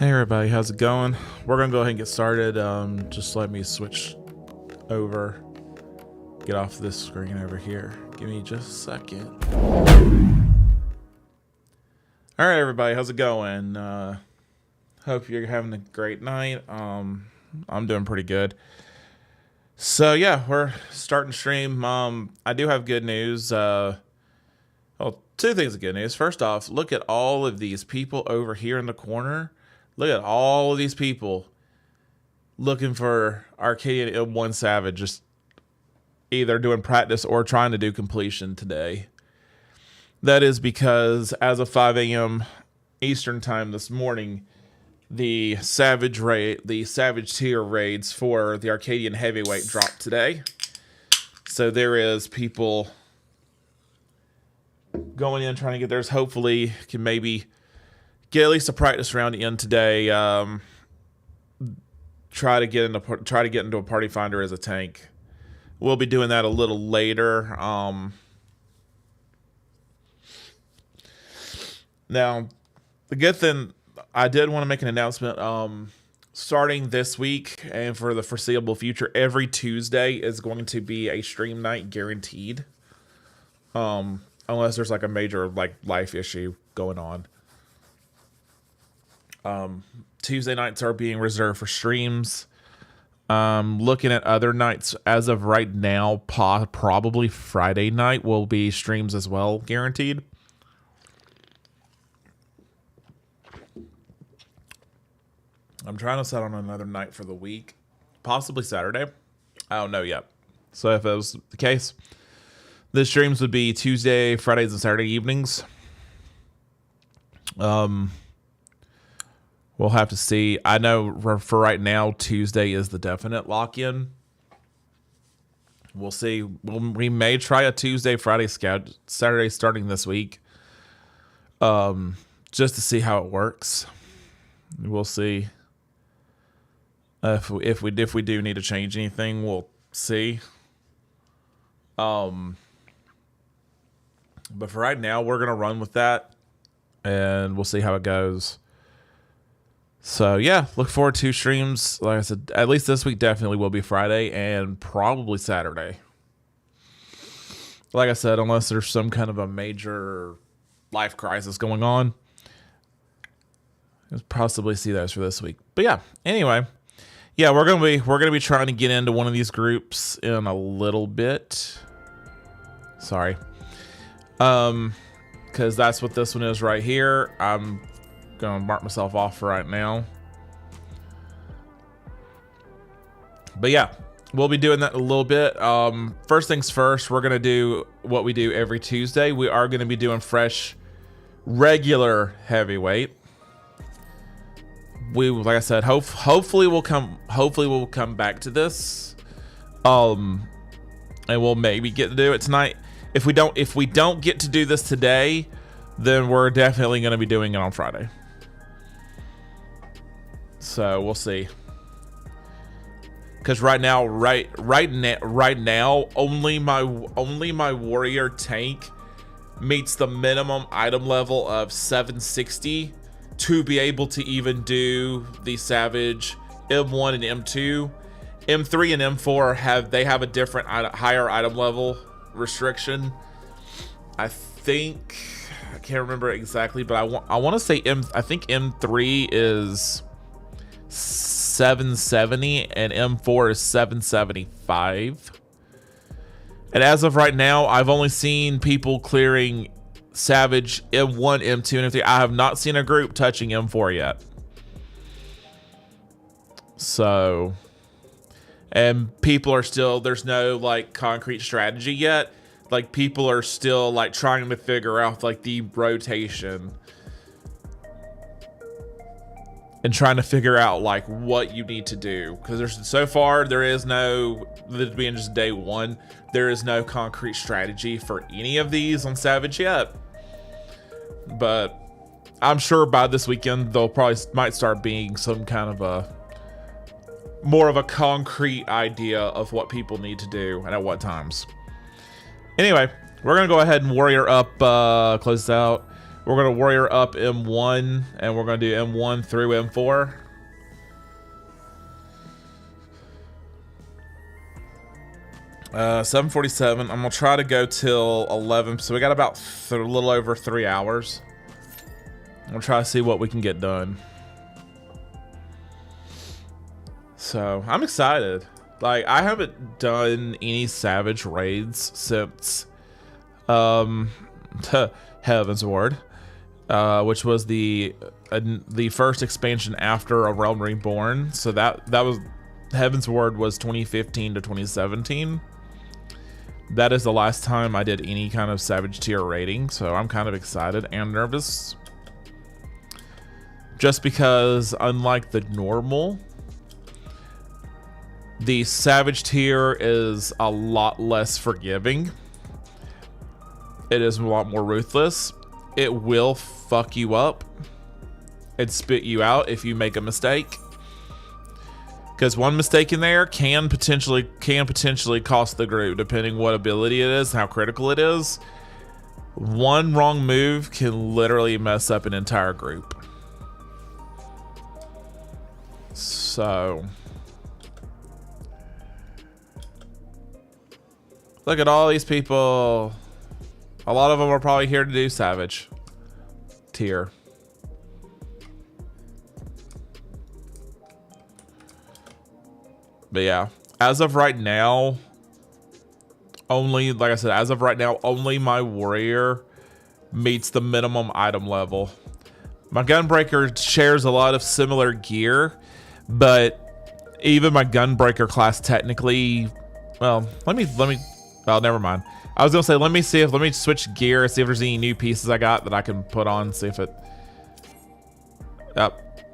Hey everybody, how's it going? We're gonna go ahead and get started. Just let me switch over, get off this screen over here. Give me just a second. All right, everybody, how's it going? Hope you're having a great night. I'm doing pretty good. So yeah, we're starting stream. I do have good news. Well, two things of good news. First off, look at all of these people over here in the corner. Look at all of these people looking for Arcadian M1 Savage, just either doing practice or trying to do completion today. That is because as of 5 a.m. Eastern time this morning, the Savage tier raids for the Arcadian Heavyweight dropped today. So there is people going in trying to get theirs. Hopefully can maybe get at least a practice round in today. Try to get into a party finder as a tank. We'll be doing that a little later. Now, the good thing, I did want to make an announcement. Starting this week and for the foreseeable future, every Tuesday is going to be a stream night guaranteed. Unless there's like a major life issue going on. Tuesday nights are being reserved for streams. Looking at other nights as of right now, probably Friday night will be streams as well, guaranteed. I'm trying to set on another night for the week, possibly Saturday. I don't know yet. So if it was the case, the streams would be Tuesday, Fridays, and Saturday evenings. We'll have to see. I know for right now, Tuesday is the definite lock-in. We'll see. We may try a Tuesday, Friday schedule, Saturday starting this week, just to see how it works. We'll see. If we do need to change anything, we'll see. But for right now, we're gonna run with that, and we'll see how it goes. So yeah, look forward to streams. Like I said, at least this week definitely will be Friday and probably Saturday. Like I said, unless there's some kind of a major life crisis going on, we'll possibly see those for this week. But yeah, anyway, yeah, we're gonna be trying to get into one of these groups in a little bit. Sorry, because that's what this one is right here. I'm gonna mark myself off for right now. But yeah, we'll be doing that in a little bit. First things first, we're gonna do what we do every Tuesday. We are gonna be doing fresh, regular heavyweight. Like I said, hopefully we'll come back to this. And we'll maybe get to do it tonight. If we don't get to do this today, then we're definitely gonna be doing it on Friday. So we'll see. Because right now, only my warrior tank meets the minimum item level of 760 to be able to even do the Savage M1 and M2. M3 and M4 have a different higher item level restriction. I can't remember exactly, but I want to say I think M3 is 770 and M4 is 775. And as of right now, I've only seen people clearing Savage M1, M2, and M3. I have not seen a group touching M4 yet. So, and people are still, there's no concrete strategy yet. People are still trying to figure out the rotation and trying to figure out what you need to do, because there is no, being just day one, there is no concrete strategy for any of these on Savage yet. But I'm sure by this weekend they'll might start being some kind of more of a concrete idea of what people need to do and at what times. Anyway, we're gonna go ahead and warrior up, close this out. We're gonna warrior up M1, and we're gonna do M1 through M4. Uh, 7:47. I'm gonna try to go till 11, so we got about a little over 3 hours. I'm gonna try to see what we can get done. So I'm excited. Like, I haven't done any Savage raids since Heaven's Ward, which was the first expansion after A Realm Reborn. So that was Heaven's Ward was 2015 to 2017. That is the last time I did any kind of Savage tier rating, so I'm kind of excited and nervous. Just because, unlike the normal, the Savage tier is a lot less forgiving. It is a lot more ruthless. It will fuck you up and spit you out if you make a mistake. Because one mistake in there can potentially cost the group, depending what ability it is, how critical it is. One wrong move can literally mess up an entire group. So look at all these people. A lot of them are probably here to do Savage tier. But yeah, as of right now, only, like I said, as of right now, only my warrior meets the minimum item level. My gunbreaker shares a lot of similar gear, but even my gunbreaker class technically, well, let me, oh, never mind. I was gonna say, let me switch gear, see if there's any new pieces I got that I can put on, see if it, yep.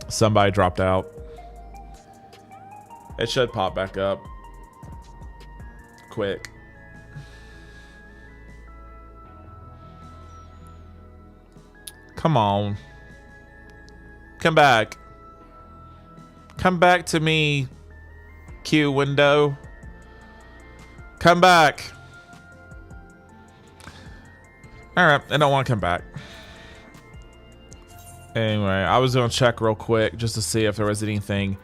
Somebody dropped out. It should pop back up quick. Come on. Come back. Come back to me, queue window. Come back. All right, I don't want to come back. Anyway, I was going to check real quick just to see if there was anything.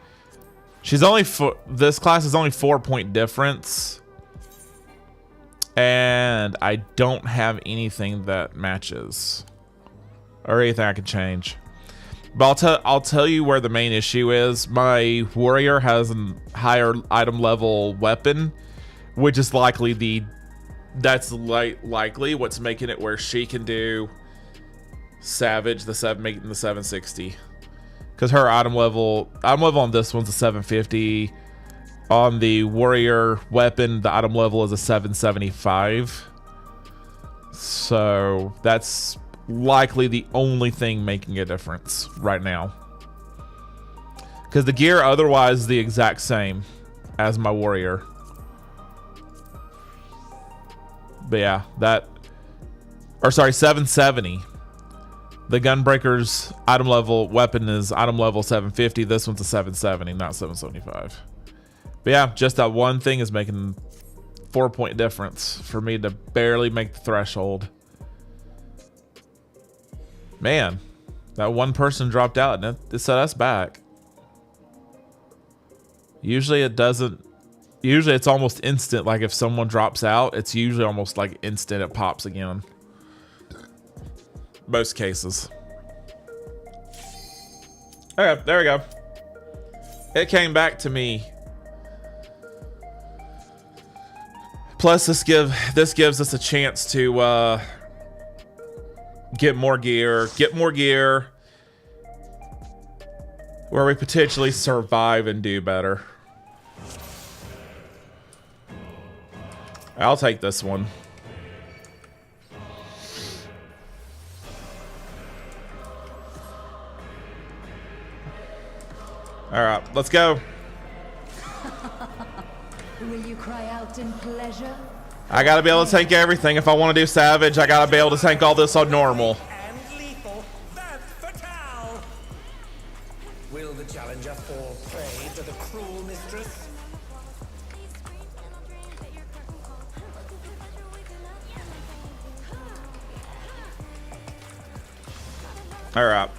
She's only this class is only 4-point difference, and I don't have anything that matches or anything I can change. But I'll tell you where the main issue is. My warrior has a higher item level weapon, which is likely likely what's making it where she can do Savage making the 760. Because her item level on this one's a 750. On the warrior weapon, the item level is a 775. So that's likely the only thing making a difference right now. Because the gear otherwise is the exact same as my warrior. But yeah, 770. The Gunbreaker's item level weapon is item level 750. This one's a 770, not 775. But yeah, just that one thing is making 4-point difference for me to barely make the threshold. Man, that one person dropped out and it set us back. Usually it doesn't. Usually it's almost instant. Like if someone drops out, it's usually almost like instant. It pops again. Most cases. Okay, there we go. It came back to me. Plus, this gives us a chance to get more gear, where we potentially survive and do better. I'll take this one. All right, let's go. Will you cry out in pleasure? I gotta be able to tank everything. If I want to do Savage, I gotta be able to tank all this on normal. And lethal, that's fatal. Will the challenger fall prey to the cruel mistress? All right.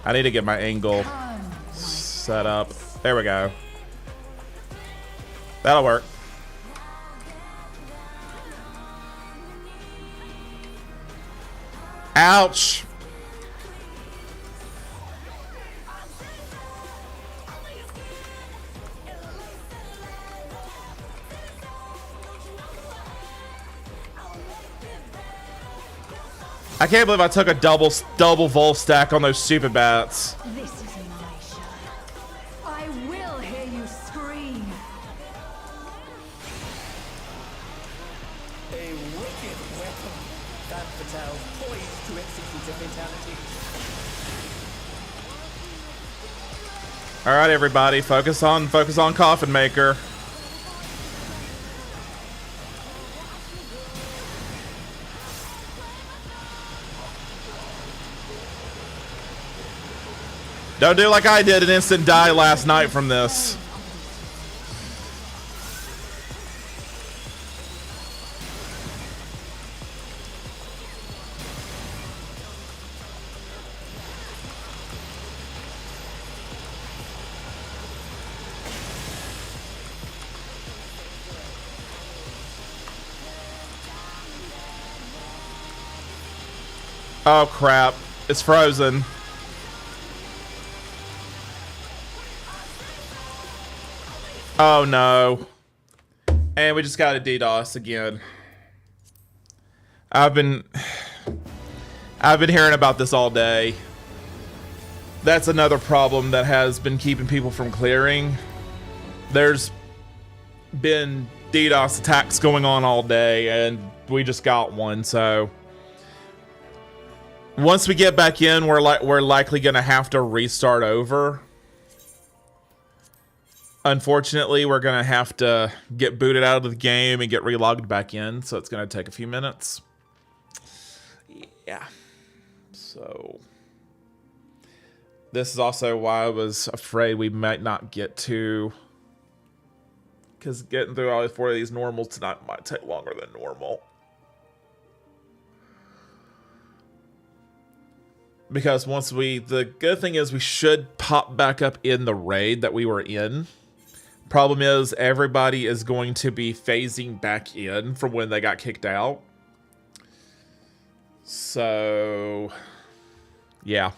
I need to get my angle set up. There we go. That'll work. Ouch. I can't believe I took a double vol stack on those stupid bats. This is my show. I will hear you scream. A wicked weapon. That Fatal poised to execute a fatality. All right, everybody, focus on Coffin Maker. Don't do like I did, an instant die last night from this. Oh crap, it's frozen. Oh no. And we just got a DDoS again. I've been hearing about this all day. That's another problem that has been keeping people from clearing. There's been DDoS attacks going on all day, and we just got one, so once we get back in, we're likely gonna have to restart over. Unfortunately, we're going to have to get booted out of the game and get relogged back in, so it's going to take a few minutes. Yeah. So this is also why I was afraid we might not get to, because getting through all 4 of these normals tonight might take longer than normal. Because the good thing is we should pop back up in the raid that we were in. Problem is, everybody is going to be phasing back in from when they got kicked out. So, yeah.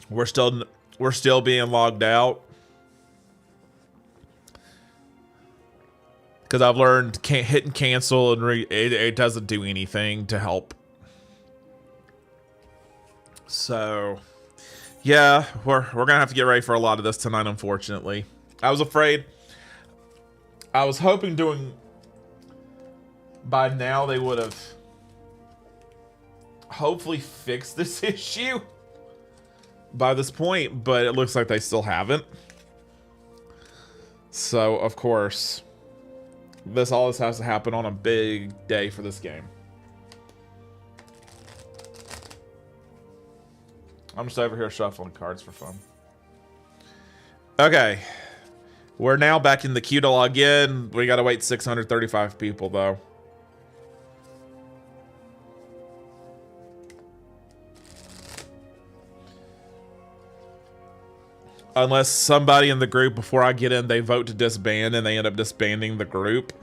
We're still being logged out. Because I've learned hit and cancel, and it doesn't do anything to help. So, yeah, we're gonna have to get ready for a lot of this tonight, unfortunately. I was afraid. I was hoping by now they would have hopefully fixed this issue by this point, but it looks like they still haven't. So, of course, all this has to happen on a big day for this game. I'm just over here shuffling cards for fun. Okay. We're now back in the queue to log in. We gotta wait 635 people, though. Unless somebody in the group, before I get in, they vote to disband and they end up disbanding the group.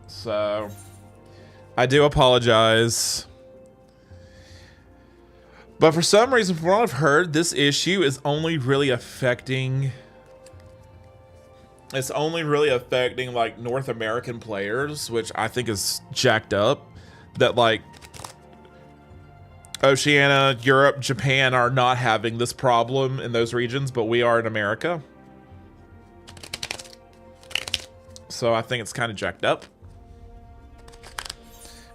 So, I do apologize. But for some reason, from what I've heard, this issue is only really affecting... It's only really affecting, like, North American players, which I think is jacked up. That, like, Oceania, Europe, Japan are not having this problem in those regions, but we are in America. So I think it's kind of jacked up.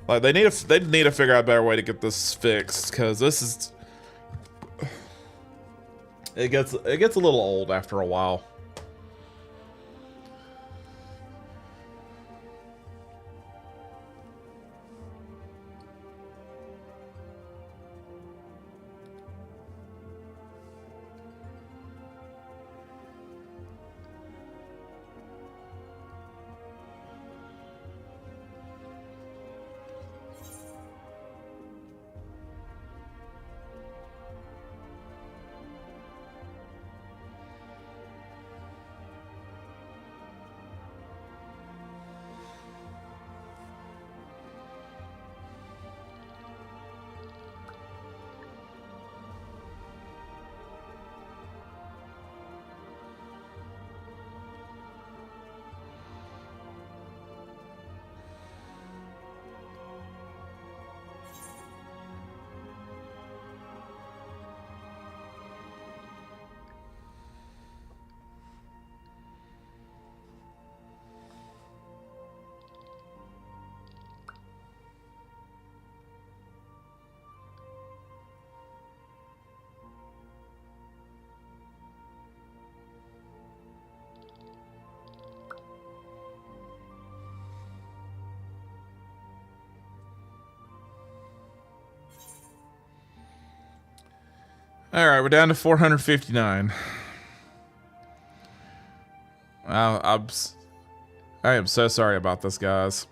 Like, they need to figure out a better way to get this fixed, because this is... It gets a little old after a while. All right, we're down to 459. I am so sorry about this, guys.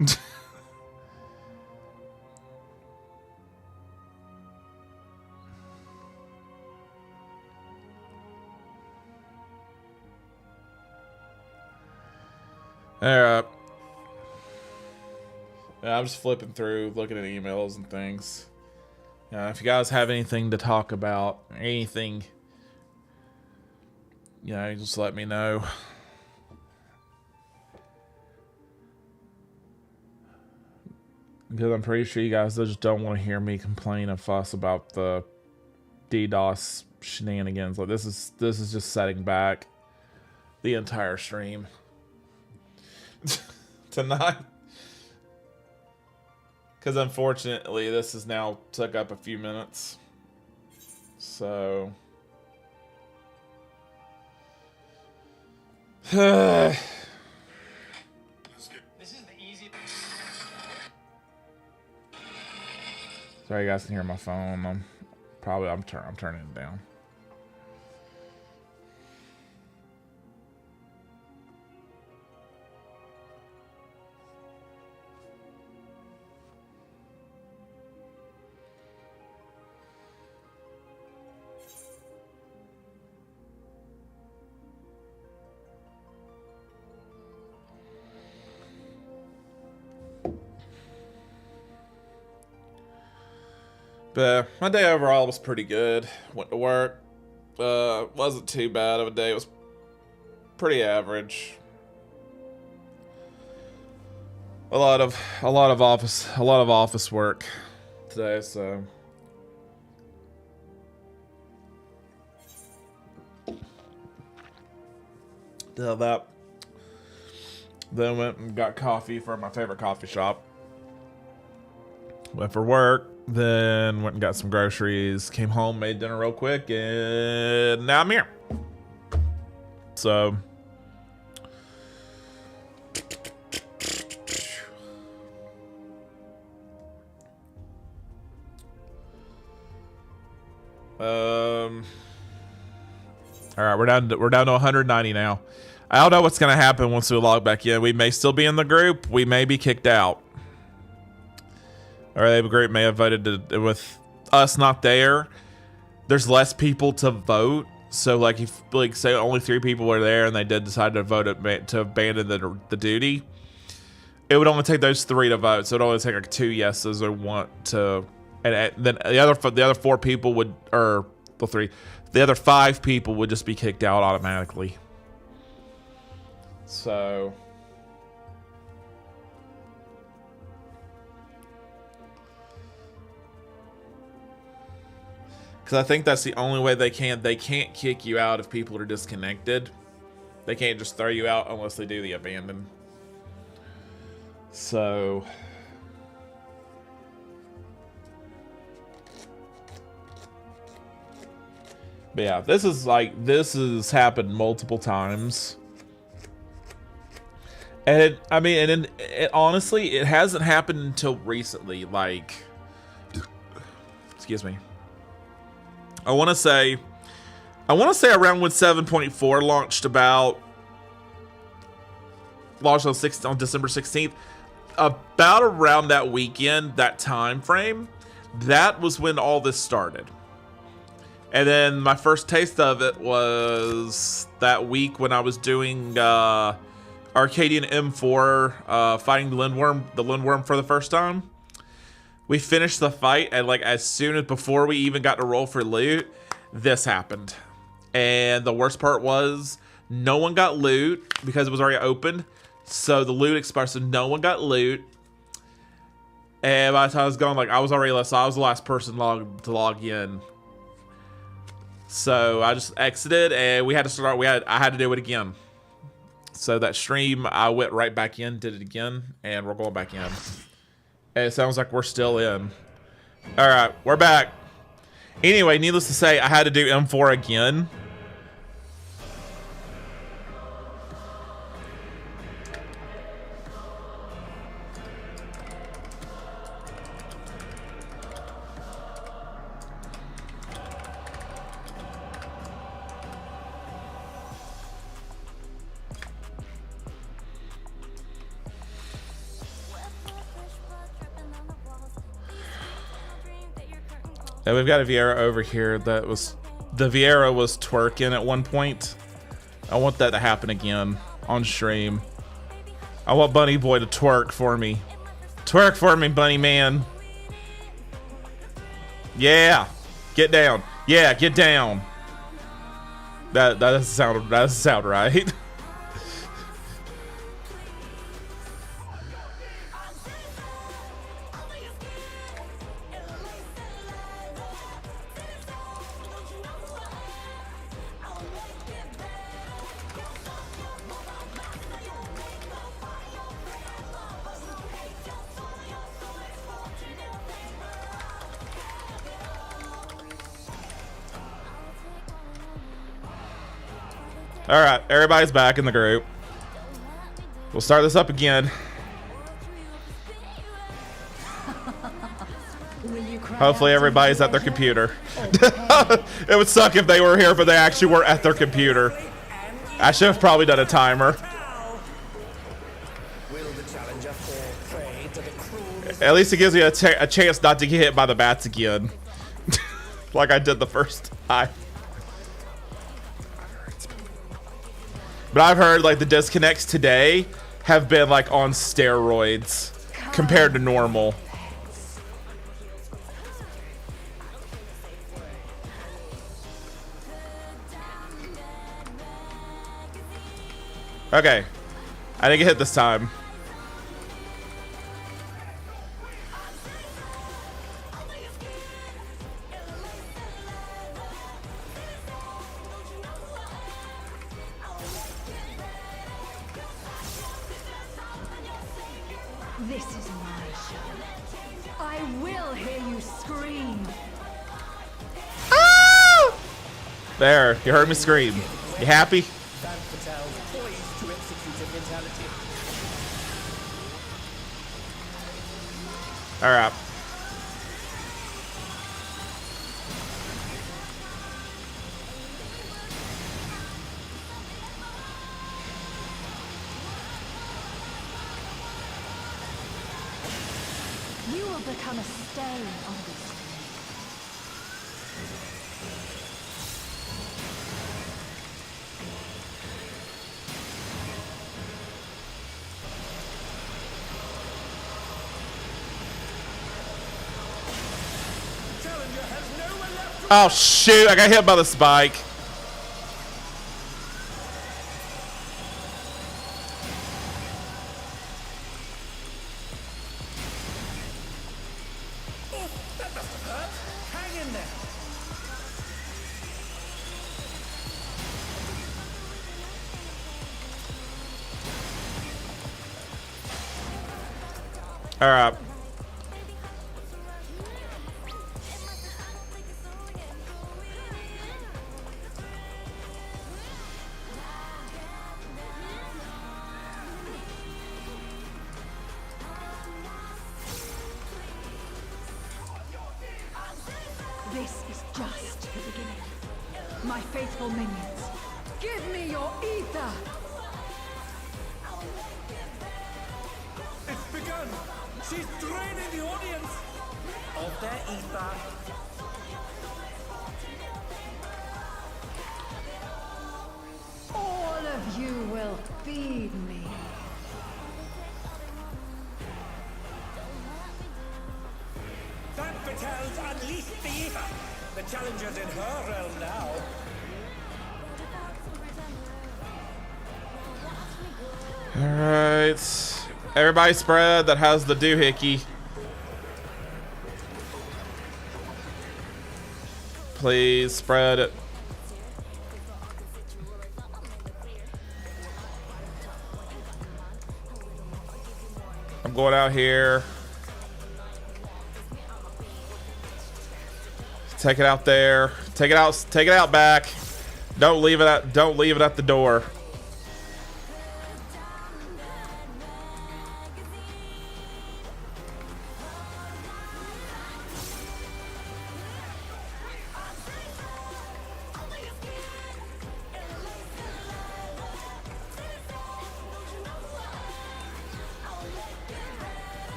All right. Yeah, I'm just flipping through, looking at emails and things. If you guys have anything to talk about, anything, just let me know. Because I'm pretty sure you guys just don't want to hear me complain and fuss about the DDoS shenanigans. Like this is just setting back the entire stream tonight. Because unfortunately, this has now took up a few minutes. So. This is the easy. Sorry, you guys can hear my phone. I'm turning it down. But my day overall was pretty good. Went to work. Wasn't too bad of a day. It was pretty average. A lot of office work today, so did that. Then went and got coffee from my favorite coffee shop. Went for work. Then went and got some groceries, came home, made dinner real quick, and now I'm here. So, all right, we're down to 190 now. I don't know what's gonna happen once we log back in. We may still be in the group. We may be kicked out. Or the group may have voted with us not there. There's less people to vote, so like if say only 3 people were there and they did decide to vote to abandon the duty, it would only take those 3 to vote. So it would only take like 2 yeses or 1 to, and then the other 4 people would, or the other 5 people would just be kicked out automatically. So. Because I think that's the only way they can't kick you out if people are disconnected. They can't just throw you out unless they do the abandon. So. But yeah, this has happened multiple times. And honestly, it hasn't happened until recently. Like, excuse me. I want to say around when 7.4 launched on December 16th, about around that weekend, that time frame, that was when all this started. And then my first taste of it was that week when I was doing Arcadian M4, fighting the Lindworm for the first time. We finished the fight, and like as soon as before we even got to roll for loot, this happened. And the worst part was no one got loot because it was already opened. So the loot expired, so no one got loot. And by the time I was going, like I was the last person to log in. So I just exited, and we had to start. I had to do it again. So that stream, I went right back in, did it again, and we're going back in. And it sounds like we're still in. All right, we're back. Anyway, needless to say, I had to do M4 again. And we've got a Vieira over here that was... The Vieira was twerking at one point. I want that to happen again on stream. I want Bunny Boy to twerk for me. Twerk for me, Bunny Man. Yeah. Get down. Yeah, get down. That doesn't sound right. All right, everybody's back in the group. We'll start this up again. Hopefully everybody's at their computer. It would suck if they were here, but they actually were at their computer. I should have probably done a timer. At least it gives me a chance not to get hit by the bats again. Like I did the first time. But I've heard like the disconnects today have been like on steroids compared to normal. Okay. I didn't get hit this time. This is my show. I will hear you scream. Ah! There, you heard me scream. You happy? All right. You will become a stain on this. Oh shoot, I got hit by the spike. All right. This is just the beginning. My faithful minions, give me your ether! It's begun! She's draining the audience of their ether. All of you will feed me. That Patel's unleashed the ether. The challenger's in her realm now. Alright. Everybody spread that has the doohickey. Please spread it. I'm going out here. Take it out there. Take it out back. Don't leave it at the door.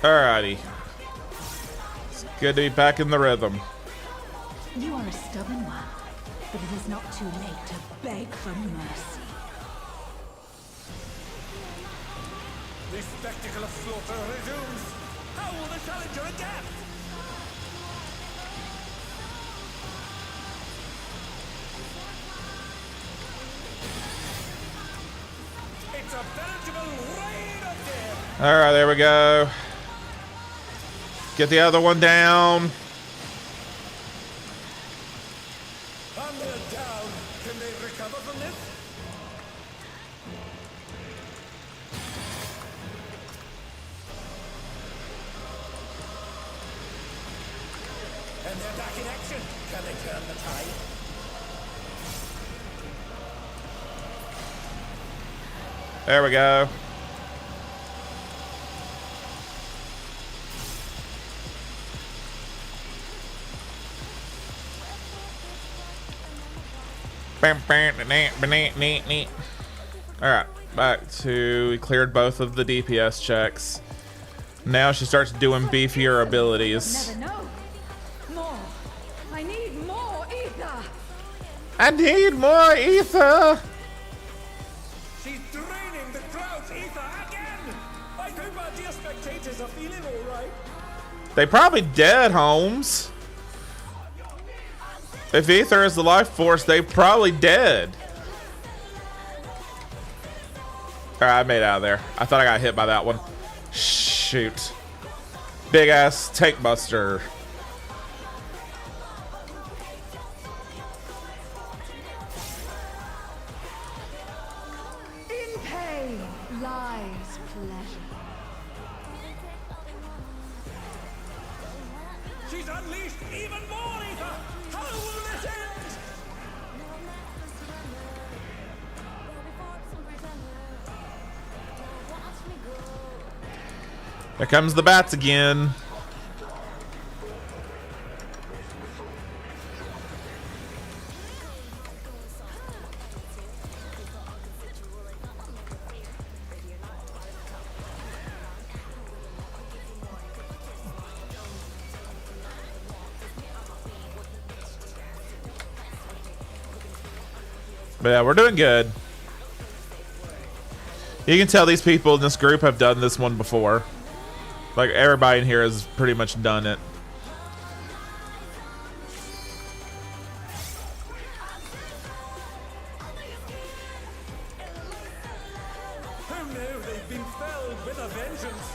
Alrighty. Good to be back in the rhythm. You are a stubborn one, but it is not too late to beg for mercy. The spectacle of slaughter resumes. How will the challenger adapt? It's a veritable rain of death. All right, there we go. Get the other one down. And they're down. Can they recover from this? And they're back in action. Can they turn the tide? There we go. Alright, back to, we cleared both of the DPS checks. Now she starts doing beefier abilities. Never know. More. I need more ether. I need more ether! She's draining the crowd's ether again! I hope our dear spectators are feeling alright. They probably dead, Holmes. If ether is the life force, they probably dead. Alright, I made it out of there. I thought I got hit by that one. Shoot. Big ass tank buster. In pain lies pleasure. She's unleashed even more ether! How will this end? Here comes the bats again. But yeah, we're doing good. You can tell these people in this group have done this one before. Like, everybody in here has pretty much done it. Who knew they've been felled with a vengeance?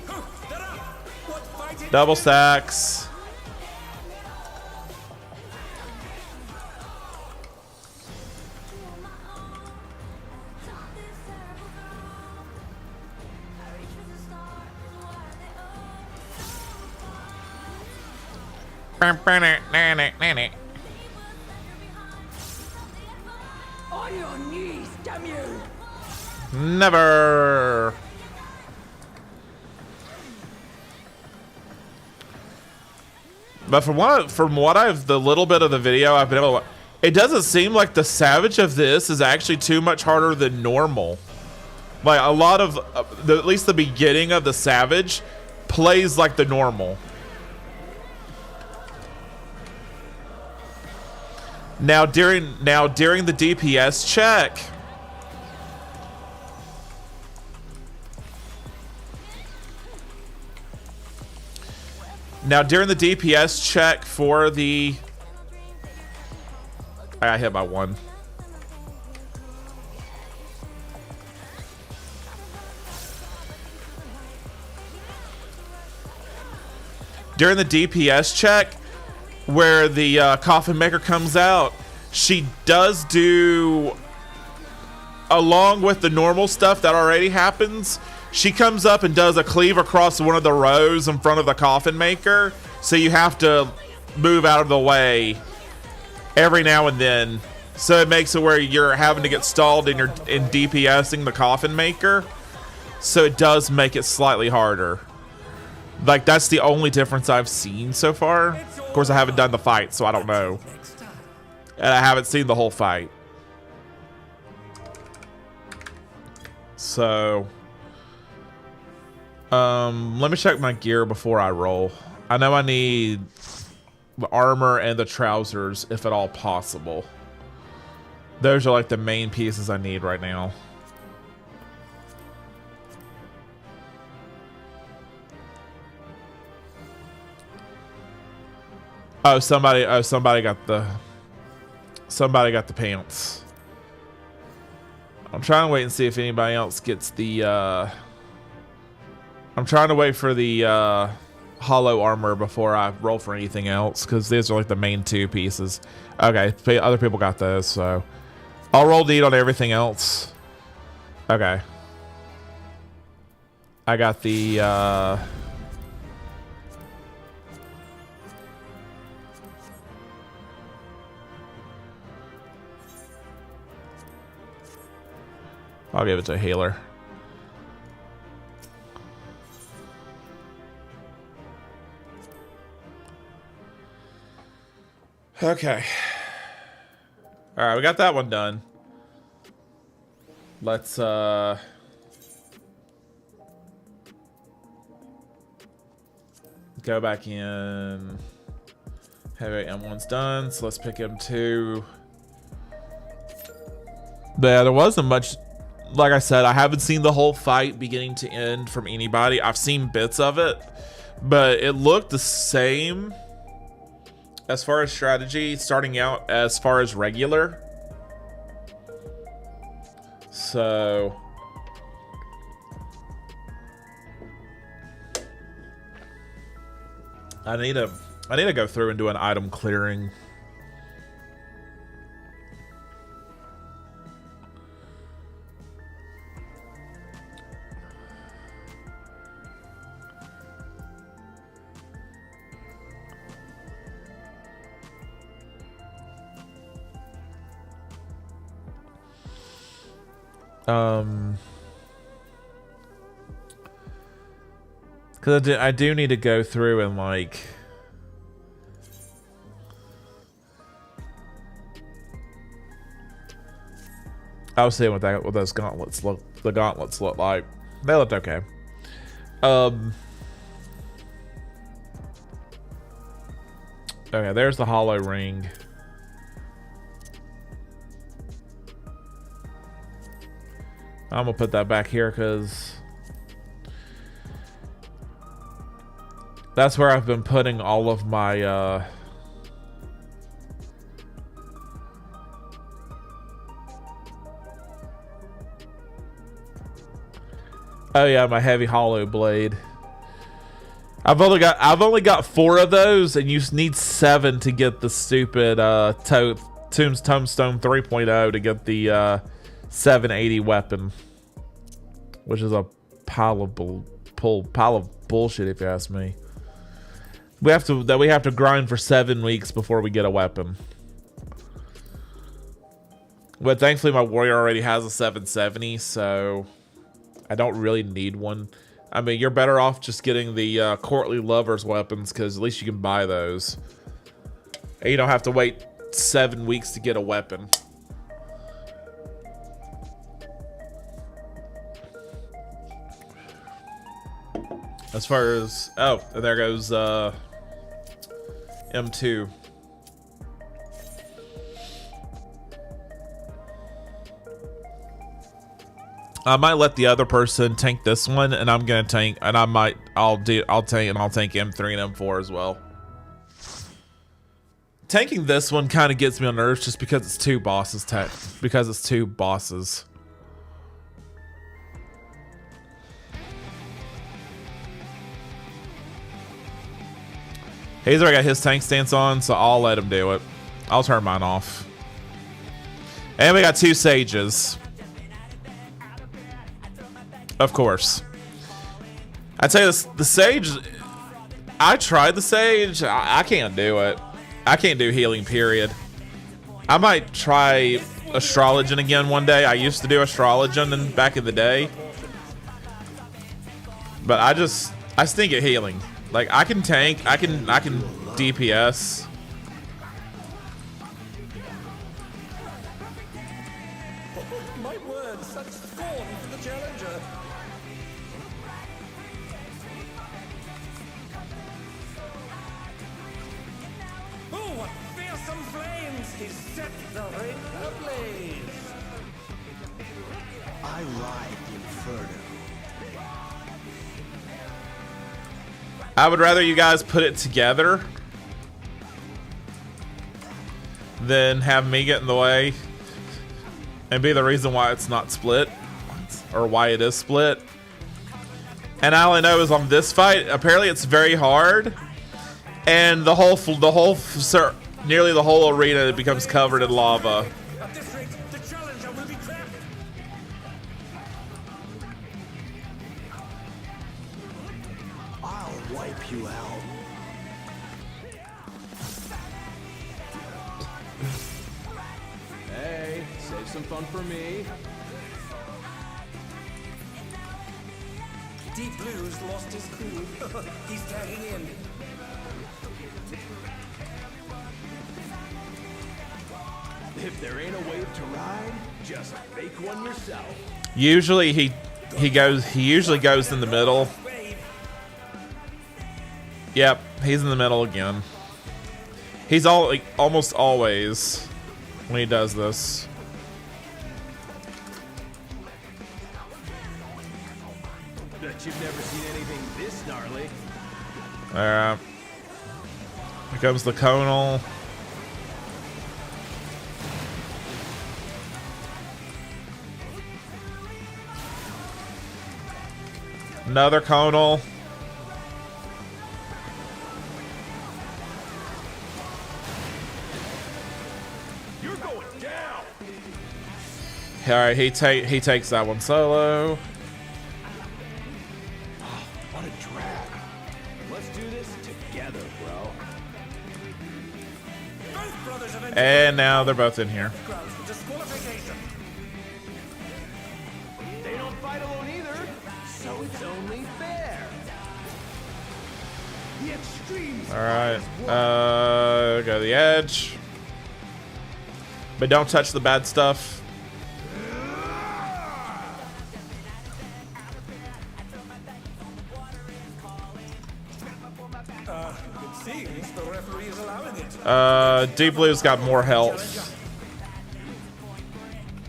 Whew, they're up! What fighting? Double stacks. On your knees, damn you! Never. But from what I've the little bit of the video I've been able to, it doesn't seem like the Savage of this is actually too much harder than normal. Like a lot of at least the beginning of the Savage plays like the normal. Now during the DPS check, for the, I got hit by one. During the DPS check, where the coffin maker comes out, she does do, along with the normal stuff that already happens, she comes up and does a cleave across one of the rows in front of the coffin maker, so you have to move out of the way every now and then, so it makes it where you're having to get stalled in DPSing the coffin maker, so it does make it slightly harder. Like, that's the only difference I've seen so far. Of course, I haven't done the fight, so I don't know. And I haven't seen the whole fight. So, let me check my gear before I roll. I know I need the armor and the trousers, if at all possible. Those are like the main pieces I need right now. Oh, somebody got the pants. I'm trying to wait and see if anybody else gets the I'm trying to wait for the hollow armor before I roll for anything else, because these are like the main two pieces. Okay, other people got those, so I'll roll deed on everything else. Okay. I got the I'll give it to a healer. Okay. All right, we got that one done. Let's go back in. Heavy M1's done, so let's pick M2. Yeah, there wasn't much. Like I said, I haven't seen the whole fight beginning to end from anybody. I've seen bits of it, but it looked the same as far as strategy starting out as far as regular. So I need to go through and do an item clearing. Because I do need to go through and like I was seeing what those gauntlets look like. They looked okay. Okay, there's the hollow ring. I'm gonna put that back here because that's where I've been putting all of my oh yeah, my heavy hollow blade. I've only got 4 of those, and you need 7 to get the stupid Tombstone 3.0 to get the 780 weapon, which is a pile of bullshit if you ask me. We have to grind for 7 weeks before we get a weapon. But thankfully my warrior already has a 770, so I don't really need one. I mean, you're better off just getting the courtly lovers weapons, because at least you can buy those. And you don't have to wait 7 weeks to get a weapon. As far as... oh, and there goes M2. I might let the other person tank this one, and I'm gonna tank, and I'll tank M3 and M4 as well. Tanking this one kind of gets me on nerves just because it's 2 bosses. Because it's 2 bosses. He's already got his tank stance on, so I'll let him do it. I'll turn mine off. And we got 2 sages. Of course. I tell you this, the sage, I tried the sage. I can't do it. I can't do healing, period. I might try Astrologian again one day. I used to do Astrologian back in the day. But I stink at healing. Like, I can tank, I can DPS. My word, such scorn for the challenger. sense is set the ring ablaze. I ride the inferno. I would rather you guys put it together than have me get in the way and be the reason why it's not split, or why it is split. And all I know is on this fight, apparently it's very hard, and nearly the whole arena becomes covered in lava. At this rate, the challenger will be trapped. I'll wipe you out. Hey, save some fun for me. Deep Blue's lost his cool. He's tagging in. If there ain't a wave to ride, just make one yourself. Usually he usually goes in the middle. Wave. Yep, he's in the middle again. He's almost always when he does this. Bet you've never seen anything this gnarly. Alright. Here comes the conal. Another conal. You're going down. Alright, he takes that one solo. What a drag. Let's do this together, bro. Both brothers have entered And now they're both in here. grounds for disqualification. They don't fight alone either, so it's only fair. The extremes. Alright. Go to the edge. But don't touch the bad stuff. It seems the referee is allowing it. Deep Blue's got more health.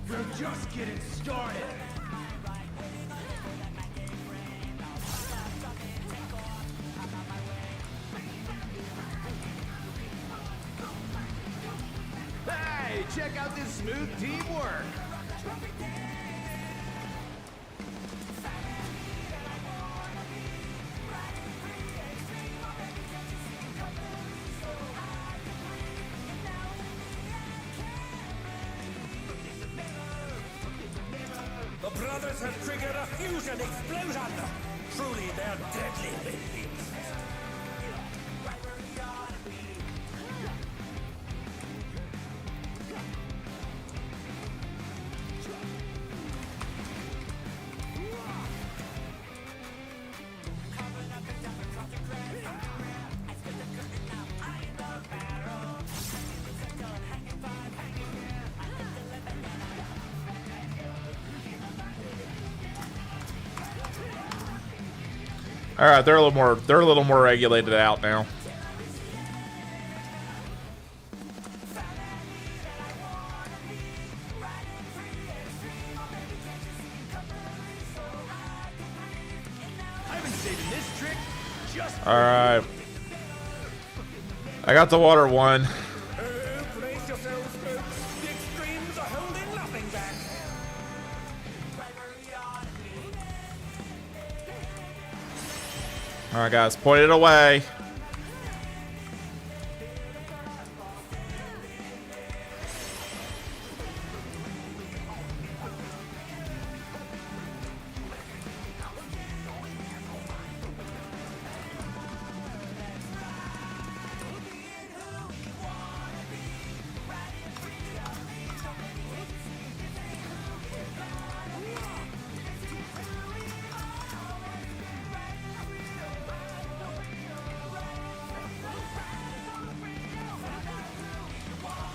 We're just getting started. Hey, check out this smooth teamwork. The brothers have triggered a fusion explosion. Truly, they're deadly minions. All right, they're a little more regulated out now. I've been saving this trick just for All right. I got the water one. Brace yourselves, folks. The extremes are holding nothing back. All right, guys, point it away.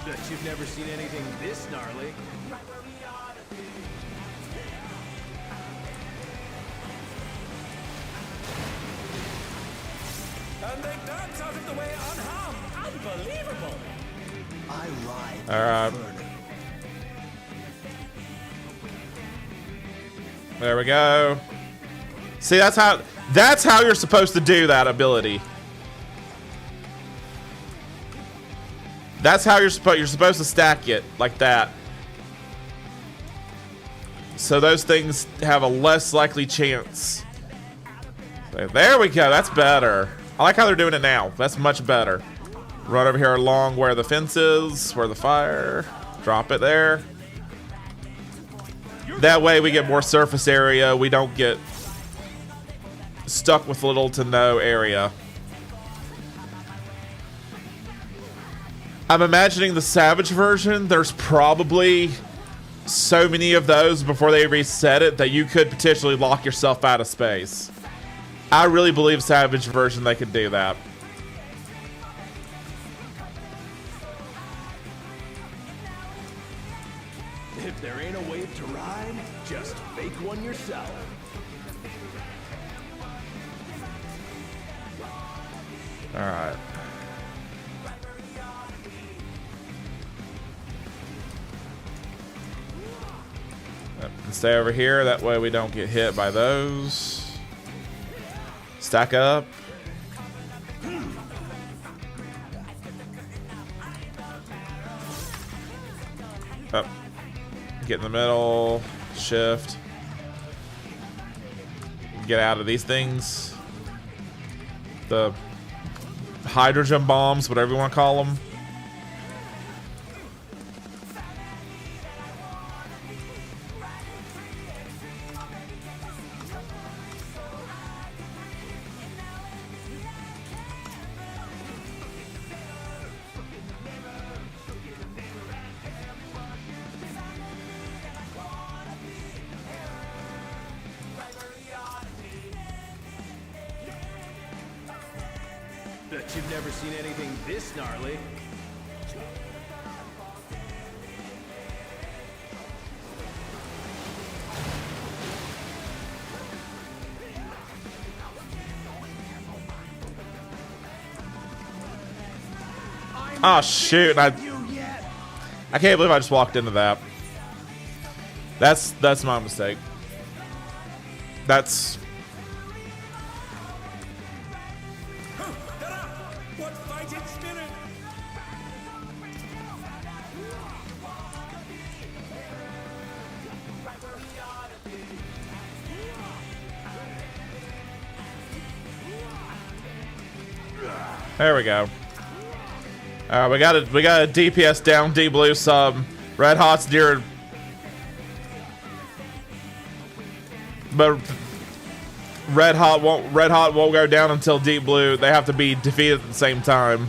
Bet you've never seen anything this gnarly. And they dance out of the way unharmed. Unbelievable. I I ride All right. Inferno. There we go. See, that's how you're supposed to do that ability. That's how you're supposed to stack it like that. So those things have a less likely chance. So there we go. That's better. I like how they're doing it now. That's much better. Run over here along where the fence is, where the fire. Drop it there. That way we get more surface area. We don't get stuck with little to no area. I'm imagining the Savage version, there's probably so many of those before they reset it that you could potentially lock yourself out of space. I really believe Savage version they could do that. If there ain't a wave to ride, just make one yourself. All right. And stay over here. That way we don't get hit by those. Stack up. Up. Get in the middle. Shift. Get out of these things. The hydrogen bombs, whatever you want to call them. Bet you've never seen anything this gnarly. Oh shoot! I can't believe I just walked into that. That's my mistake. That's What fighting spirit! there we go. We got a DPS down, D blue sub. Red Hot's near, but Red Hot won't go down until Deep Blue. They have to be defeated at the same time.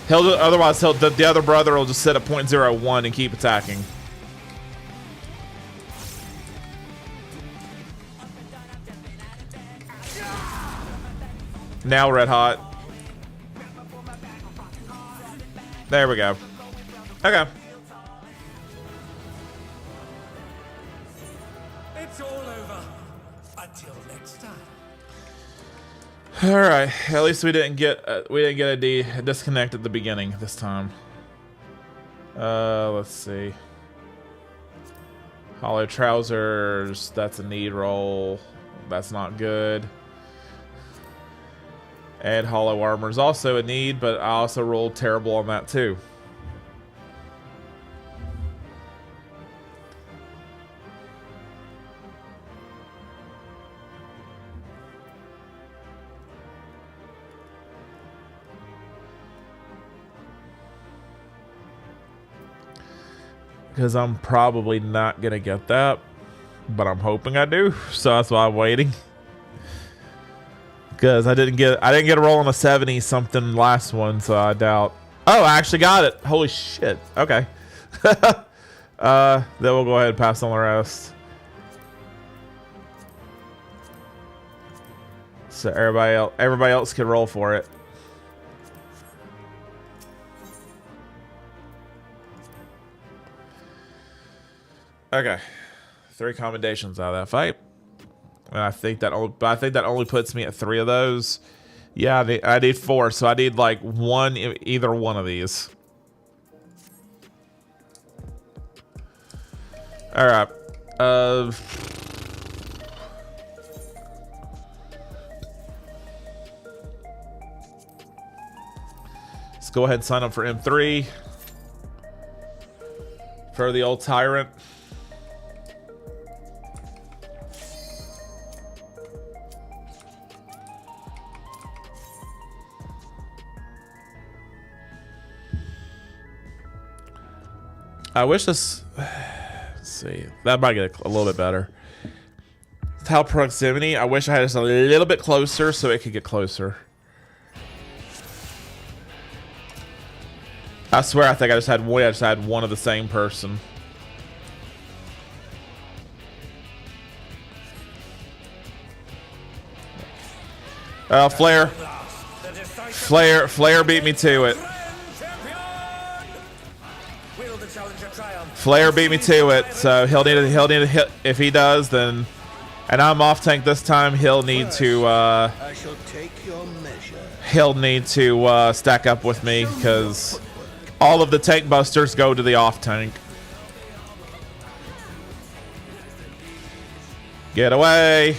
Otherwise the other brother will just sit at 0.01 and keep attacking. Now Red Hot. There we go. Okay. It's all over. Until next time. All right. At least we didn't get a disconnect at the beginning this time. Let's see. Hollow trousers. That's a need roll. That's not good. And hollow armor is also a need, but I also rolled terrible on that too. Because I'm probably not gonna get that, but I'm hoping I do. So that's why I'm waiting. Because I didn't get a roll on a 70 something last one, so I doubt. Oh, I actually got it. Holy shit. Okay. Then we'll go ahead and pass on the rest. So everybody else can roll for it. Okay. 3 commendations out of that fight. And I think that only puts me at 3 of those. Yeah, I need 4, so I need like one, either one of these. All right. Let's go ahead and sign up for M3 for the old tyrant. I wish this. Let's see, that might get a little bit better. Tile proximity. I wish I had this a little bit closer so it could get closer. I swear, I think I just had one. I just had one of the same person. Flare. Flare beat me to it. Flare beat me to it, so he'll need a hit. If he does, then, and I'm off tank this time, he'll need to I shall take your measure. He'll need to stack up with me because all of the tank busters go to the off tank. Get away.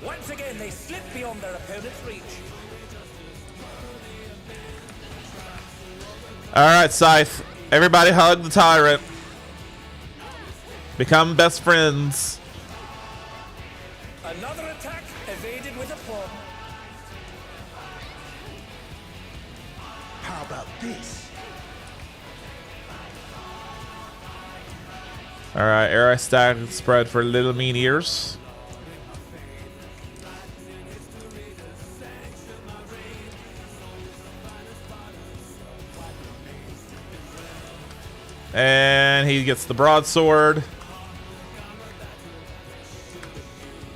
Once again, they slip beyond their opponent's reach. All right, Scythe. Everybody hug the tyrant. Become best friends. Another attack evaded with a paw. How about this? All right, air ice stack spread for little mean ears. And he gets the broadsword.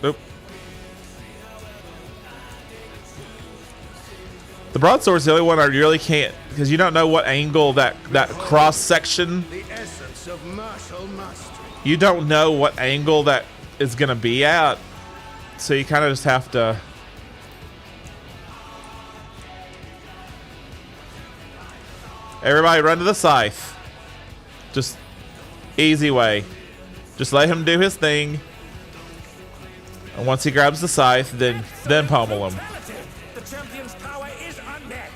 Oop. The broadsword's the only one I really can't, because you don't know what angle that cross section. The essence of martial mastery. You don't know what angle that is gonna be at, so you kind of just have to. Everybody, run to the scythe. Just easy way. Just let him do his thing. And once he grabs the scythe, then pummel him. The champion's power is unmatched.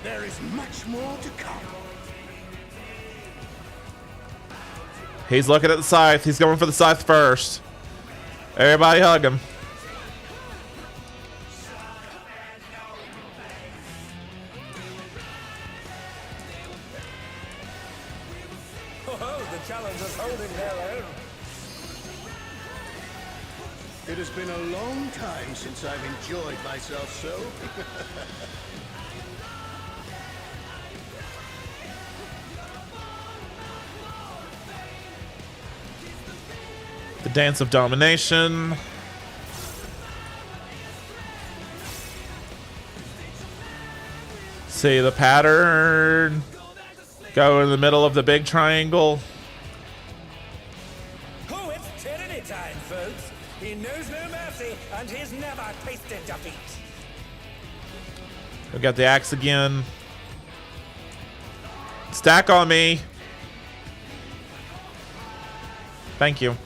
There is much more to come. He's looking at the scythe. He's going for the scythe first. Everybody hug him. Oh, the challengers holding their own. It has been a long time since I've enjoyed myself so. The dance of domination. See the pattern. Go in the middle of the big triangle. Oh, it's tyranny time, folks. He knows no mercy, and he's never tasted defeat. We got the axe again. Stack on me. Thank you.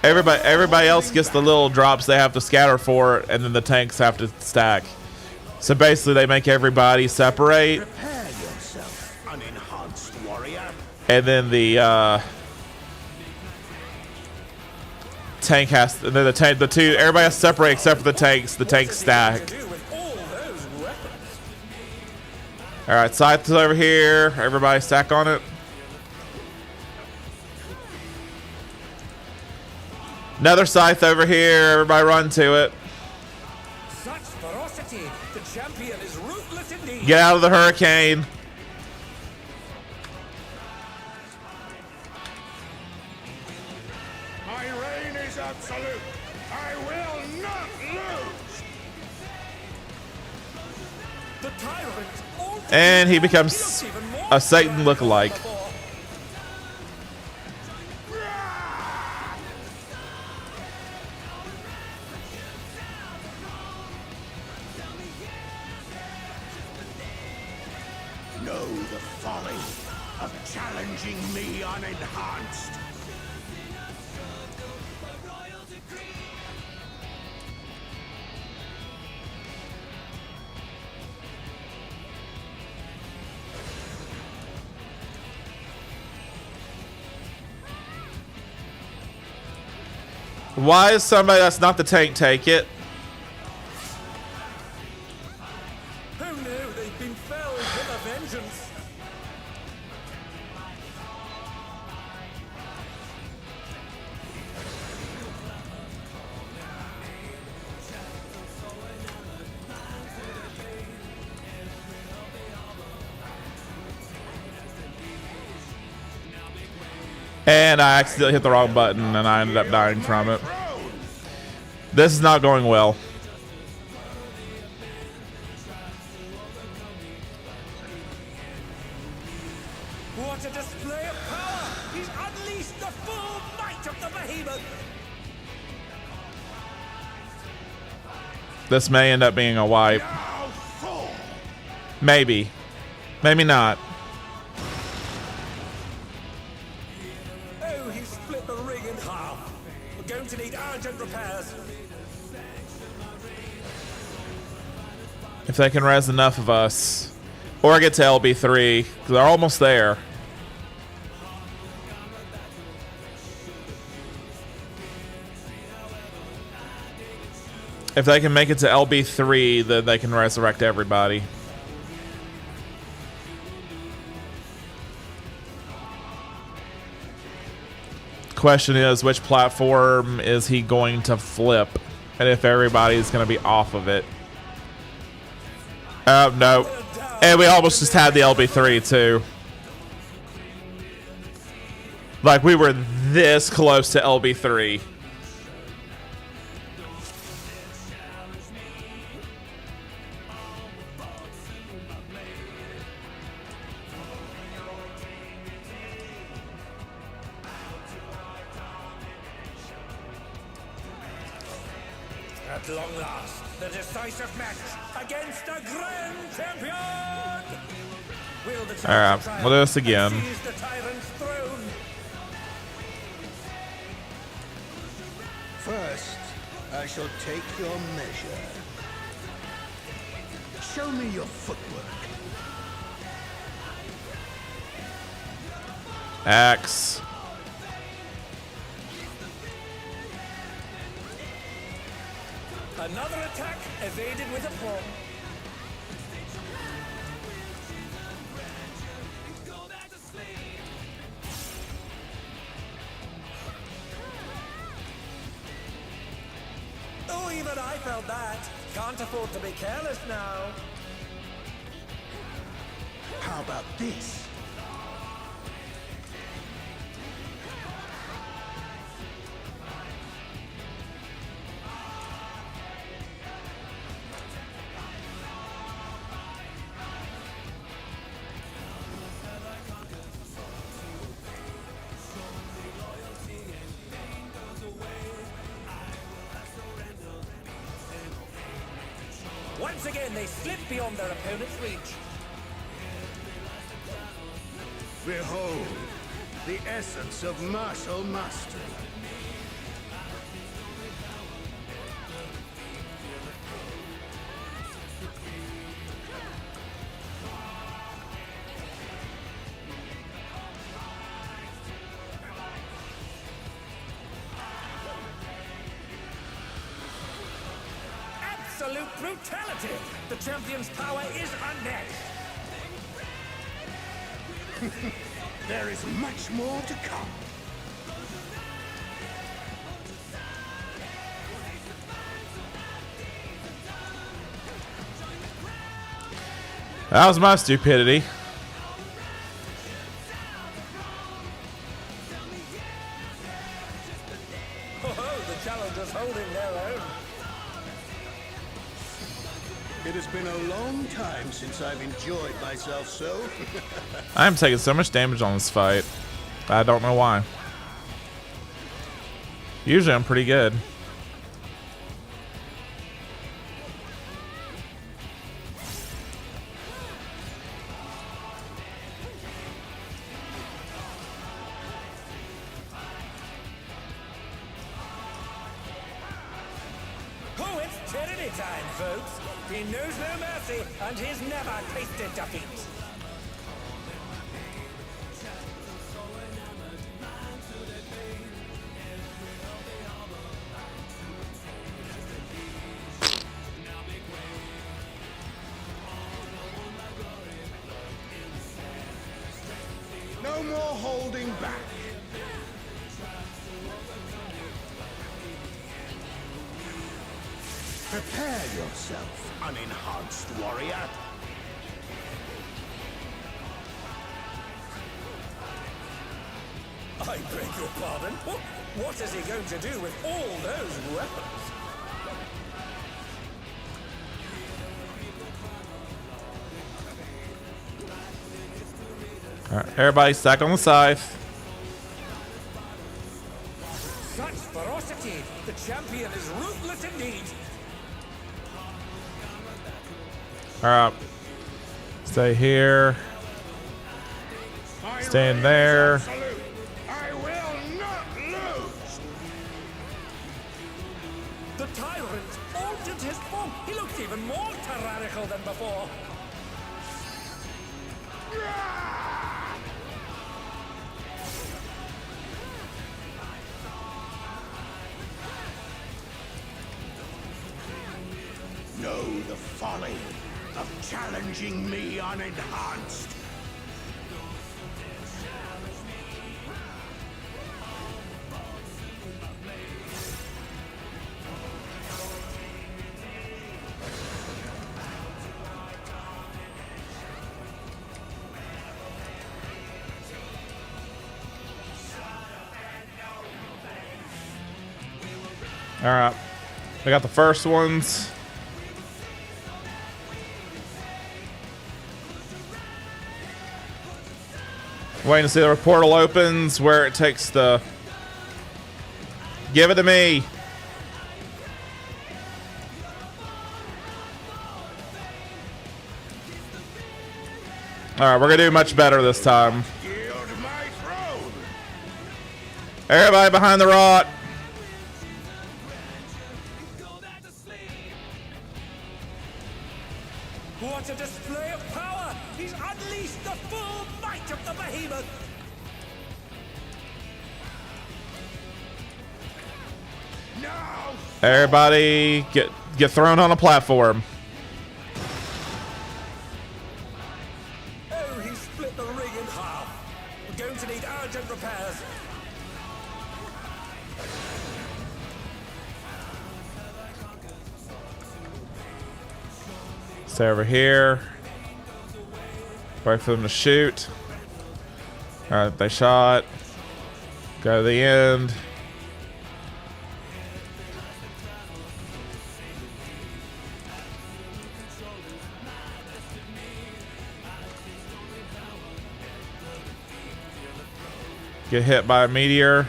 Everybody else gets the little drops they have to scatter for, and then the tanks have to stack. So basically, they make everybody separate, Prepare yourself, unenhanced warrior. and then the tank has. And then the two. Everybody has to separate except for the tanks. The tanks stack. Do with all those weapons. All right, scythe is over here. Everybody stack on it. Another scythe over here. Everybody run to it. Such ferocity. The champion is ruthless indeed. Get out of the hurricane. My reign is absolute. I will not lose. The tyrant. And he becomes a Satan lookalike. Know the folly of challenging me unenhanced. Why is somebody that's not the tank take it? Who knew they'd been felled with a vengeance? And I accidentally hit the wrong button and I ended up dying from it. This is not going well. What a display of power! He's unleashed the full might of the behemoth! This may end up being a wipe. Maybe. Maybe not. Oh, he split the ring in half. We're going to need urgent repairs. If they can res enough of us. Or get to LB3. Because they're almost there. If they can make it to LB3, then they can resurrect everybody. Question is, which platform is he going to flip? And if everybody's going to be off of it. No. And we almost just had the LB3 too. Like we were this close to LB3. At long last, the decisive match against the Grand Champion! Will the Alright, triumph we'll do this again. and seize the tyrant's throne? First, I shall take your measure. Show me your footwork. Axe. Another attack evaded with a pawn. Oh, even I felt that. Can't afford to be careless now. How about this? Once again, they slip beyond their opponent's reach. Behold, the essence of martial mastery. Absolute brutality! The champion's power is unmatched. There is much more to come. That was my stupidity. Oh, the challengers holding their own. It has been a long time since I've enjoyed myself so. I'm taking so much damage on this fight. I don't know why. Usually I'm pretty good. Oh, it's tyranny time, folks. He knows no mercy, and he's never tasted defeat. No more holding back. Prepare yourself, unenhanced warrior. I beg your pardon? What is he going to do with all those weapons? All right, everybody stack on the scythe. Such ferocity! The champion is ruthless indeed! All right. Stay here. Stand there. I will not lose. The tyrant altered his form! He looks even more tyrannical than before! Know the folly of challenging me unenhanced. All right. We got the first ones. Waiting to see the portal opens where it takes the. Give it to me. All right, we're gonna do much better this time. Yield my throne. Everybody behind the rock. What a display of power! He's unleashed the full might of the behemoth! Now, Everybody get thrown on a platform. Oh, he split the ring in half! We're going to need urgent repairs! Stay over here. Wait for them to shoot. Alright, they shot. Go to the end. Get hit by a meteor.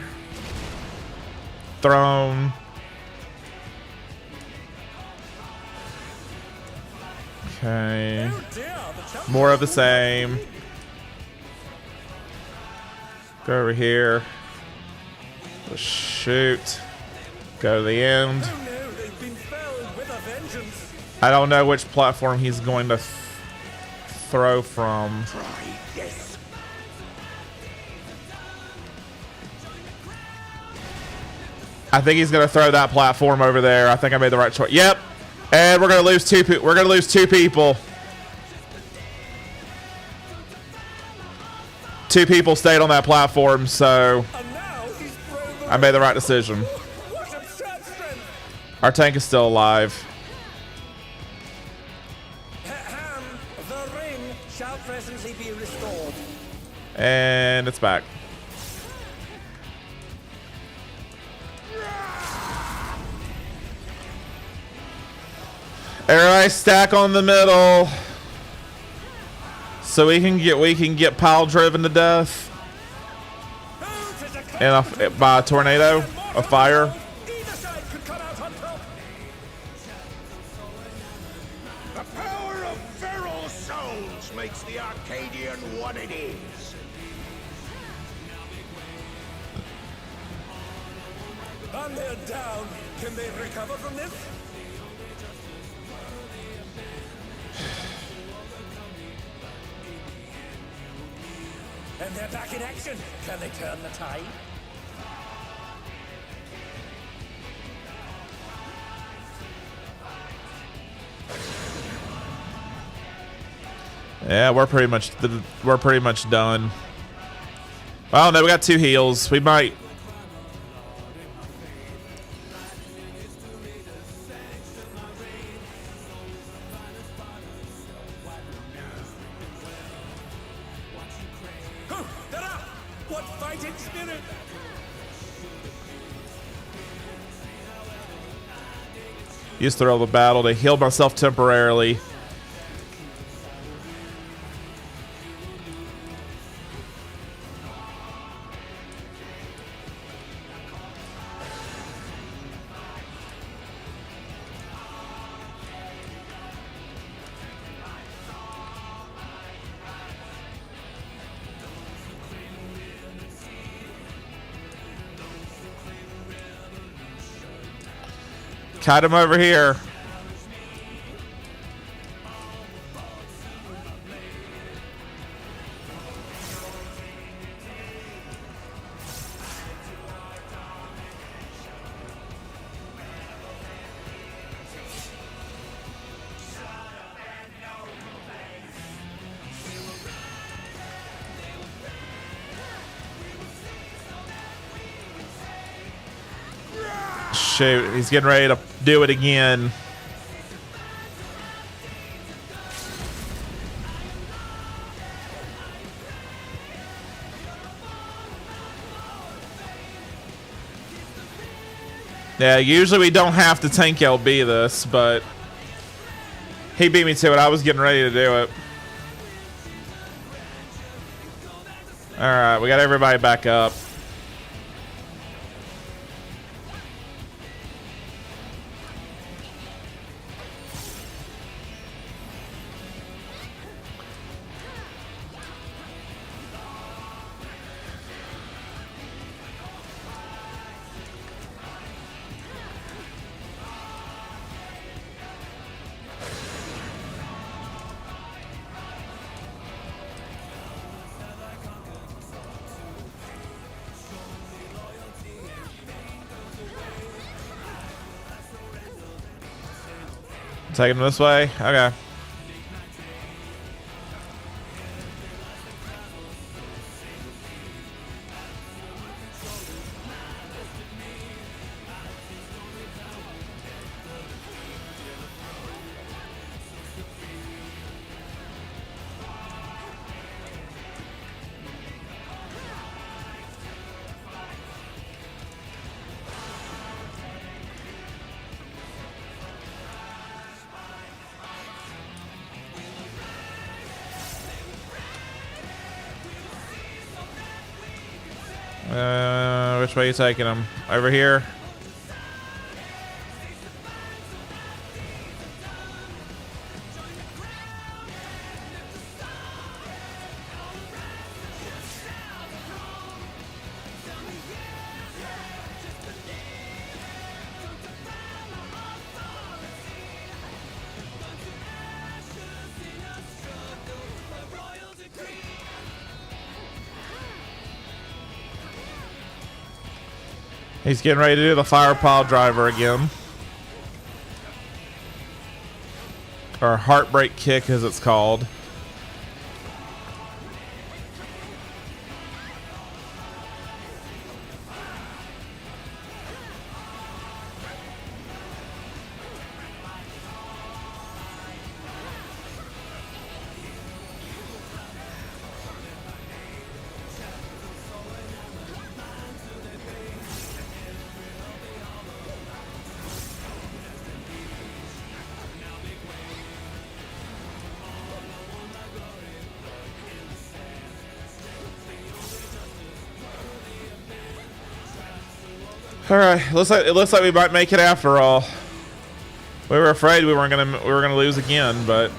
Thrown. Okay. Oh dear, the champion! More of the same. Go over here. Let's shoot. Go to the end. Oh no, they've been felled with a vengeance! I don't know which platform he's going to throw from. try this. I think he's going to throw that platform over there. I think I made the right choice. Yep. And we're going to lose two people. We're going to lose two people. Two people stayed on that platform, so And now he's thrown the I made the right decision. What absurd strength! Our tank is still alive. Ham, the ring shall presently be restored. And it's back. Everybody stack on the middle, so we can get pile driven to death and by a tornado, a fire. Either side could come out on top. The power of feral souls makes the Arcadian what it is. And they're down. Can they recover from this? And they're back in action. Can they turn the tide? Yeah, we're pretty much done. Well, no, we got 2 heals. We might. They're up! What fighting spirit! Use throw the battle to heal myself temporarily. Kite him over here. Shoot, he's getting ready to do it again. Yeah, usually we don't have to tank LB this, but he beat me to it. I was getting ready to do it. Alright, we got everybody back up. Take him this way? Okay. Which way are you taking him? Over here? He's getting ready to do the fire pile driver again. Or heartbreak kick as it's called. All right, it looks like we might make it after all. We were afraid we were gonna lose again, but.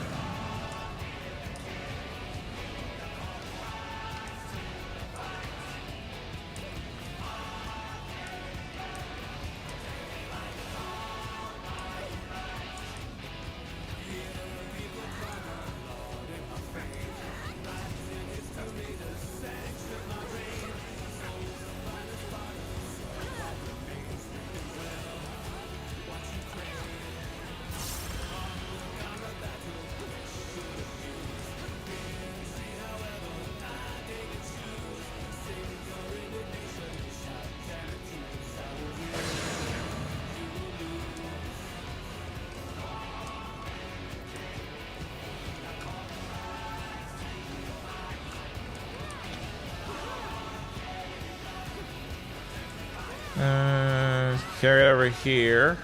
Carry it over here.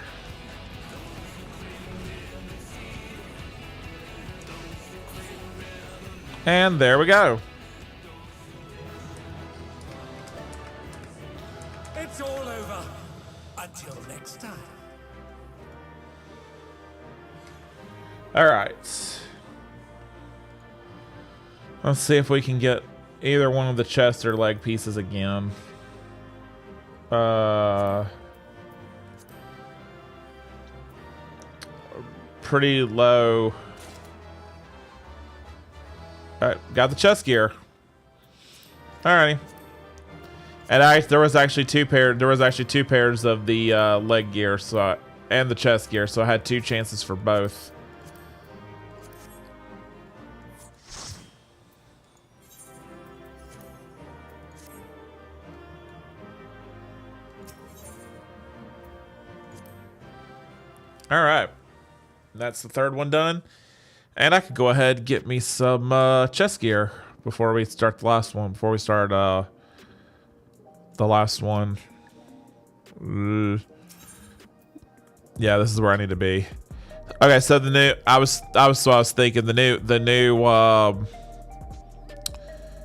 And there we go. It's all over. Until next time. All right. Let's see if we can get either one of the chest or leg pieces again. Pretty low. All right, got the chest gear. Alrighty. And there was actually two pairs of the leg gear, and the chest gear, so I had 2 chances for both. All right, that's the 3rd one done, and I could go ahead and get me some chest gear before we start the last one. Before we start the last one. Yeah, this is where I need to be. Okay, so the new I was thinking the new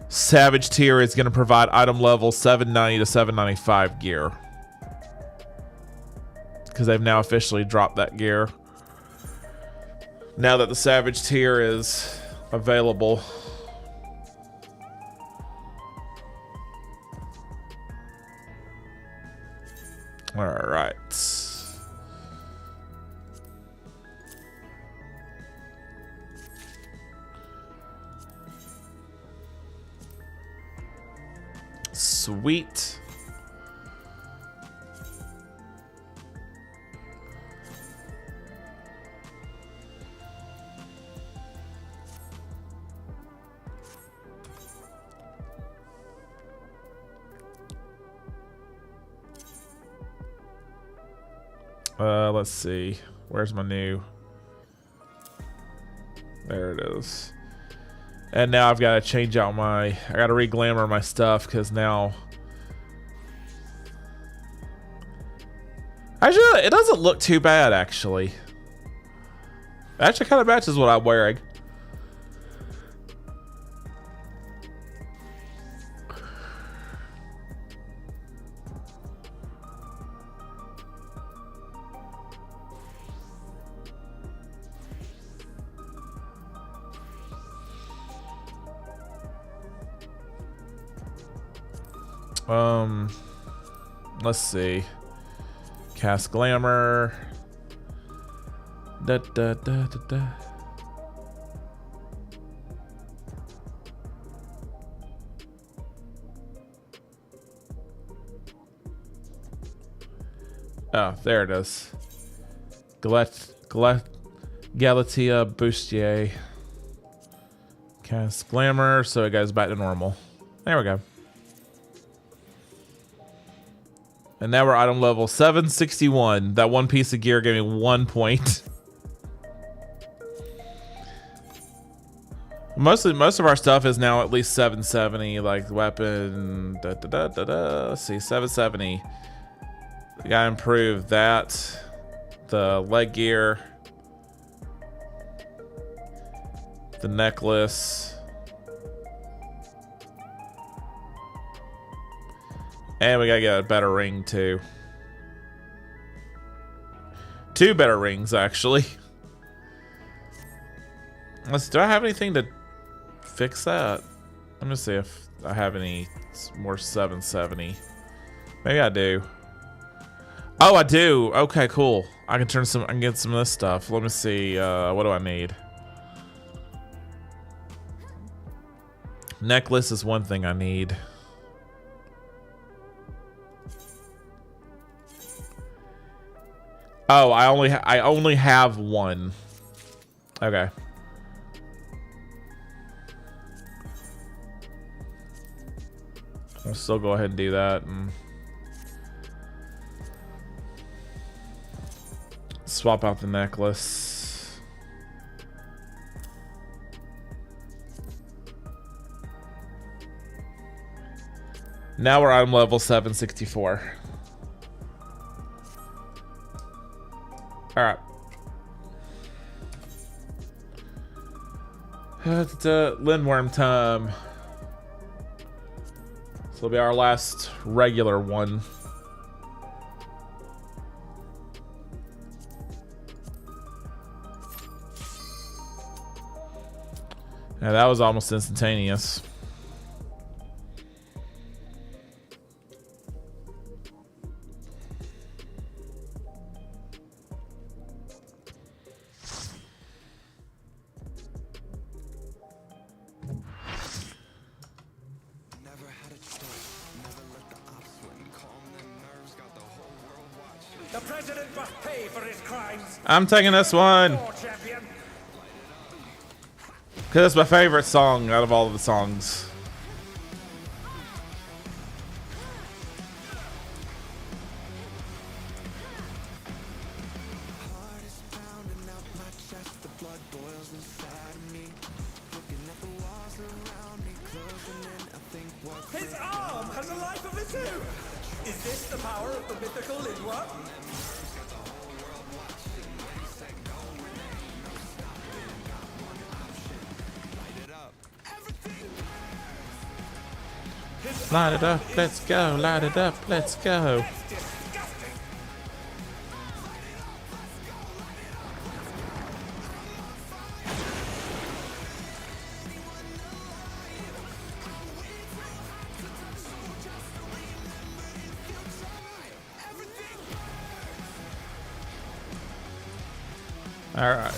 Savage tier is going to provide item level 790 to 795 gear. Because they've now officially dropped that gear. Now that the Savage tier is available. All right. Sweet. Let's see. Where's my new? There it is. And now I've got to change out I got to re-glamour my stuff because now. Actually, it doesn't look too bad, actually. It actually kind of matches what I'm wearing. Let's see. Cast Glamour. Da, da, da, da, da. Oh, there it is. Galatia Bustier. Cast Glamour, so it goes back to normal. There we go. And now we're item level 761. That one piece of gear gave me 1 point. Most of our stuff is now at least 770, like weapon. Let's see, 770. We gotta improve that. The leg gear. The necklace. And we gotta get a better ring too. 2 better rings, actually. Do I have anything to fix that? Let me see if I have any more 770. Maybe I do. Oh, I do. Okay, cool. I can get some of this stuff. Let me see. What do I need? Necklace is one thing I need. Oh, I only have one. Okay. I'll still go ahead and do that and swap out the necklace. Now we're on level 764. All right. Lindworm time. This will be our last regular one. Yeah, that was almost instantaneous. The president must pay for his crimes. I'm taking this one. Your champion. Because it's my favorite song out of all of the songs. His arm has a life of its own. Is this the power of the mythical Lindworm? Light it up, let's go. Light it up, let's go. That's disgusting. All right.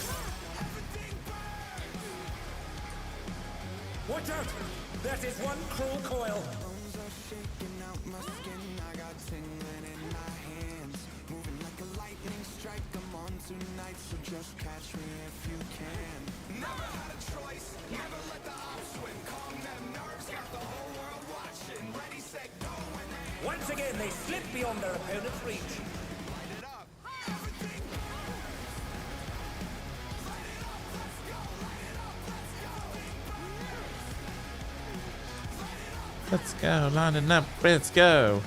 Watch out! That is one cruel coil. Once again, they slip beyond their opponent's reach. Let's go. Lining up, let's go.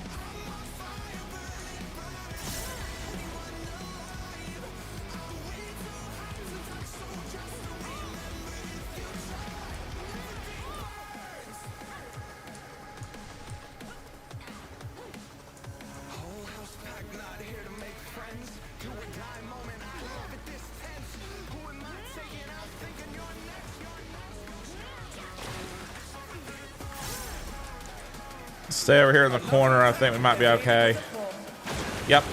Stay over here in the corner. I think we might be okay. Yep.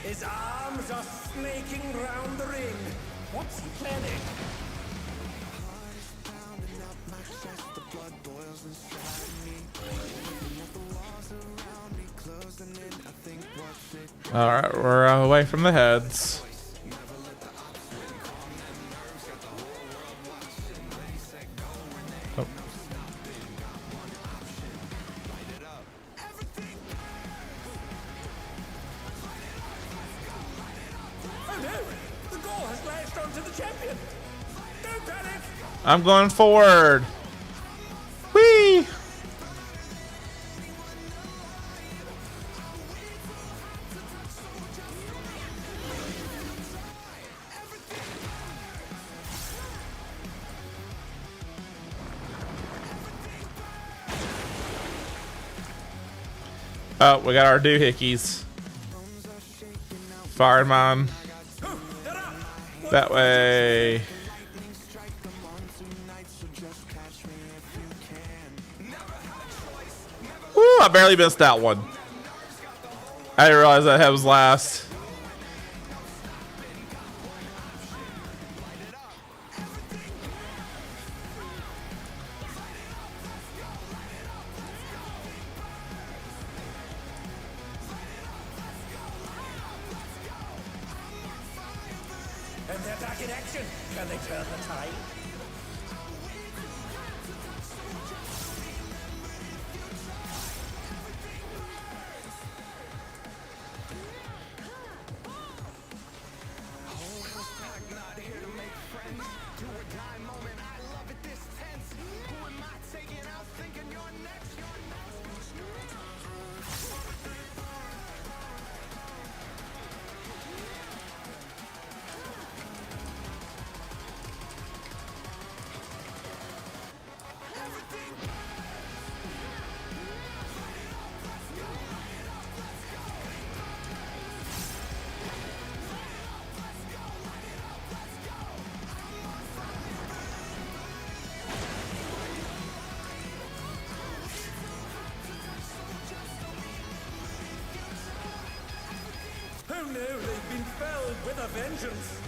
His arms are snaking round the ring. What's he planning? All right, we're away from the heads. Oh. splashed onto the champion. Don't panic. I'm going forward. Whee! Oh, we got our doohickeys. Fireman. That way. Woo, I barely missed that one. I didn't realize that was last. And they're back in action. Can they turn the tide? Oh no, they've been felled with a vengeance.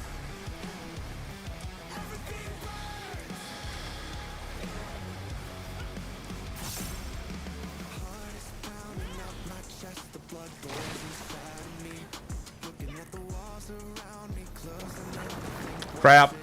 Crap.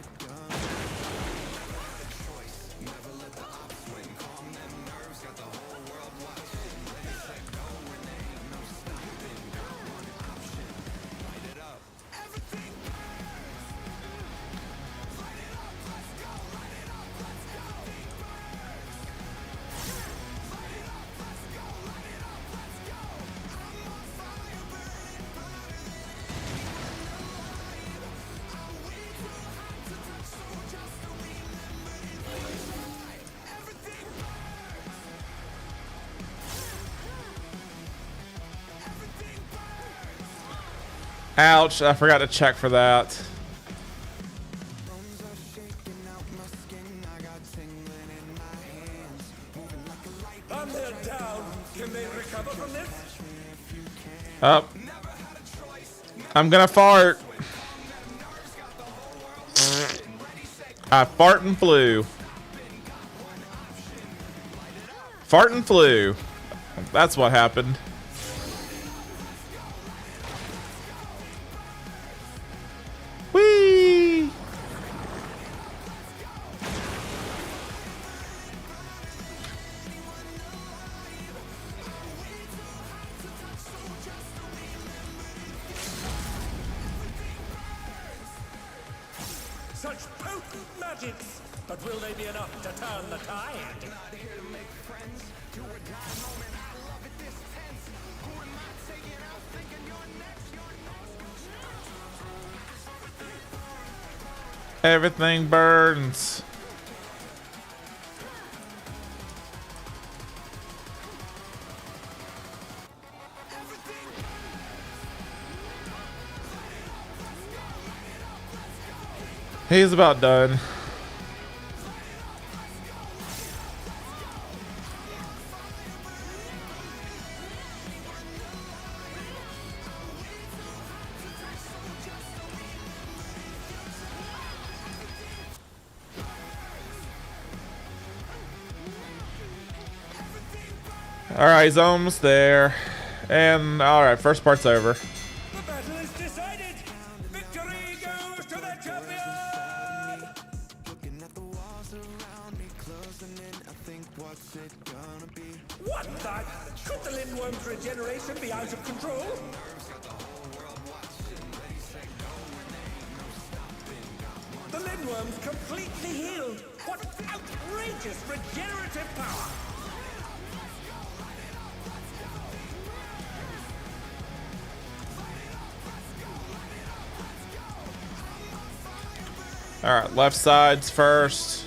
Ouch, I forgot to check for that. And they're down. Can they recover from this? Up. I'm gonna fart. I fart and flew. Fart and flew. That's what happened. Whee! Such potent magics! But will they be enough to turn the tide? Everything burns. He's about done. Alright, he's almost there. And alright, first part's over. The battle is decided! Victory goes to the champion! What the? Could the Lindworm's regeneration be out of control? Bindworm's completely healed. What outrageous regenerative power! All right, left sides first.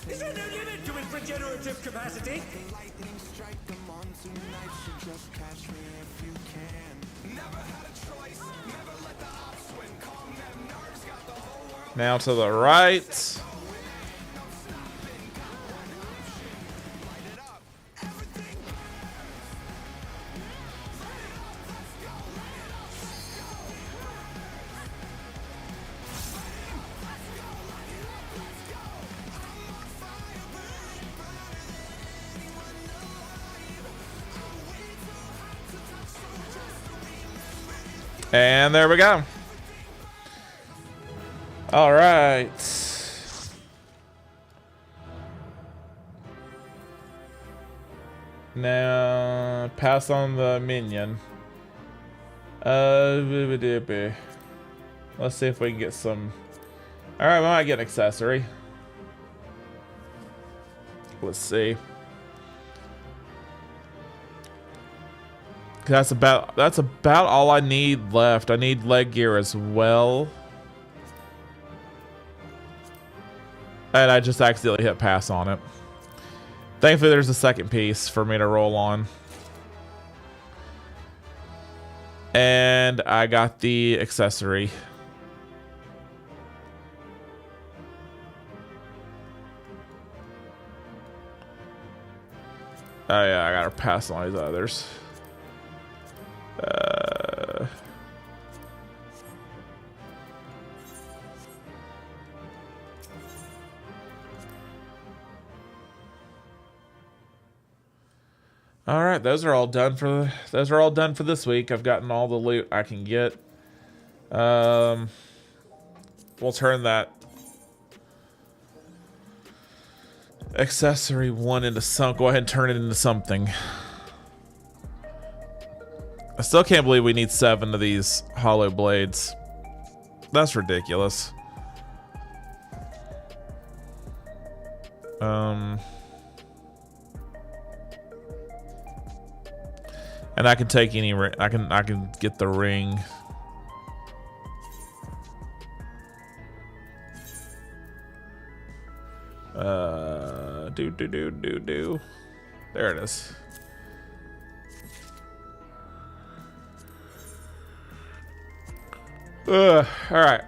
Is there no limit to its regenerative capacity? Now to the right. And there we go. All right. Now pass on the minion. Let's see if we can get some. All right, we might get an accessory. Let's see. That's about all I need left. I need leg gear as well. And I just accidentally hit pass on it. Thankfully there's a second piece for me to roll on. And I got the accessory. Oh yeah, I gotta pass on these others. All right, those are all done for this week. I've gotten all the loot I can get. We'll turn that accessory one into some. Go ahead and turn it into something. I still can't believe we need 7 of these hollow blades. That's ridiculous. And I can take any ring. I can get the ring. Do. There it is. All right.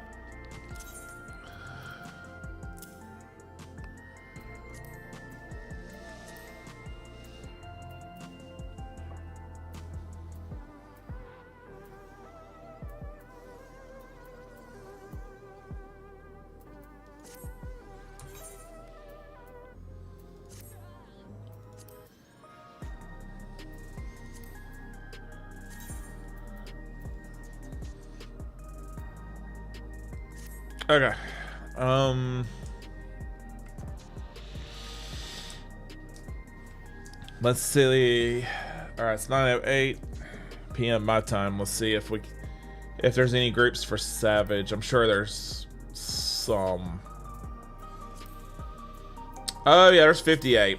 Okay. Let's see. All right, it's 9:08 p.m. my time. Let's see if there's any groups for Savage. I'm sure there's some. Oh yeah, there's 58.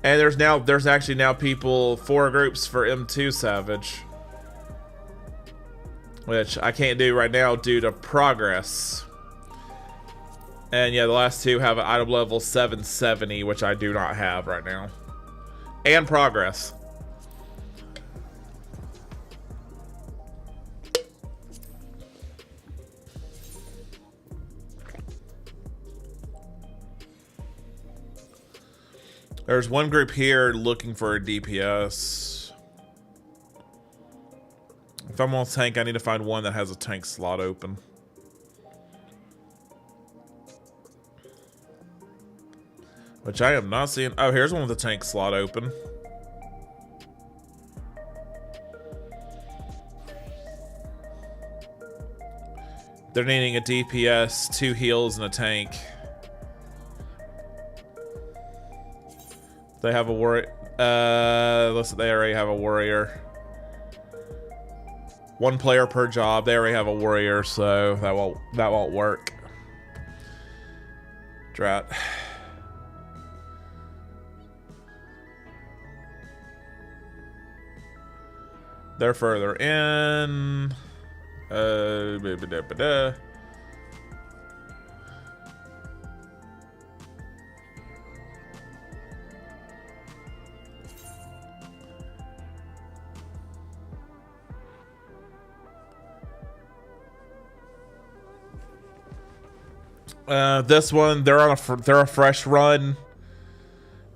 And there's actually now 4 groups for M2 Savage. Which I can't do right now due to progress. And yeah, the last 2 have an item level 770, which I do not have right now. And progress. There's one group here looking for a DPS. If I'm on tank, I need to find one that has a tank slot open. Which I am not seeing. Oh, here's one with a tank slot open. They're needing a DPS, 2 heals, and a tank. They have a warrior. Listen, they already have a warrior. 1 player per job. They already have a warrior, so that won't work. Drat. They're further in. This one, they're a fresh run.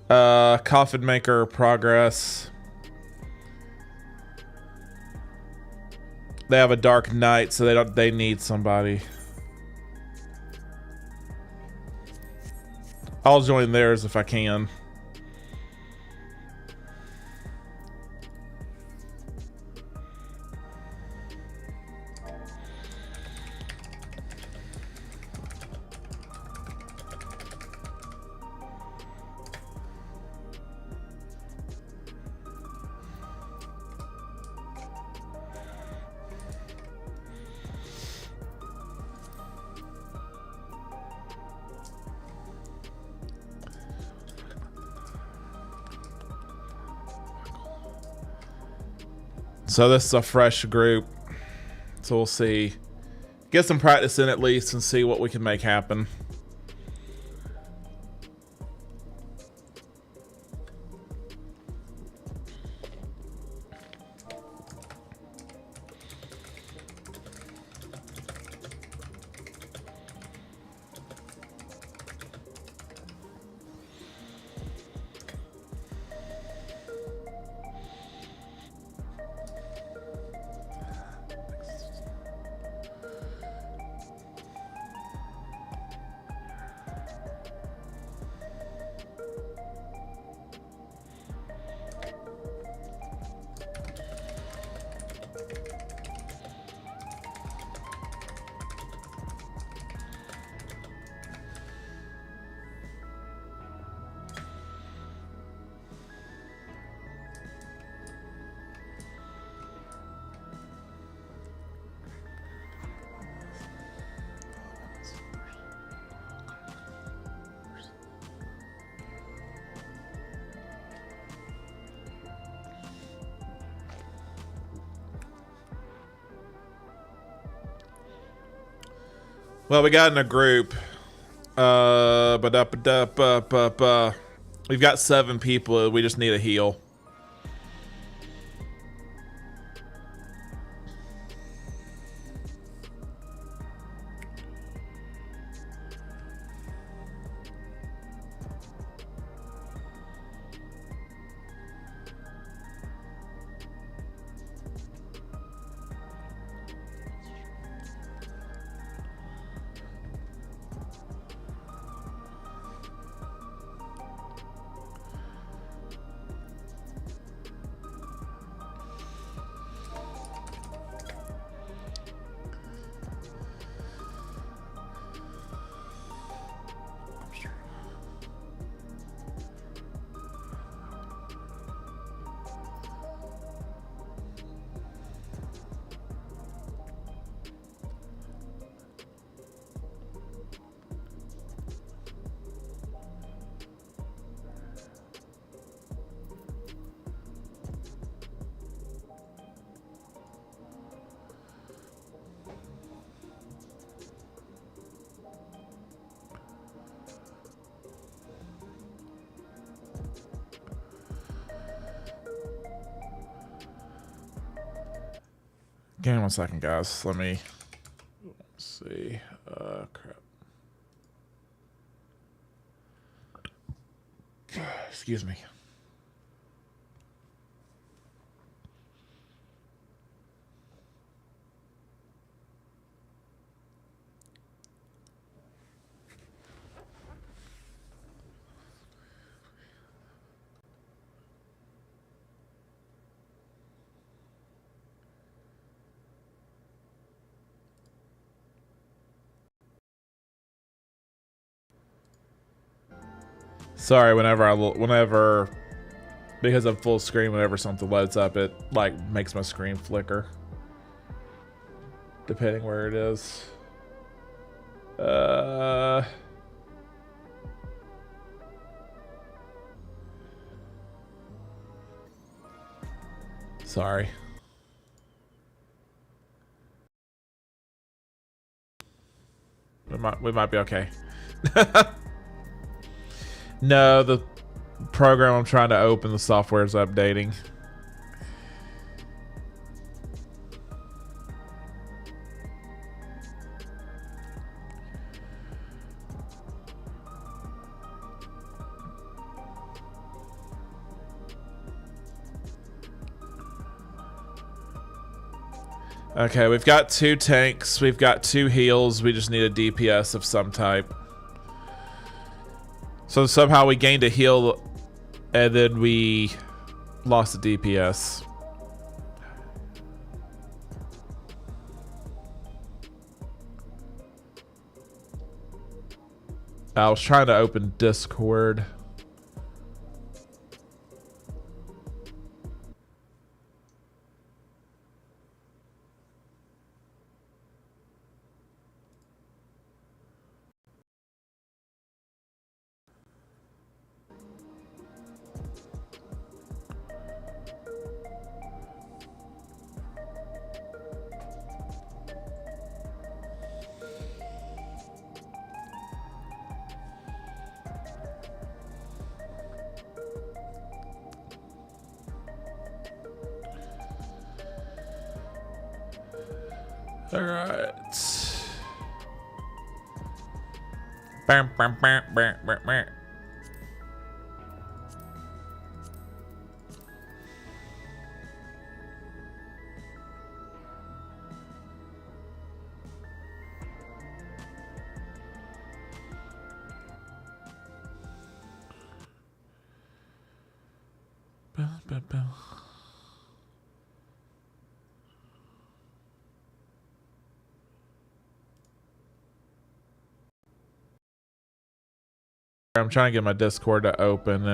Coffin Maker progress. They have a Dark Knight, so they need somebody. I'll join theirs if I can. So this is a fresh group. So we'll see. Get some practice in at least and see what we can make happen. Well, we got in a group. We've got 7 people. We just need a heal. Give me 1 second, guys. Let me see. Crap. Excuse me. Sorry, whenever because I'm full screen, whenever something loads up, it like makes my screen flicker. Depending where it is. Sorry. We might be okay. No, the program I'm trying to open, the software is updating. Okay, we've got 2 tanks, we've got 2 heals, we just need a DPS of some type. So somehow we gained a heal and then we lost the DPS. I was trying to open Discord. All right. Bam, bam, bam, bam, bam, bam. Bam, bam, bam. I'm trying to get my Discord to open.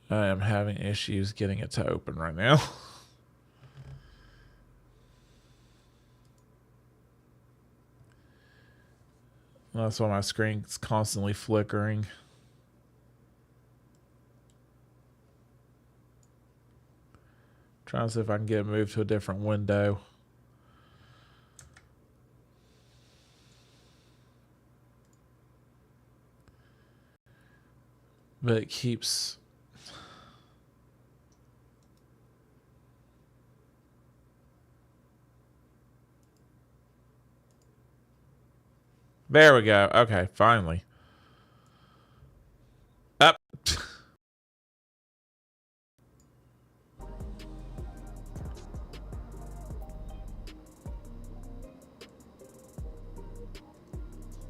I am having issues getting it to open right now. That's why my screen's constantly flickering. Trying to see if I can get it moved to a different window. But it keeps... There we go. Okay, finally. Up.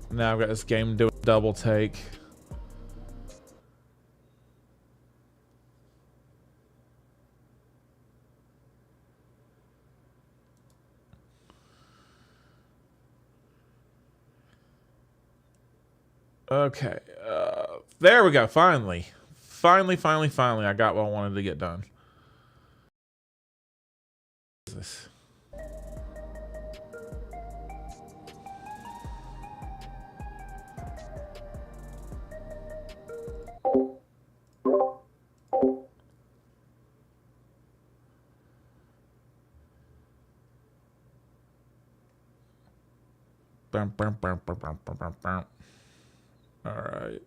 Now I've got this game doing double take. Okay, there we go. Finally, I got what I wanted to get done. What is this? Bam, bam, bam, bam, bam, bam, bam, bam. All right.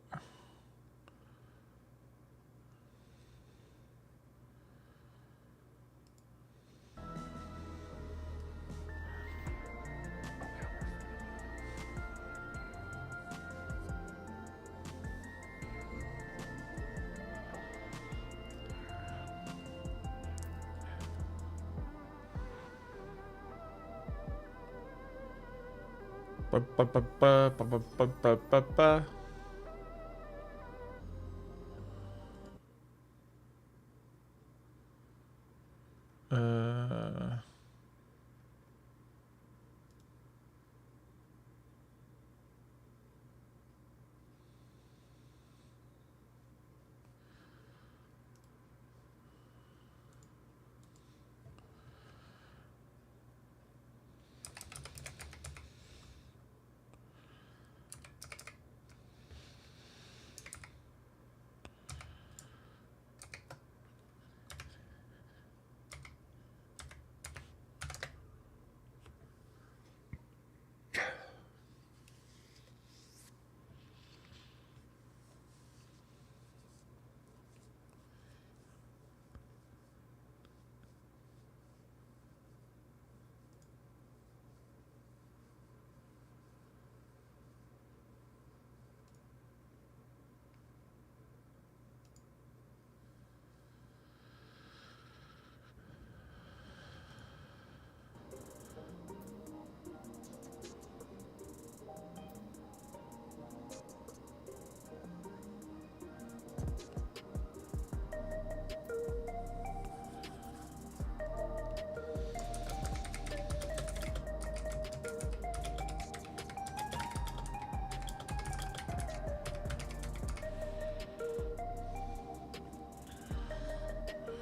Ba, ba, ba, ba, ba, ba, ba, ba, ba, ba.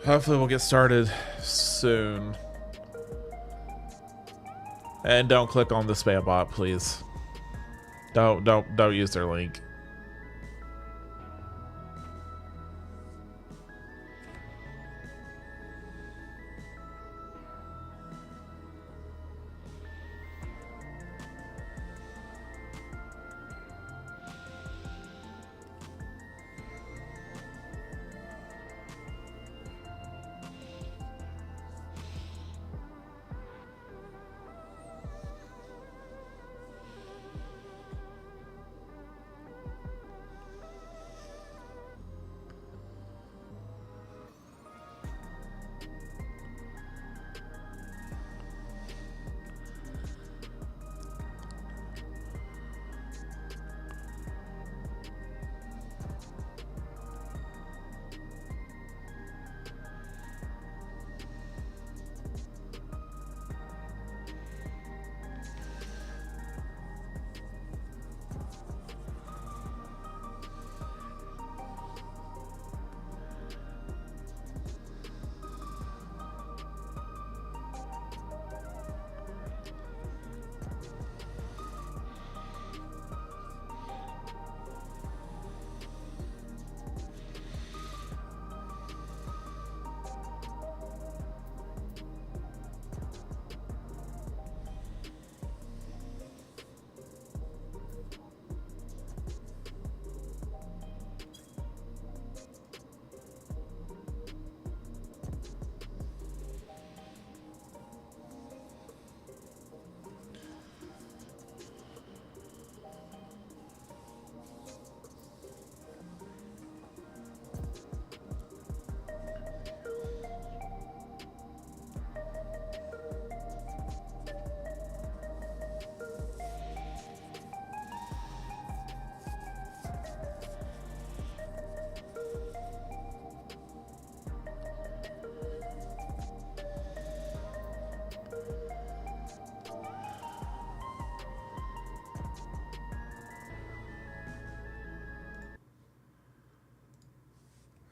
Hopefully we'll get started soon. And don't click on the spam bot, please. Don't use their link.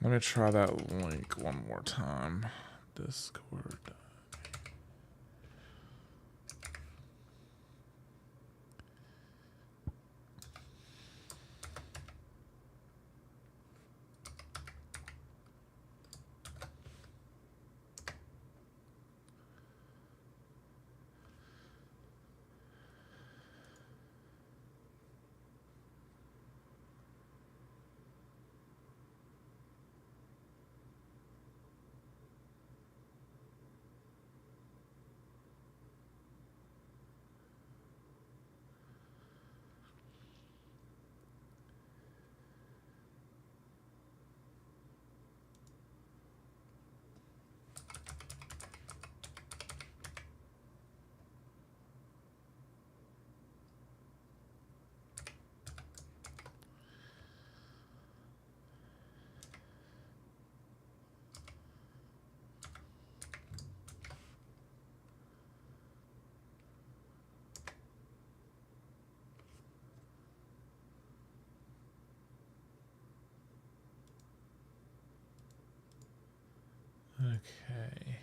Let me try that link one more time. Discord. Okay.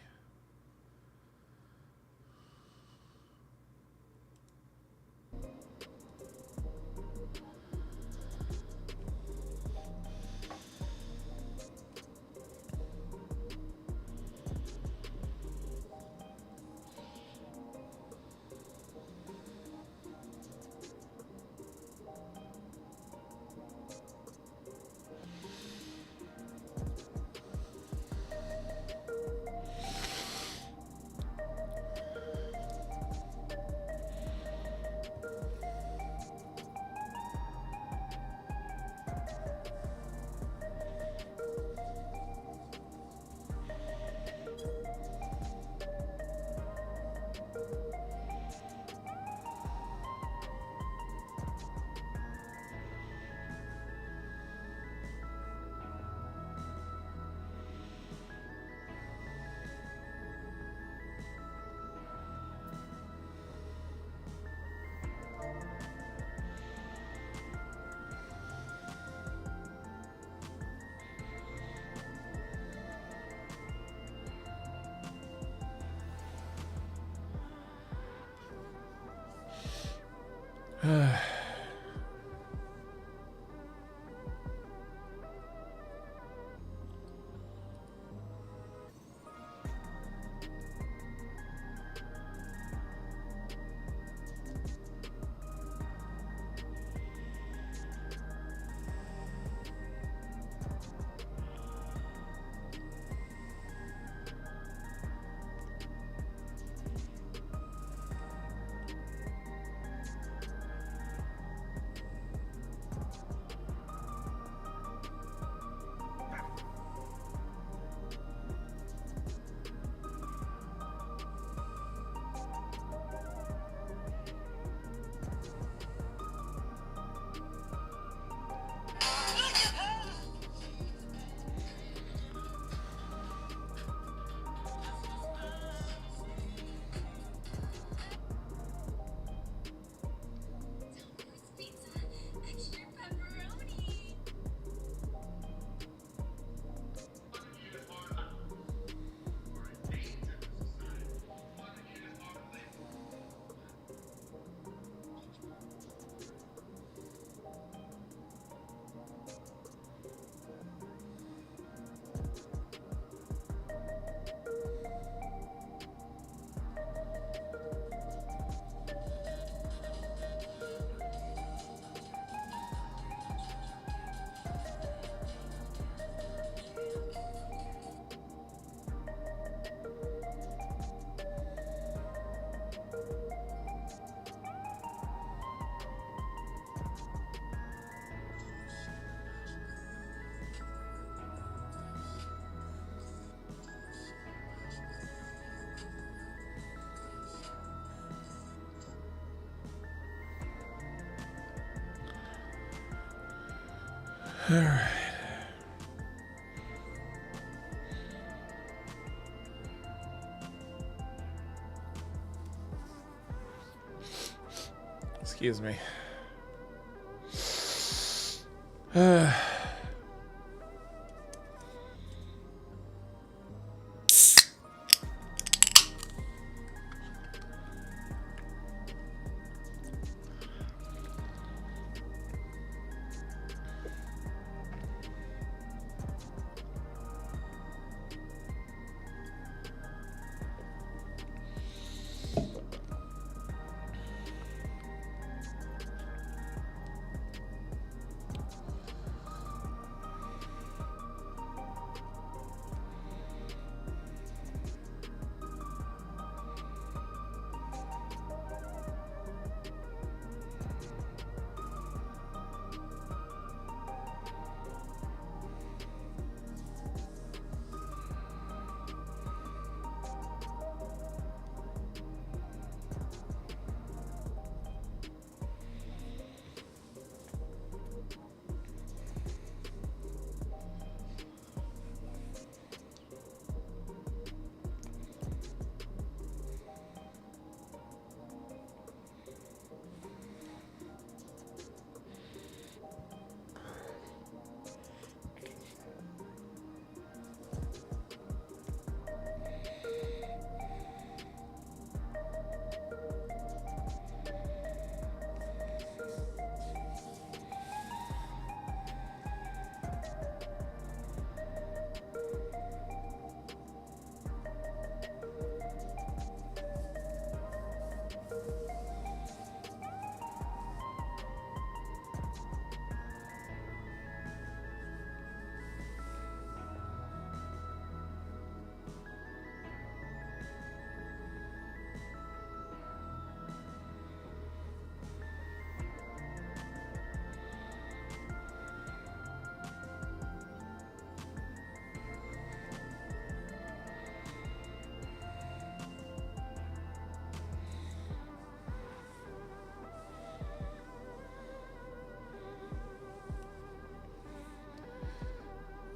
Extra pepperoni. All right. Excuse me.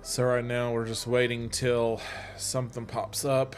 So right now we're just waiting till something pops up.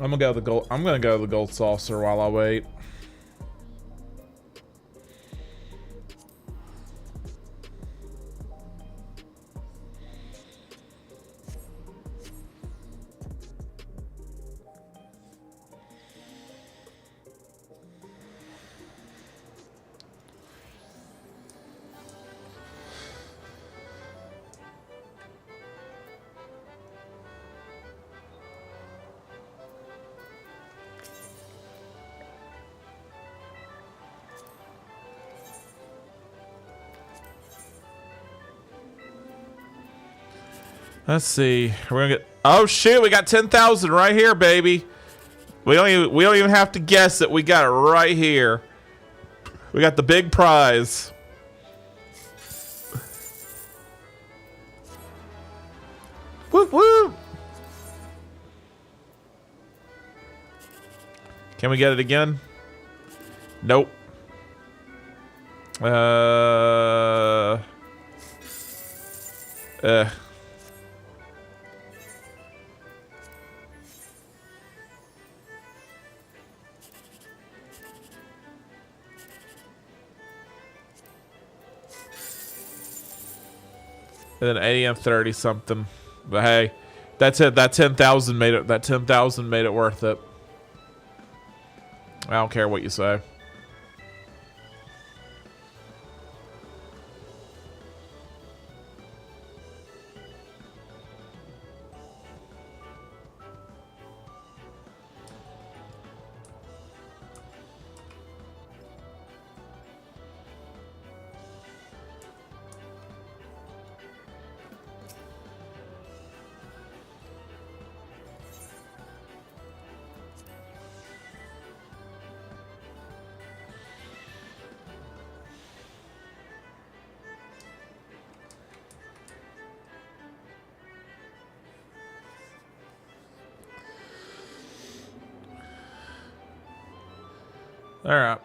I'm gonna go to the gold. I'm gonna go to the gold saucer while I wait. Let's see. We're gonna get. Oh shoot! We got 10,000 right here, baby. We don't even have to guess it. We got it right here. We got the big prize. Whoop whoop. Can we get it again? Nope. And then 80 and 30 something. But hey, that's it. That 10,000 made it. That 10,000 made it worth it. I don't care what you say. All right.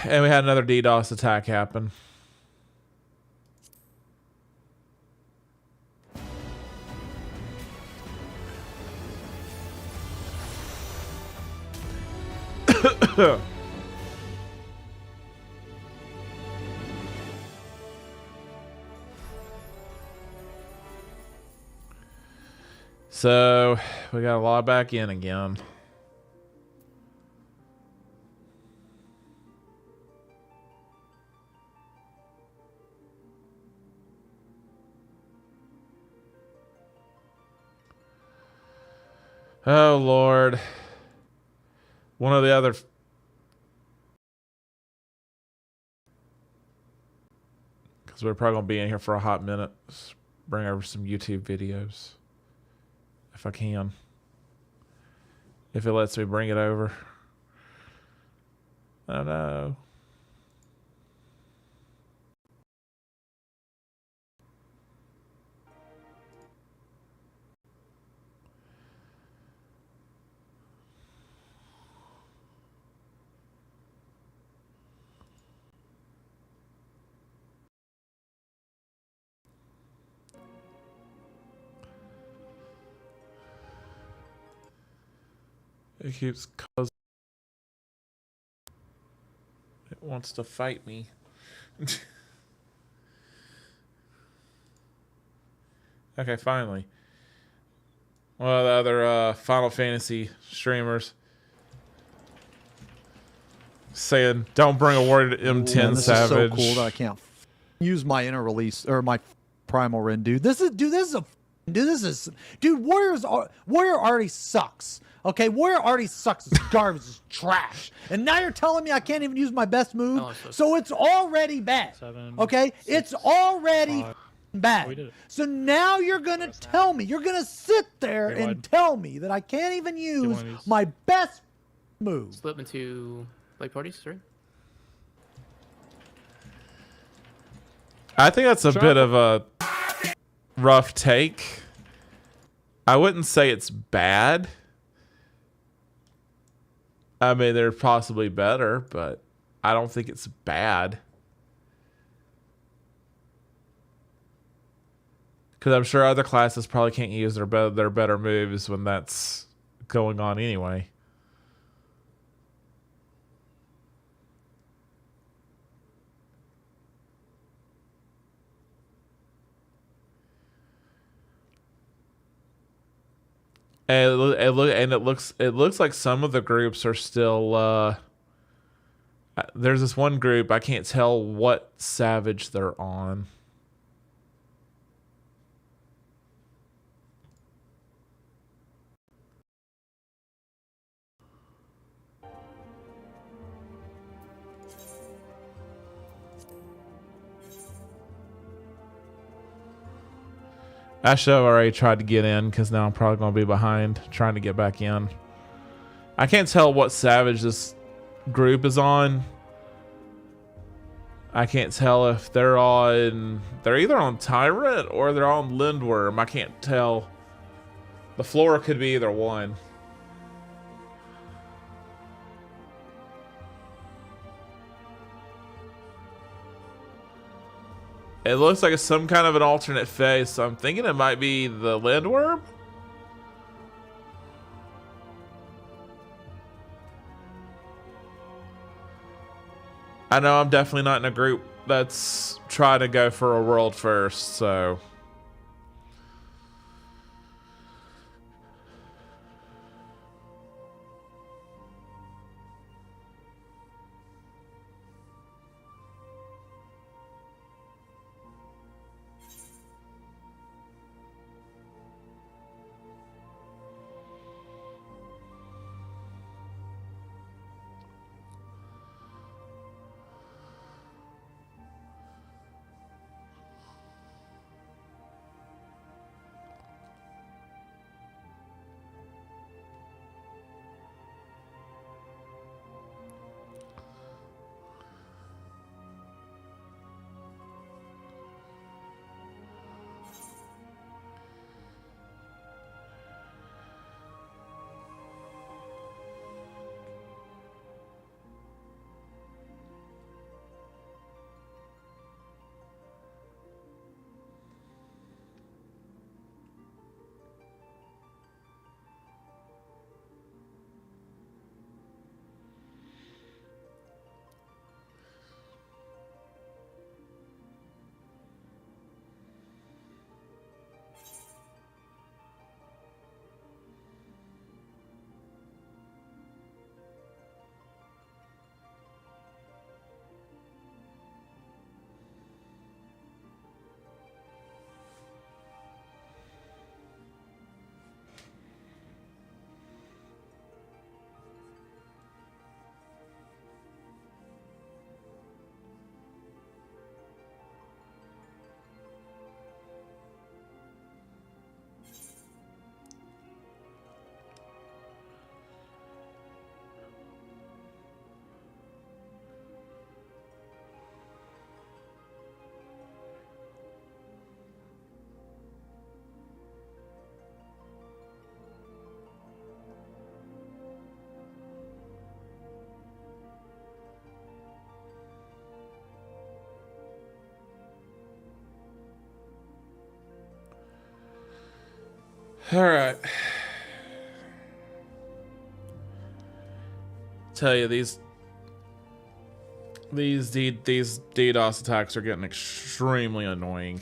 And we had another DDoS attack happen. So we got to log back in again. Oh Lord. One of the other because we're probably gonna be in here for a hot minute. Let's bring over some YouTube videos. If I can. If it lets me bring it over. I don't know. It keeps causing. It wants to fight me. Okay, finally. One of the other Final Fantasy streamers saying, "Don't bring a warrior to M10 this Savage." is so cool that I can't use my inner release or my primal Ren, dude. This is Warrior already sucks. Okay, Warrior already sucks. It's garbage. It's trash. And now you're telling me I can't even use my best move? So it's already bad. Okay? It's already bad. So now you're going to tell me, you're going to sit there and tell me that I can't even use my best move. Split into like parties, right? I think that's a bit of a rough take. I wouldn't say it's bad. I mean, they're possibly better, but I don't think it's bad. Because I'm sure other classes probably can't use their better moves when that's going on anyway. And it looks like some of the groups are still. There's this one group I can't tell what savage they're on. I should have already tried to get in because now I'm probably going to be behind trying to get back in. I can't tell what savage this group is on. I can't tell if they're either on Tyrant or they're on Lindworm. I can't tell. The floor could be either one. It looks like it's some kind of an alternate phase, so I'm thinking it might be the Lindworm. I know I'm definitely not in a group that's trying to go for a world first, so. All right. Tell you these DDoS attacks are getting extremely annoying.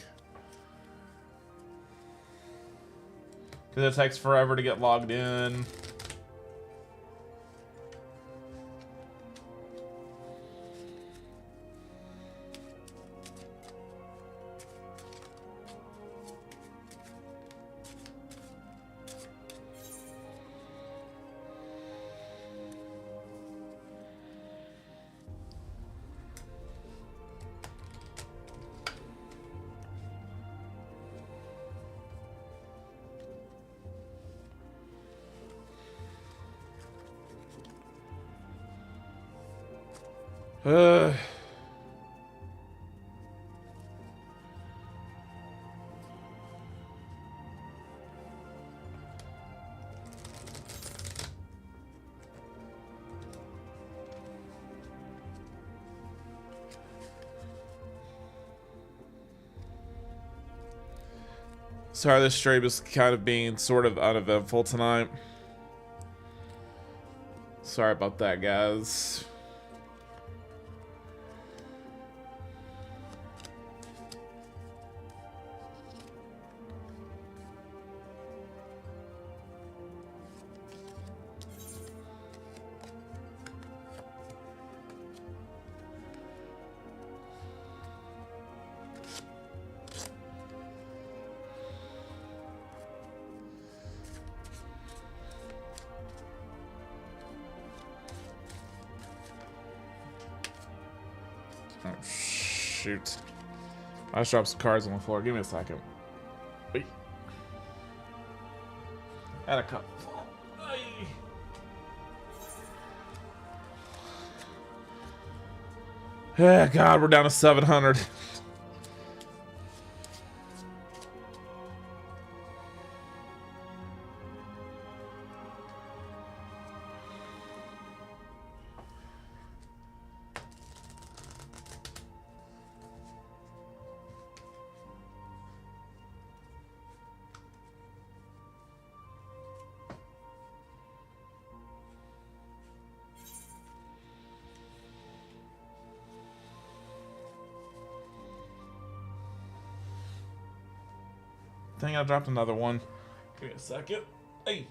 Because it takes forever to get logged in. Uh, Sorry, this stream is kind of being sort of uneventful tonight. Sorry about that, guys. Oh, shoot. I just dropped some cards on the floor. Give me a second. Wait. Add a cup. Yeah, God, we're down to 700. I think I dropped another one. Give me a second. Hey.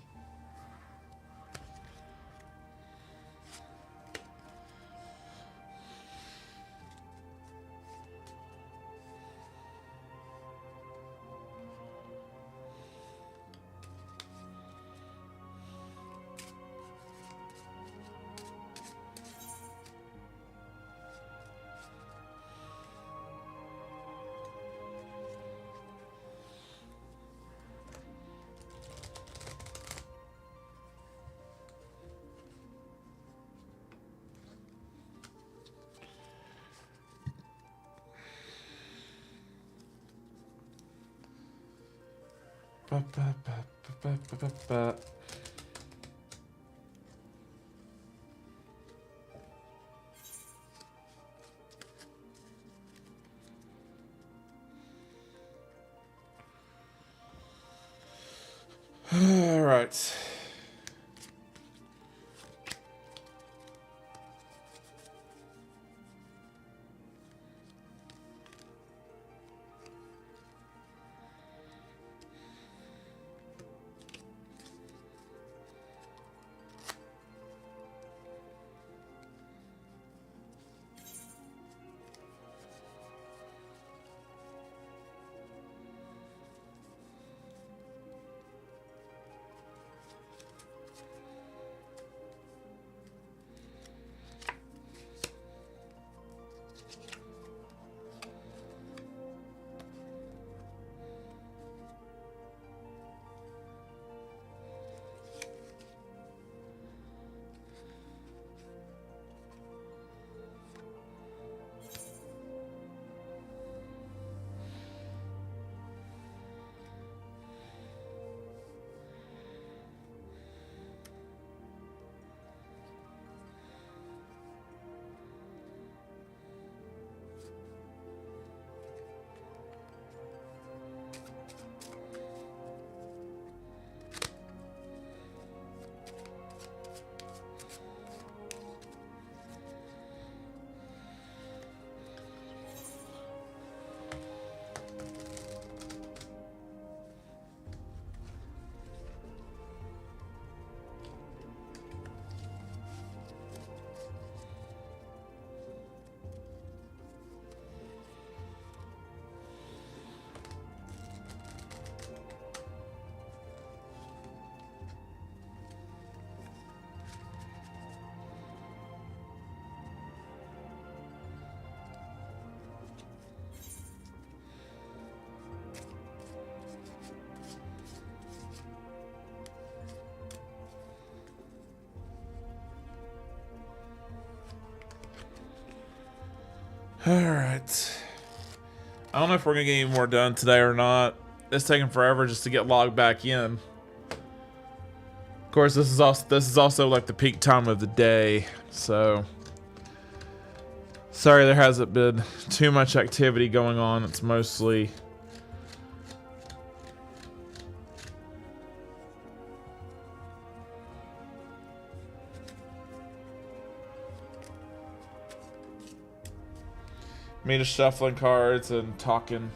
All right. All right. I don't know if we're gonna get any more done today or not. It's taking forever just to get logged back in. Of course, this is also like the peak time of the day, so sorry there hasn't been too much activity going on. It's mostly Me just shuffling cards and talking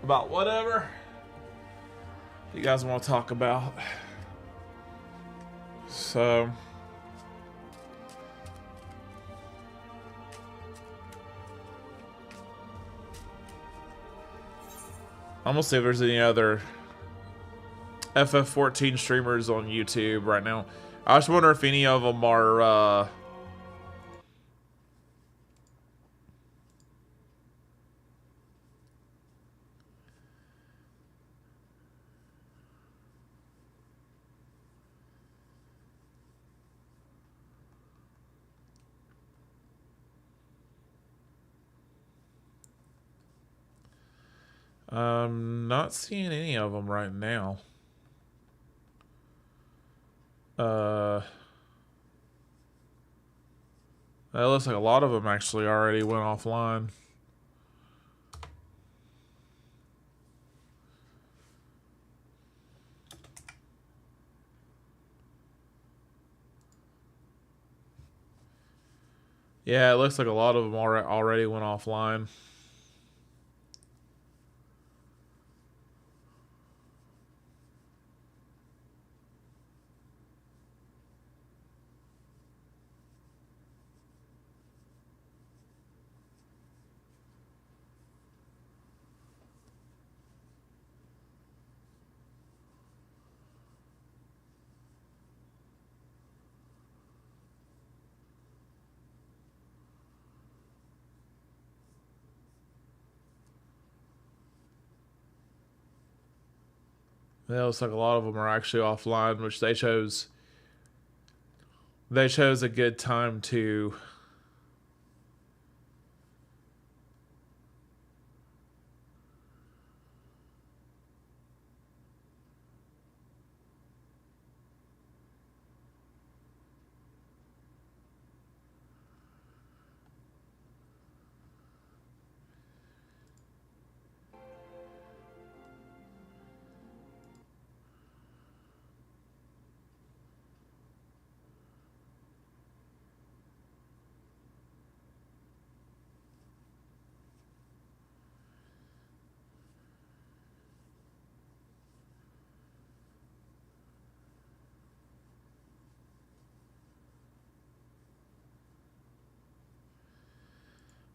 about whatever you guys want to talk about. So I'm gonna see if there's any other FF14 streamers on YouTube right now. I just wonder if any of them are I'm not seeing any of them right now. It looks like a lot of them actually already went offline. Yeah, it looks like a lot of them already went offline. Yeah, it looks like a lot of them are actually offline, which they chose. They chose a good time to.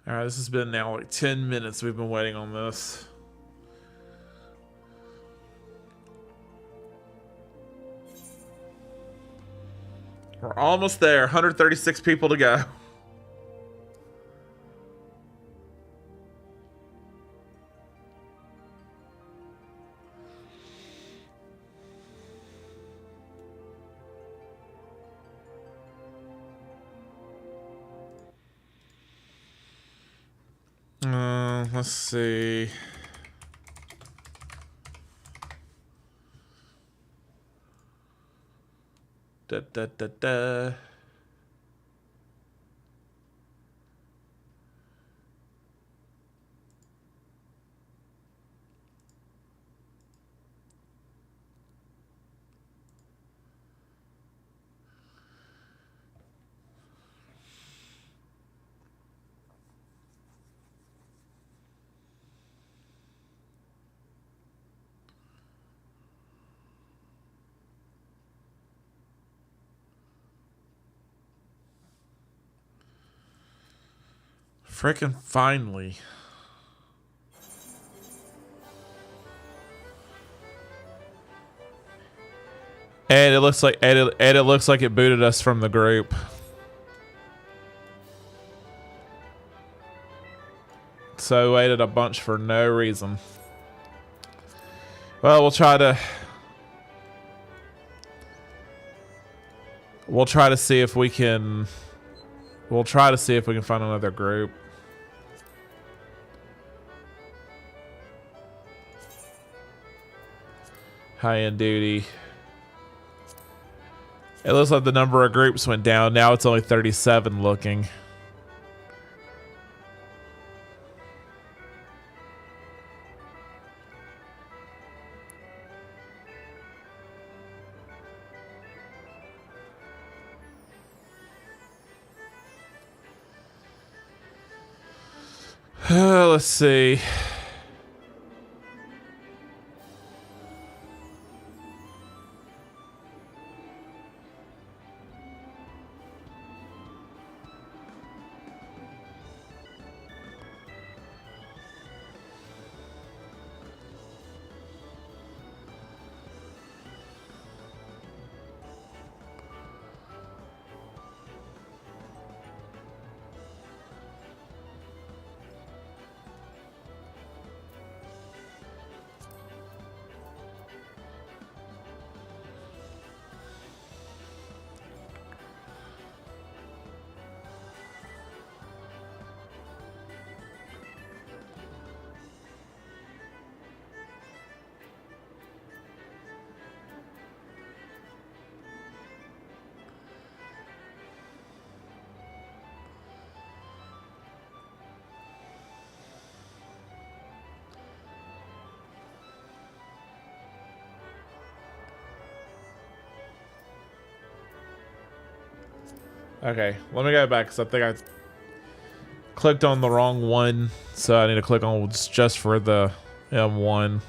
Alright, this has been now like 10 minutes we've been waiting on this. We're almost there. 136 people to go. Let's see. Da da da da. Frickin' finally. And it looks like it booted us from the group. So waited a bunch for no reason. Well, we'll try to see if we can find another group. High-end duty. It looks like the number of groups went down. Now it's only 37 looking. Let's see. Okay, let me go back because I think I clicked on the wrong one, so I need to click on what's just for the M1.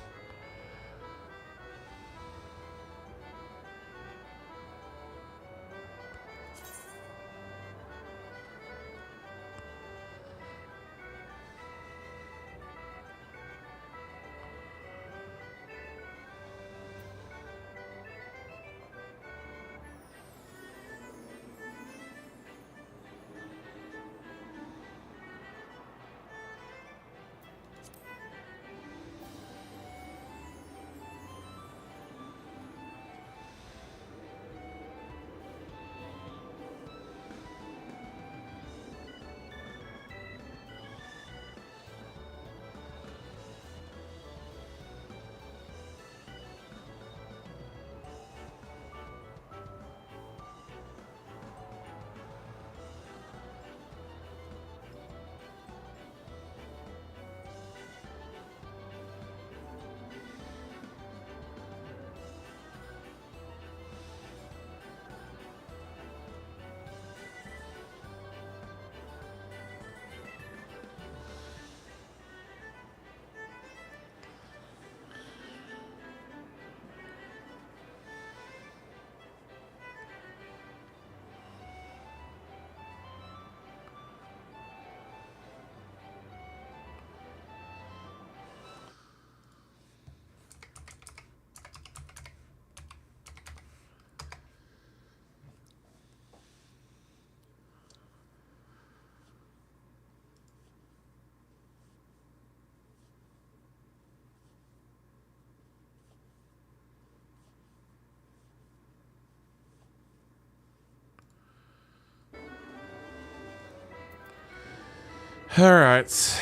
All right.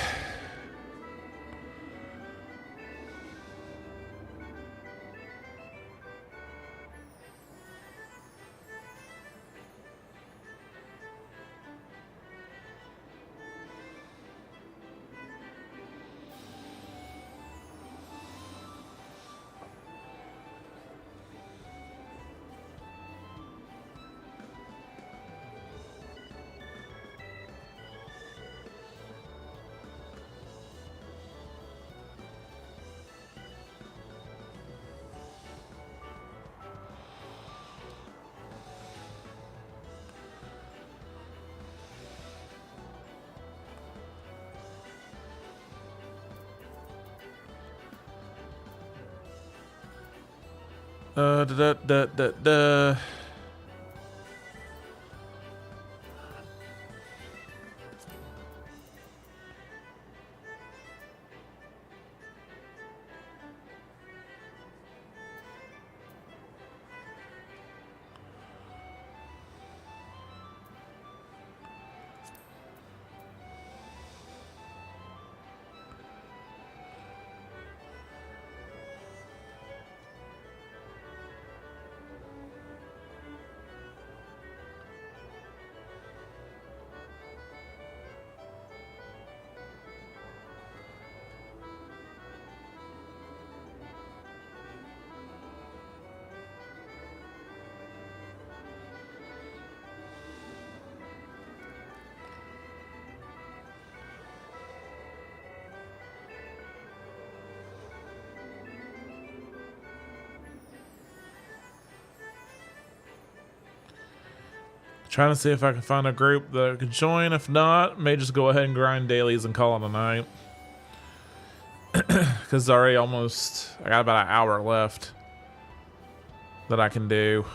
Da, da, da, da, da. Trying to see if I can find a group that I could join. If not, may just go ahead and grind dailies and call it a night. Because already almost, I got about an hour left that I can do.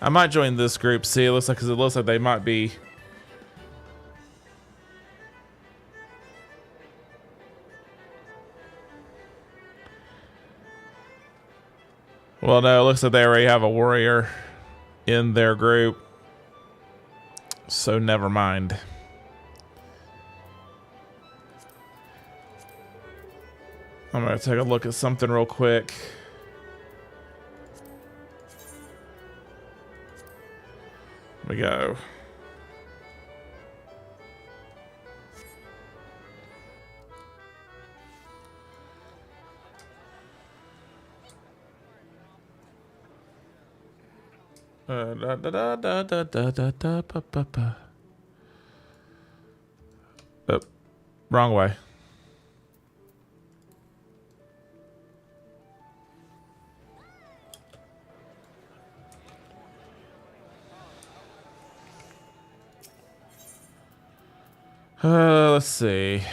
I might join this group. See, it looks like, because it looks like they might be. Well, no, it looks like they already have a warrior in their group. So never mind. I'm going to take a look at something real quick. We go. Oh, wrong way. Let's see.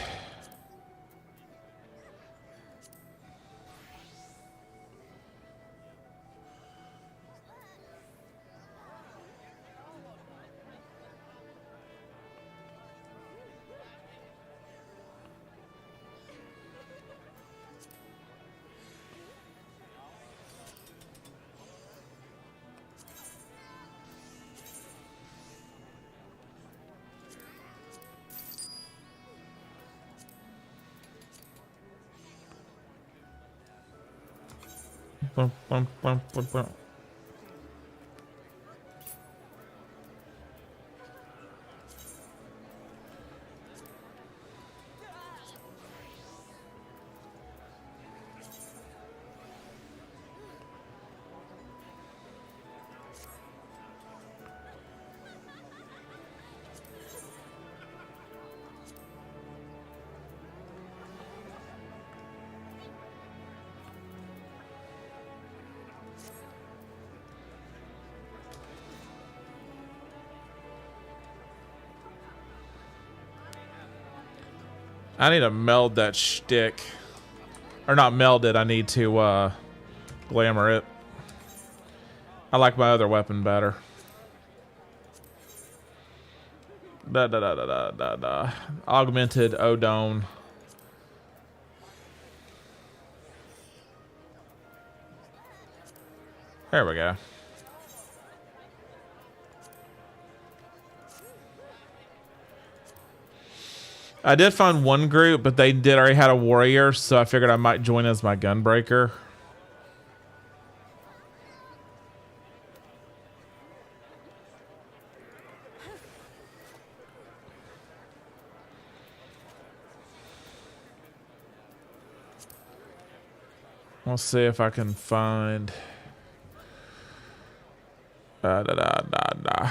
Bum, bum, bum, bum, bum. I need to meld that shtick. Or not meld it, I need to glamour it. I like my other weapon better. Da da da da da da da. Augmented Odone. There we go. I did find one group, but they did already had a warrior, so I figured I might join as my gunbreaker. We'll see if I can find. Da da da da.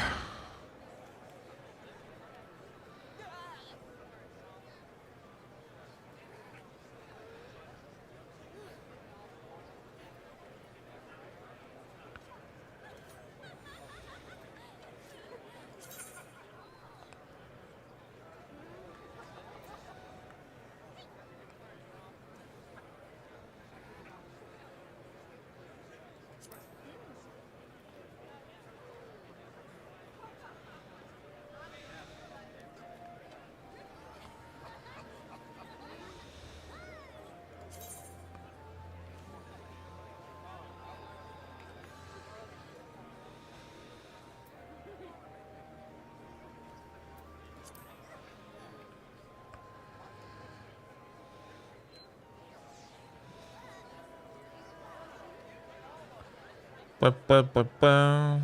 Ba, ba, ba, ba.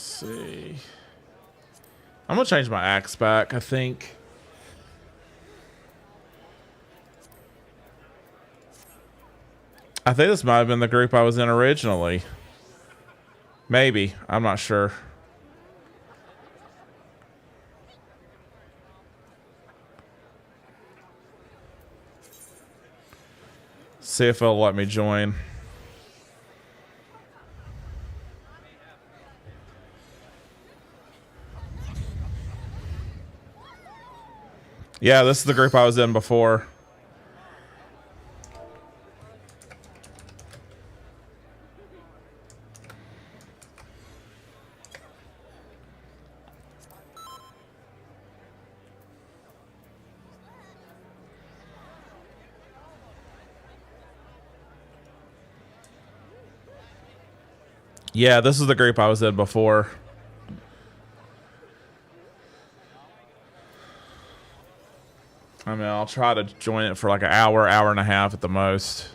see. I'm gonna change my axe back, I think. I think this might have been the group I was in originally. Maybe. I'm not sure. See if it'll let me join. Yeah, this is the group I was in before. Yeah, this is the group I was in before. I mean, I'll try to join it for like an hour, hour and a half at the most.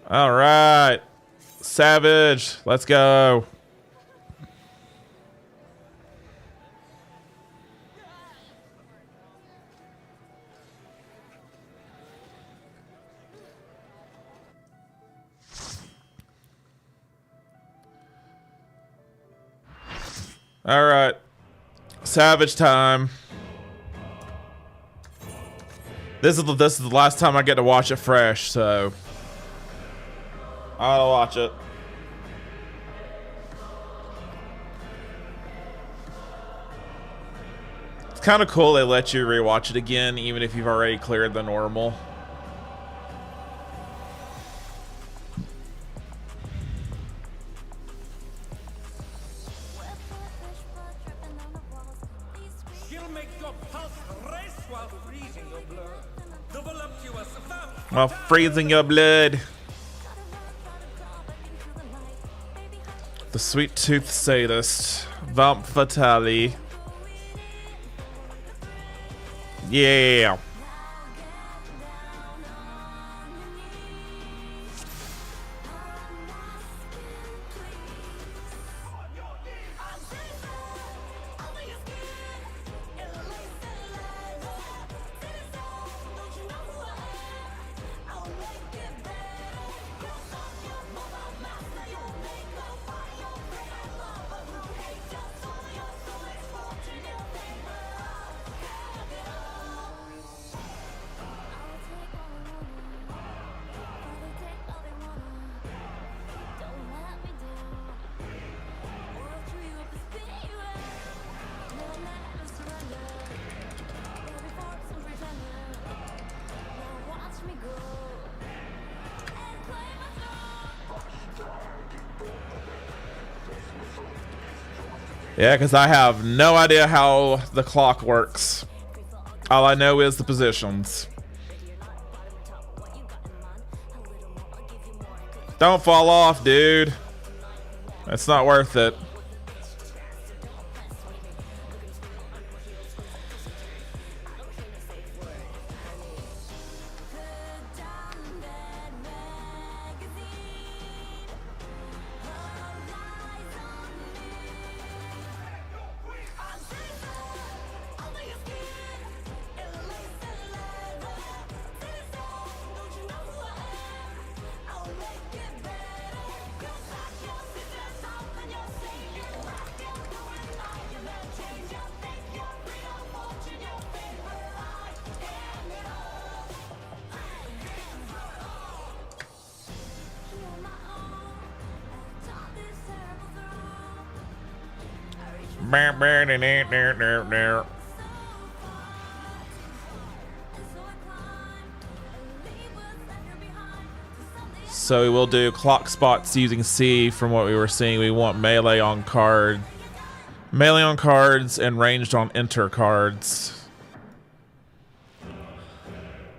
All right. Savage, let's go. All right, Savage time. This is the last time I get to watch it fresh, so I'll watch it. It's kind of cool they let you rewatch it again, even if you've already cleared the normal. While freezing your blood. The sweet tooth sadist. Vamp Fatale. Yeah. Yeah, because I have no idea how the clock works. All I know is the positions. Don't fall off, dude. It's not worth it. So we will do clock spots using C. From what we were seeing, we want melee on cards, and ranged on enter cards.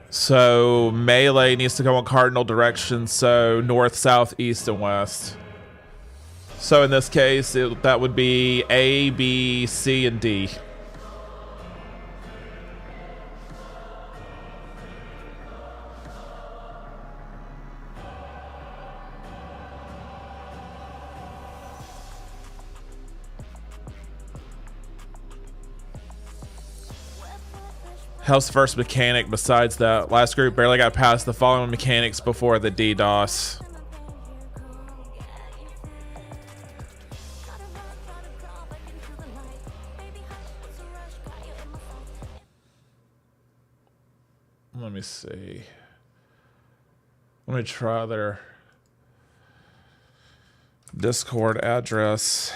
So melee needs to go in cardinal directions, so north, south, east, and west. So in this case, that would be A, B, C, and D. Hell's first mechanic besides that last group barely got past the following mechanics before the DDoS. Let me see. Let me try their Discord address.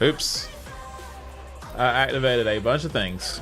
Oops. I activated a bunch of things.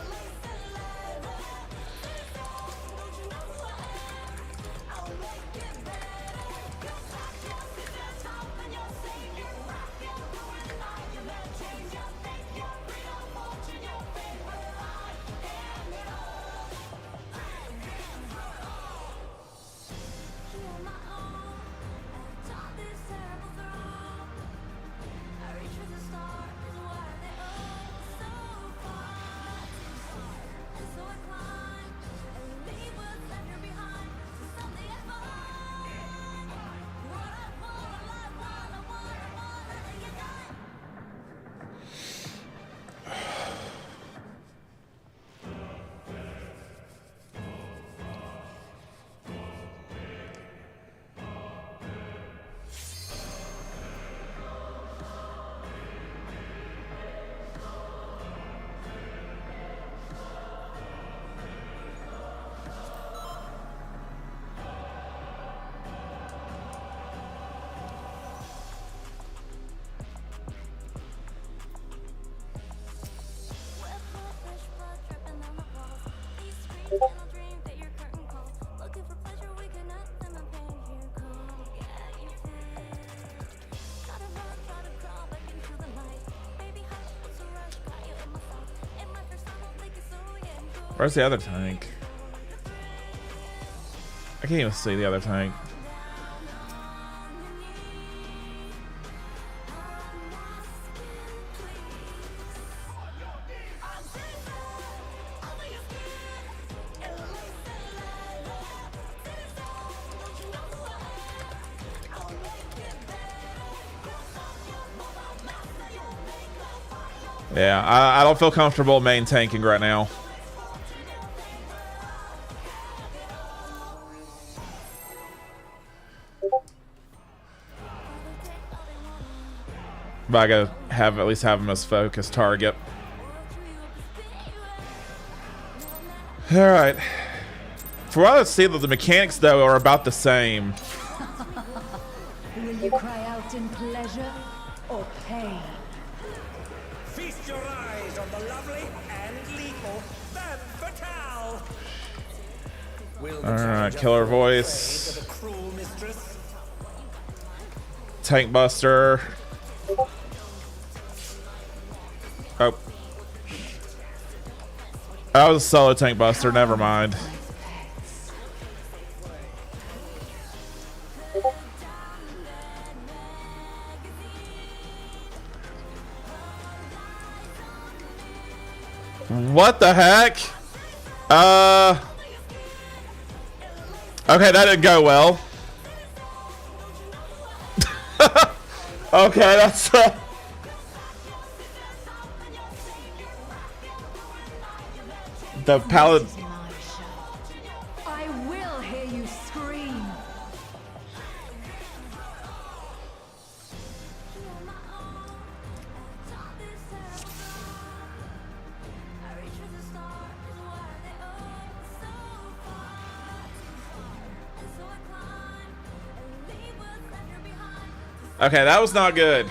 Where's the other tank? I can't even see the other tank. Yeah, I don't feel comfortable main tanking right now. But I gotta at least have him as focus target. Alright. For what I see, the mechanics though are about the same. Will you cry out in pleasure or pain? Feast your eyes on the lovely and lethal Femme Fatale. Alright, killer voice. The cruel mistress. Tank buster. Oh. I was a solo tank buster, never mind. What the heck? Okay, that didn't go well. Okay, that's The paladin. This is my show. I will hear you scream. Okay, that was not good.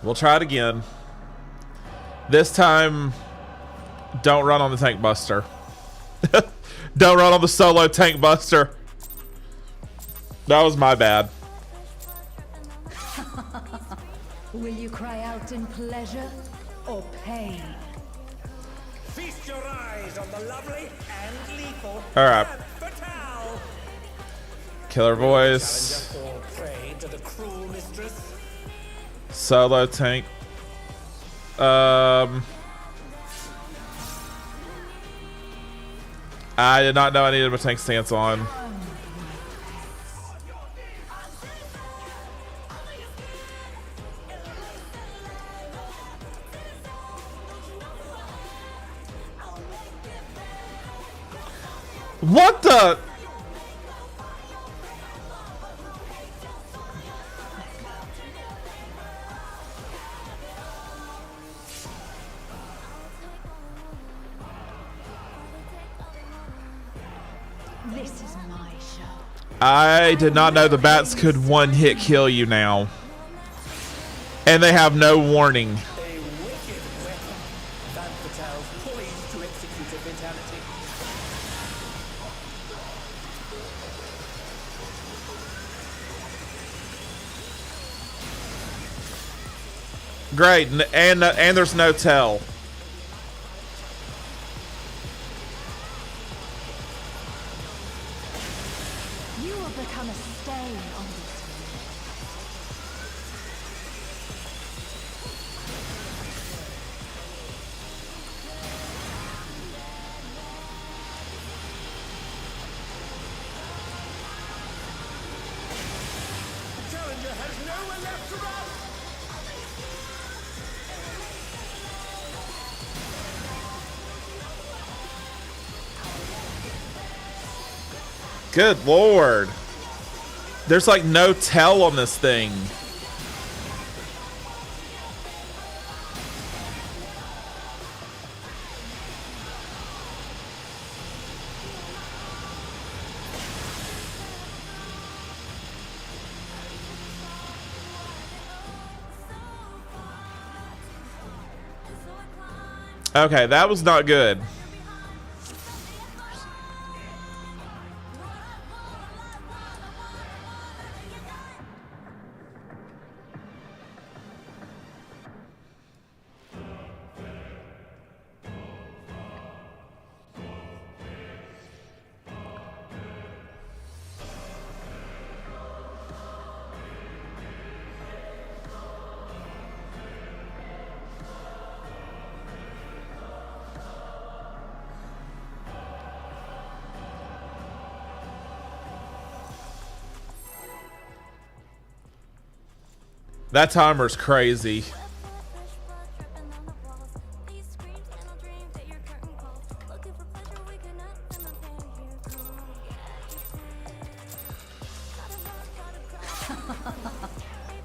We'll try it again. This time, don't run on the tank buster. Don't run on the solo tank buster. That was my bad. Will you cry out in pleasure or pain? Feast your eyes on the lovely and lethal. All right. Fatal. Killer voice. Challenger fall prey to the cruel mistress. Solo tank. I did not know I needed my tank stance on. What the? This is my show. I did not know the bats could one hit kill you now. And they have no warning. A wicked weapon. Van Fatale's poised to execute a fatality. Great, and there's no tell. You will become a stain on this Challenger has nowhere left to run. Good lord. There's like no tell on this thing. Okay, that was not good. That timer's crazy.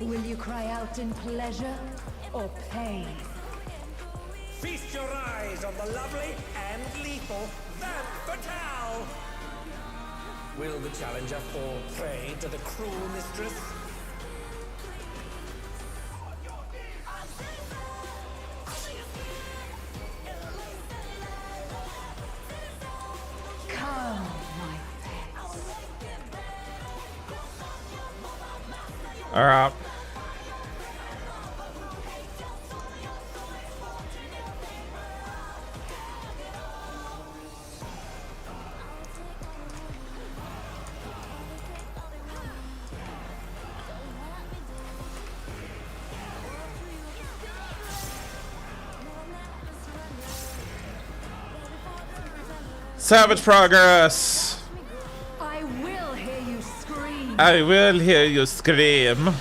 Will you cry out in pleasure or pain? Feast your eyes on the lovely and lethal Van Fatale. Will the challenger fall prey to the cruel mistress? Come, my pets. All right. Savage progress. I will hear you scream. I will hear you scream.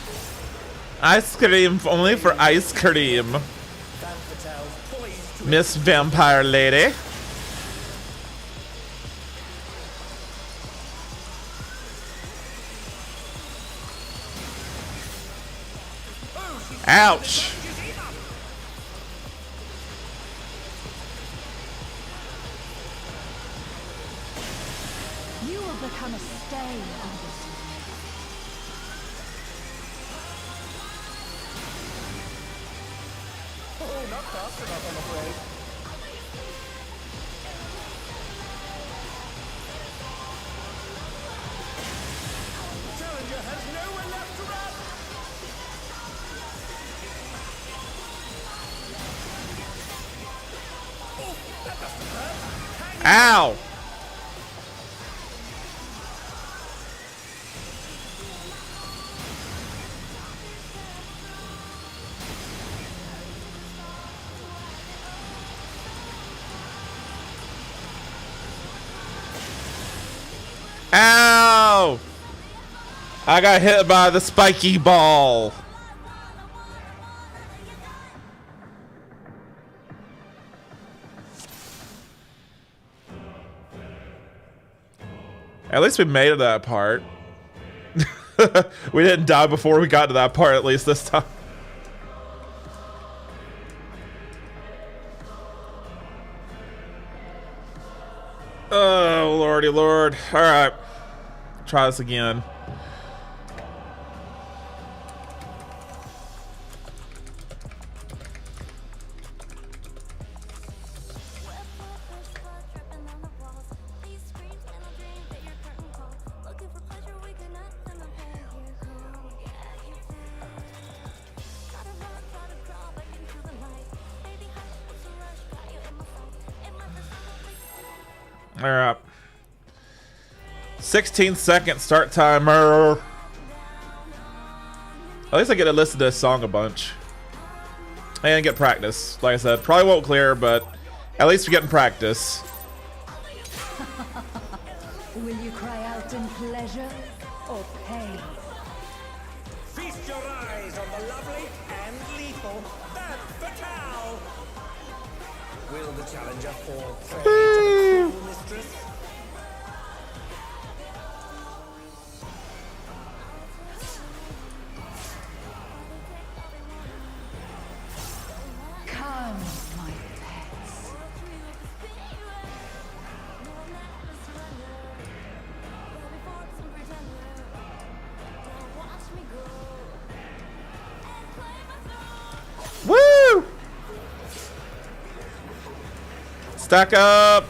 I scream only for ice cream. Van Fatale poised to Miss Vampire Lady. Ouch. You will become a stain on this. Oh, not fast enough, I'm afraid. Challenger has nowhere left to run. Oh, that must have hurt. Ow. Ow! I got hit by the spiky ball. At least we made it to that part. We didn't die before we got to that part, at least this time. Oh, lordy lord. Alright. Try this again. Alright. 16-second start timer. At least I get to listen to this song a bunch. And get practice. Like I said, probably won't clear, but at least we're getting practice. Will you cry out in pleasure or pain? Feast your eyes on the lovely and lethal Van Fatale. Will the challenger fall prey to the cruel mistress? Come, my pets. Woo! Stack up!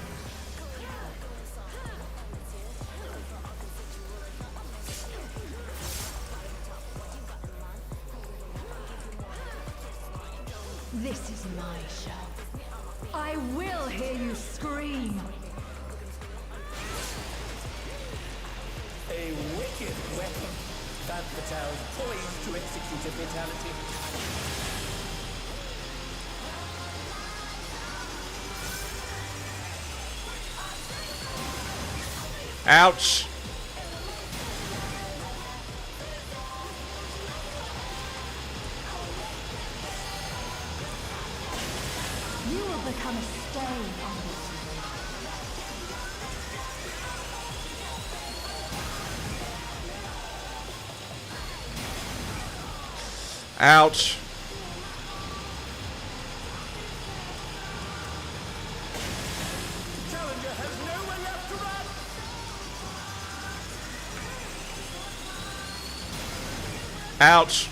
This is my show. I will hear you scream. A wicked weapon. Van Fatale poised to execute a fatality. Ouch. You will become a stain on this. Ouch. Challenger has nowhere left to run. Ouch.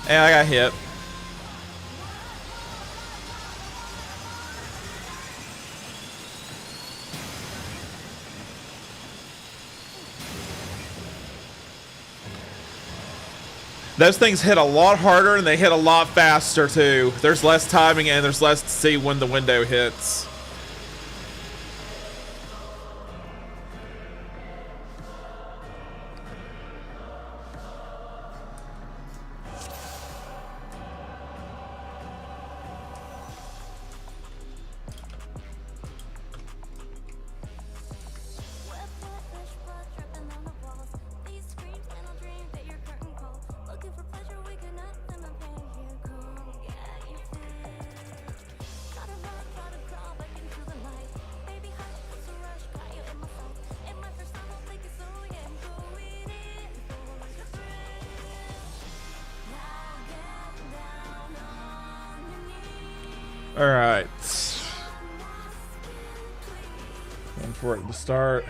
And I got hit. Those things hit a lot harder and they hit a lot faster too. There's less timing and there's less to see when the window hits. All right. Waiting for it to start.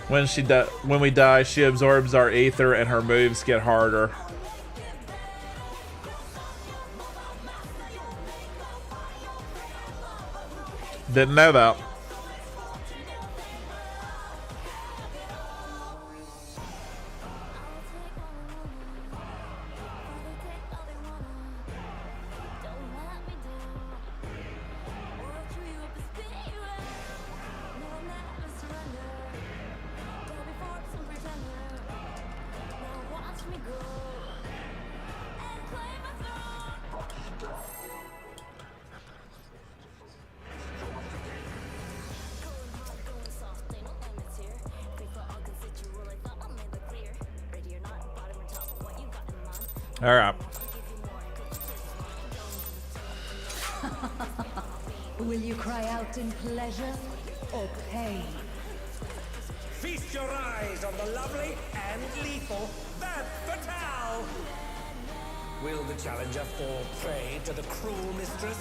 When we die, she absorbs our ether and her moves get harder. Didn't know that. All right. Will you cry out in pleasure or pain? Feast your eyes on the lovely and lethal Vamp Fatale! Will the challenger fall prey to the cruel mistress?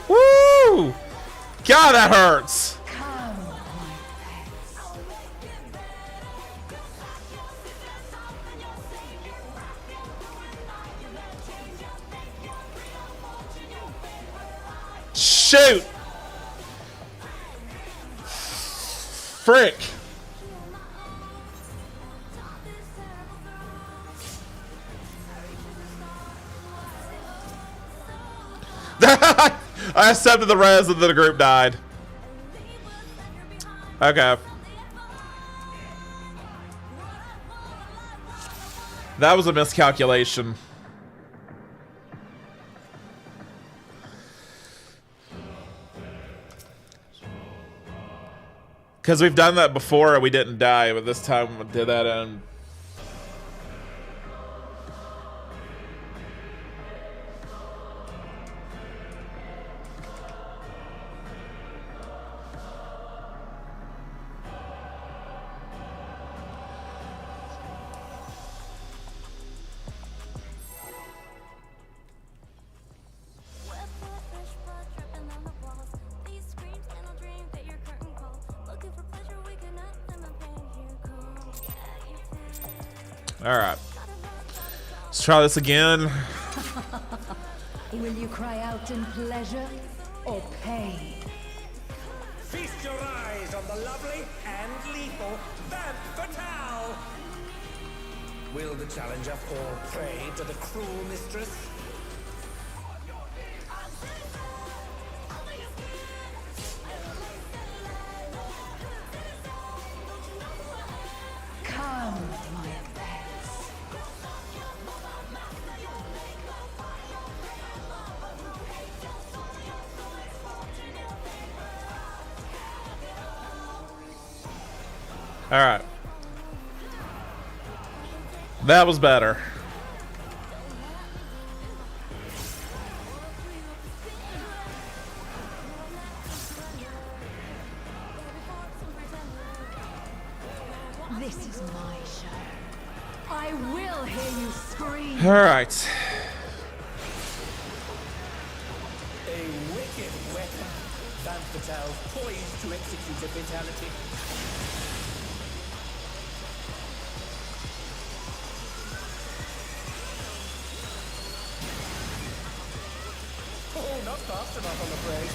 Woo! God, that hurts. Come, my pets. Shoot! Frick! I accepted the res and then the group died. Okay. That was a miscalculation. Because we've done that before and we didn't die, but this time we did that and... Alright. Let's try this again. Will you cry out in pleasure or pain? Feast your eyes on the lovely and lethal Vamp Fatale! Will the challenger fall prey to the cruel mistress? Come, my pets. Alright. That was better. This is my show. I will hear you scream. Alright. A wicked weapon. Vamp Fatale poised to execute a fatality. Oh, not fast enough, I'm afraid.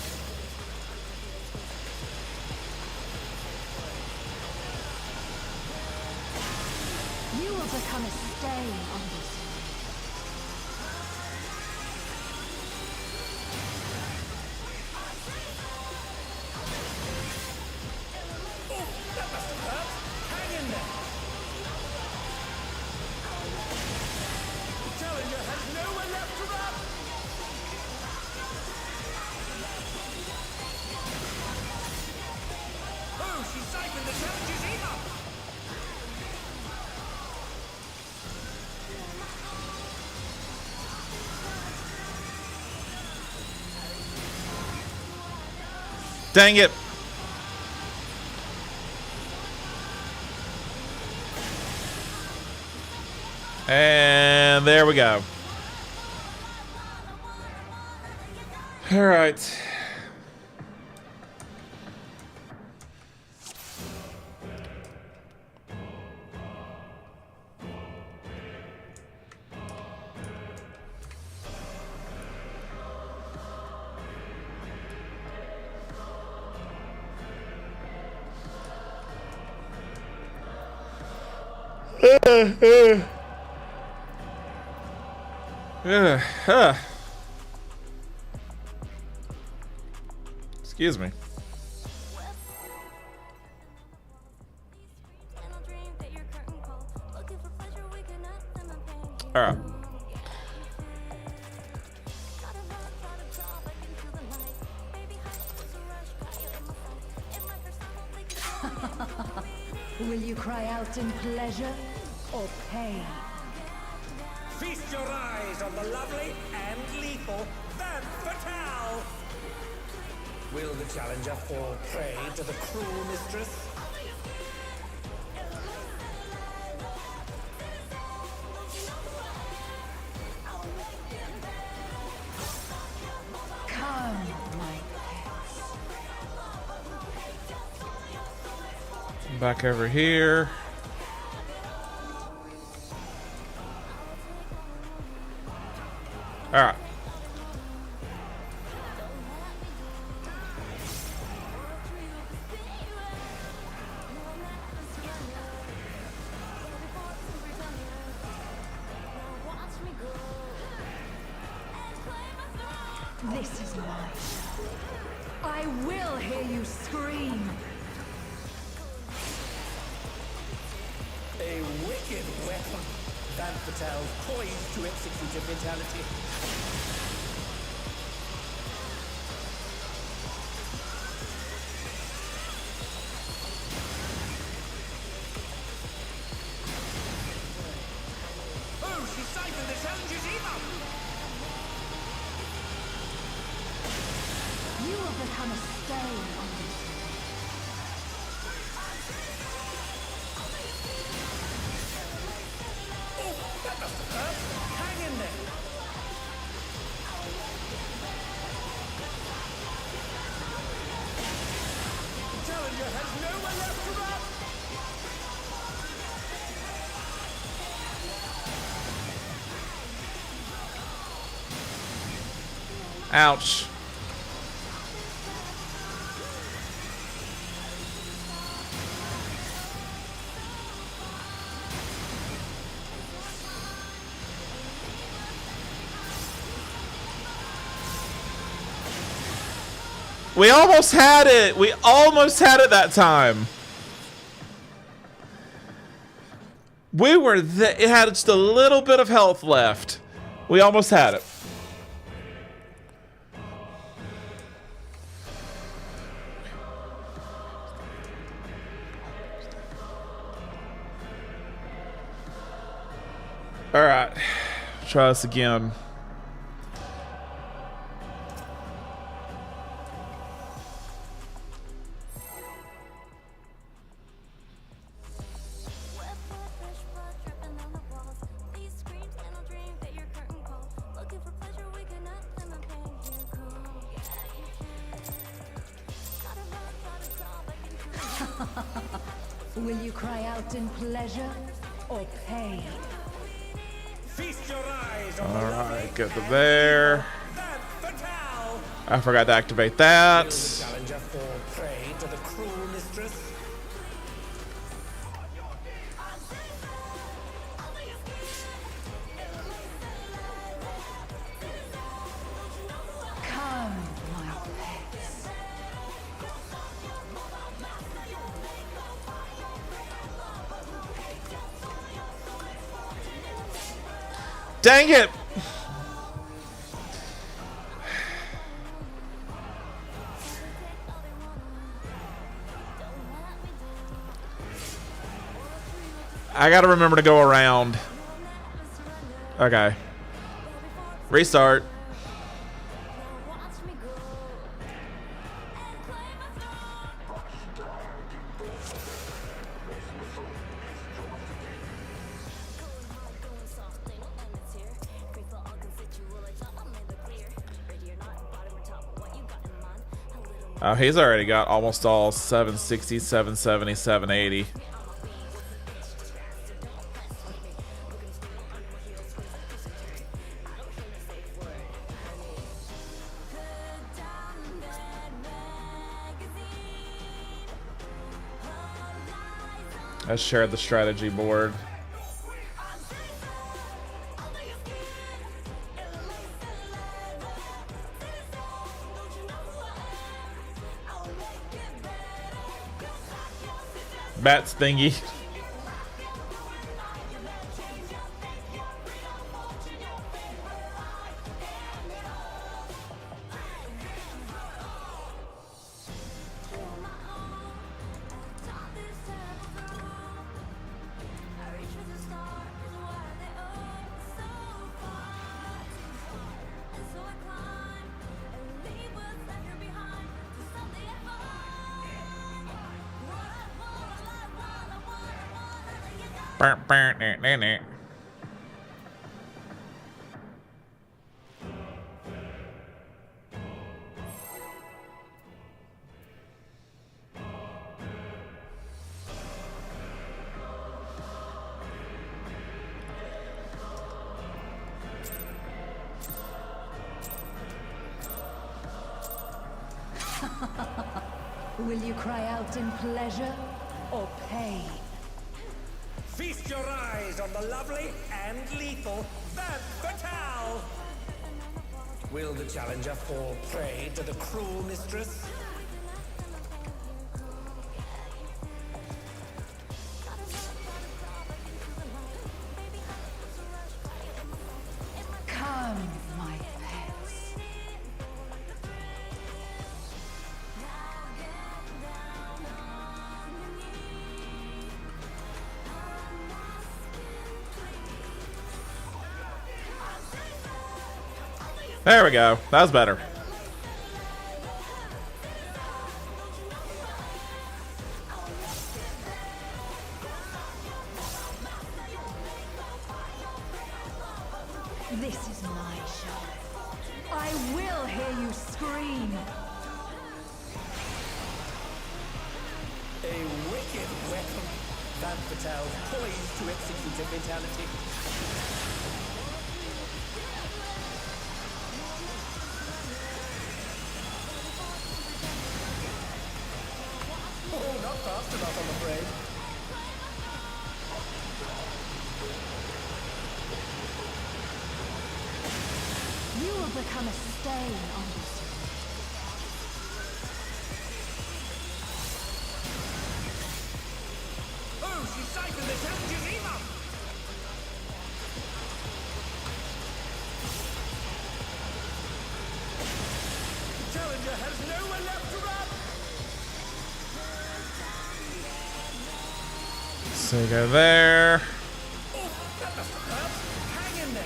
You will become a stain on this. That must have hurt. Hang in there. The challenger has nowhere left to run. Oh, she siphoned the challenger's ear. Dang it. And there we go. All right. Excuse me. All right. Will you cry out in pleasure or pain? Feast your eyes on the lovely and lethal Vamp Fatale! Will the challenger fall prey to the cruel mistress? Come, my pets. Back over here. All right. This is mine. I will hear you scream. A wicked weapon. Vamp Fatale poised to execute a fatality. Oh, she siphoned the challenger's evil! You will become a stain on this. That must have hurt. Hang in there. The challenger has nowhere left to run. Ouch. We almost had it. We almost had it that time. We were it had just a little bit of health left. We almost had it. All right. Try this again. Will you cry out in pleasure or pain? Feast your eyes on All the right, lovely get to and there. Vamp Fatale! I forgot to activate that. Will the challenger fall prey to the cruel mistress? Come, my pets. Dang it! I gotta remember to go around. Okay. Restart. Oh, he's already got almost all 760, 770, 780. I shared the strategy board. Bats thingy. Will you cry out in pleasure or pain? Feast your eyes on the lovely and lethal Vamp Fatale! Will the challenger fall prey to the cruel mistress? Come, my pets. There we go. That was better. This is my show. I will hear you scream. A wicked weapon. Vamp Fatale poised to execute a fatality. Oh, not fast enough, I'm afraid. You will become a stain on this earth. Oh, she siphoned the challenger's email! The challenger has nowhere left to run! So you go there. Oh, that must have hurt. Hang in there.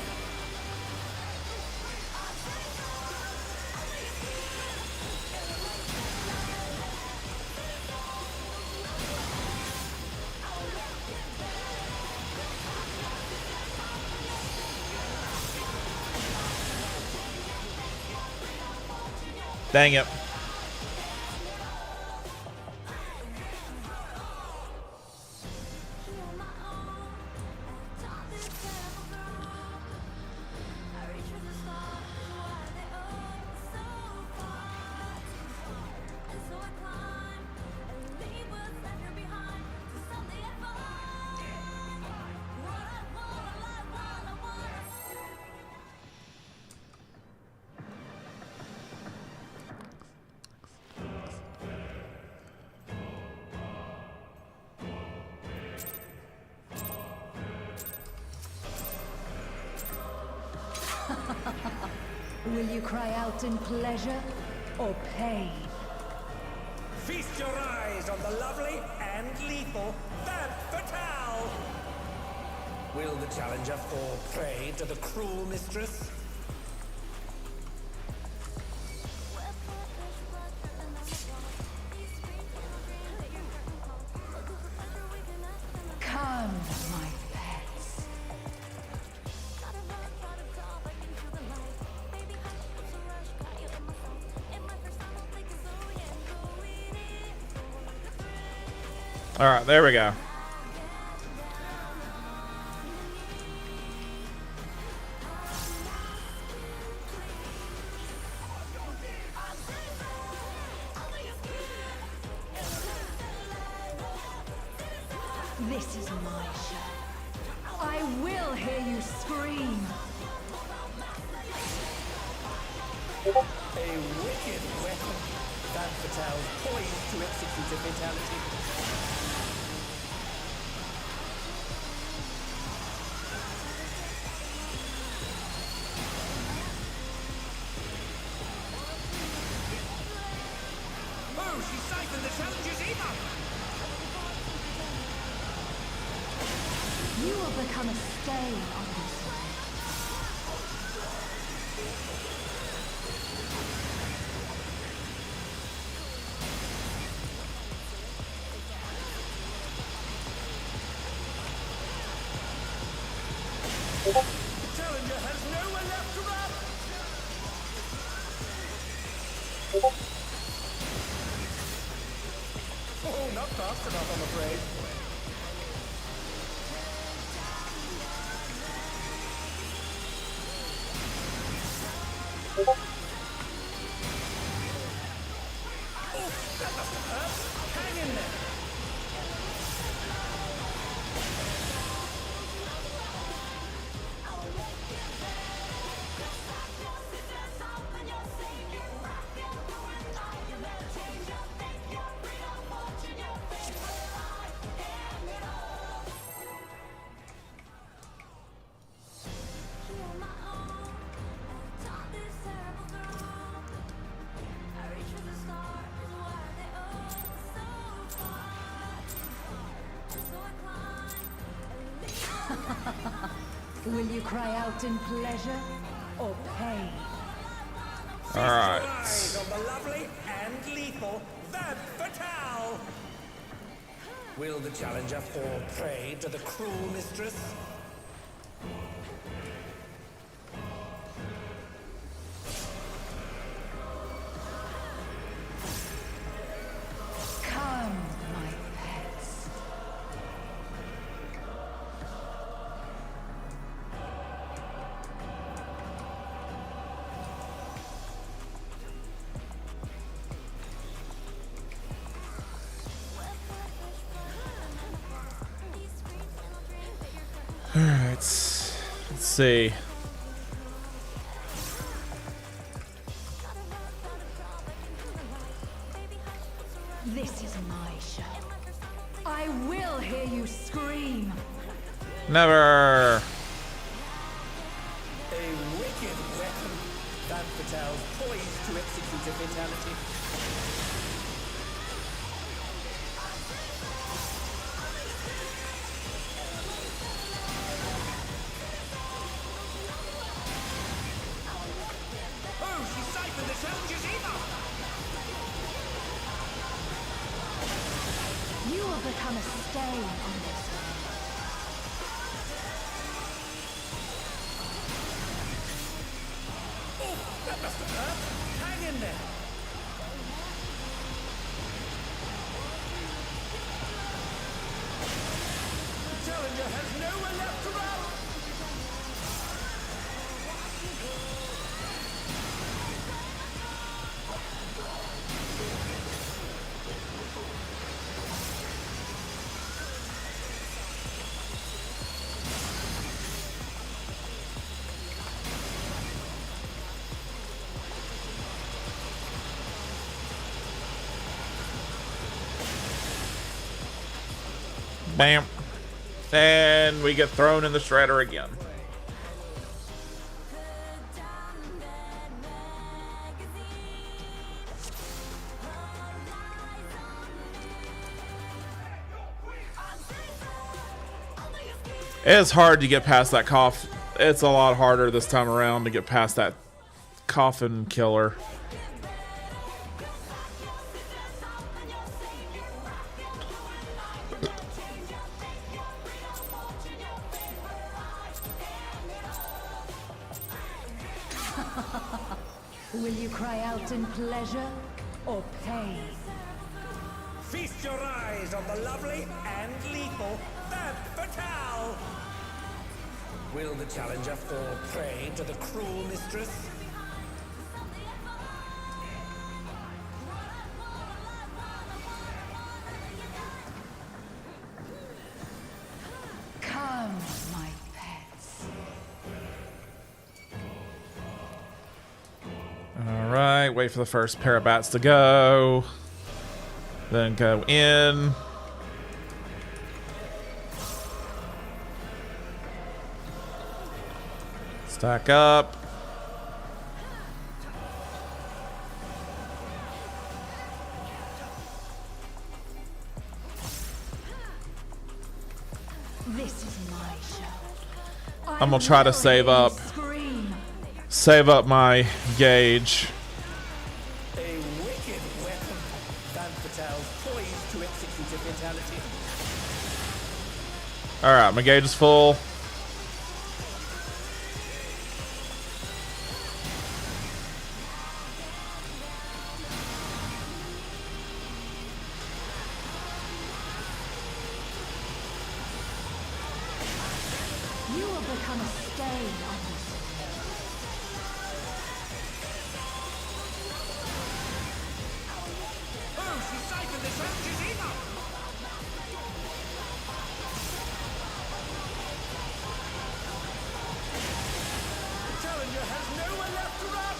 Dang it. Will you cry out in pleasure or pain? Feast your eyes on the lovely and lethal Vamp Fatale! Will the challenger fall prey to the cruel mistress? Come, my pets. All right, there we go. This is my show. I will hear you scream. A wicked weapon. Van Fatale poised to execute a fatality. Oh, she siphoned the challenger's emo! You will become a stain on this land. The challenger has nowhere left to run! Oh, not fast enough, I'm afraid. Oh, that must have hurt. Hang in there. Will you cry out in pleasure or pain? All right. Eyes on the lovely and lethal Van Fatale! Will the challenger fall prey to the cruel mistress? Come, my pets. All right. Let's see. This is my show. I will hear you scream. Never. A wicked weapon. Van Fatale poised to execute a fatality. Oh, she siphoned the challenger's emo! You will become a stain on this land. Oh, that must have hurt. Hang in there. The challenger has nowhere left to run. Bam. And we get thrown in the shredder again. It's hard to get past that cough. It's a lot harder this time around to get past that coffin killer. Will you cry out in pleasure or pain? Feast your eyes on the lovely and lethal Femme Fatale. Will the challenger fall prey to the cruel mistress? Come, my pets. All right, wait for the first pair of bats to go. Then go in. Stack up. This is my show. I'm gonna try to save up. Scream. Save up my gauge. A wicked weapon. Femme Fatale poised to execute a fatality. Alright, my gauge is full. You will become a stain on this. Oh, she siphoned the challenger's ether! The challenger has nowhere left to run!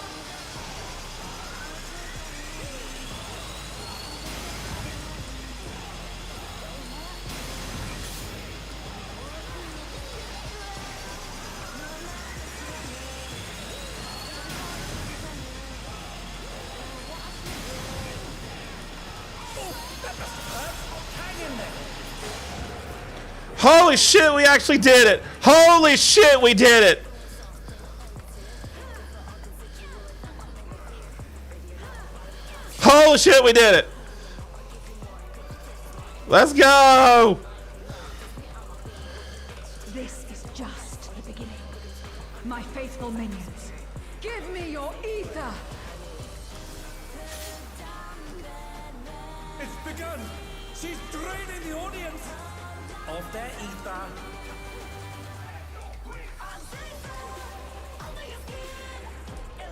Hang in there! Holy shit, we actually did it! Holy shit, we did it! Holy shit, we did it! Let's go! This is just the beginning. My faithful minions, give me your ether! It's begun! She's draining the audience of their ether.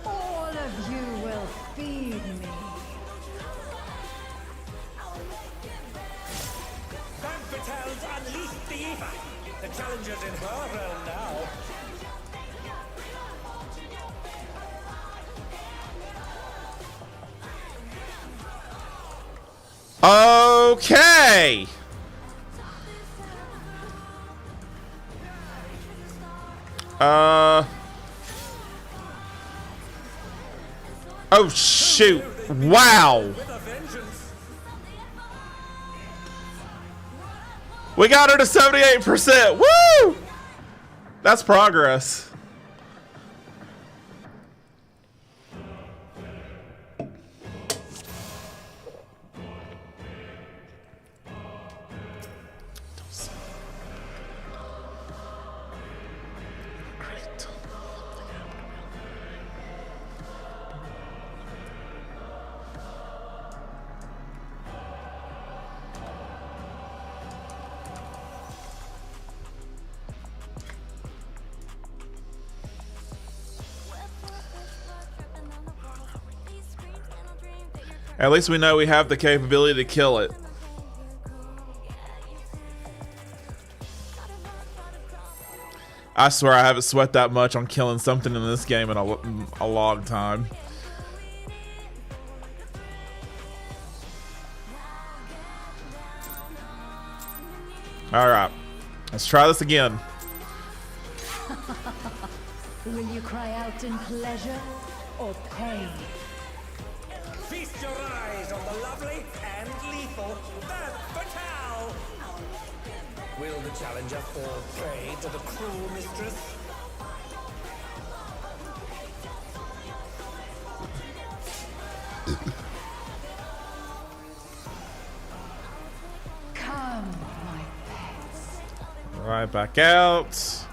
All of you will feed me. Femme Fatale's unleashed the ether. The challenger's in her realm now. Okay! Oh shoot! Wow! With a vengeance. We got her to 78%! Woo! That's progress. At least we know we have the capability to kill it. I swear I haven't sweat that much on killing something in this game in a long time. Alright, let's try this again. Will you cry out in pleasure or pain? Feast your eyes on the lovely and lethal Femme Fatale. Will the challenger fall prey to the cruel mistress? Come, my pets. Right back out.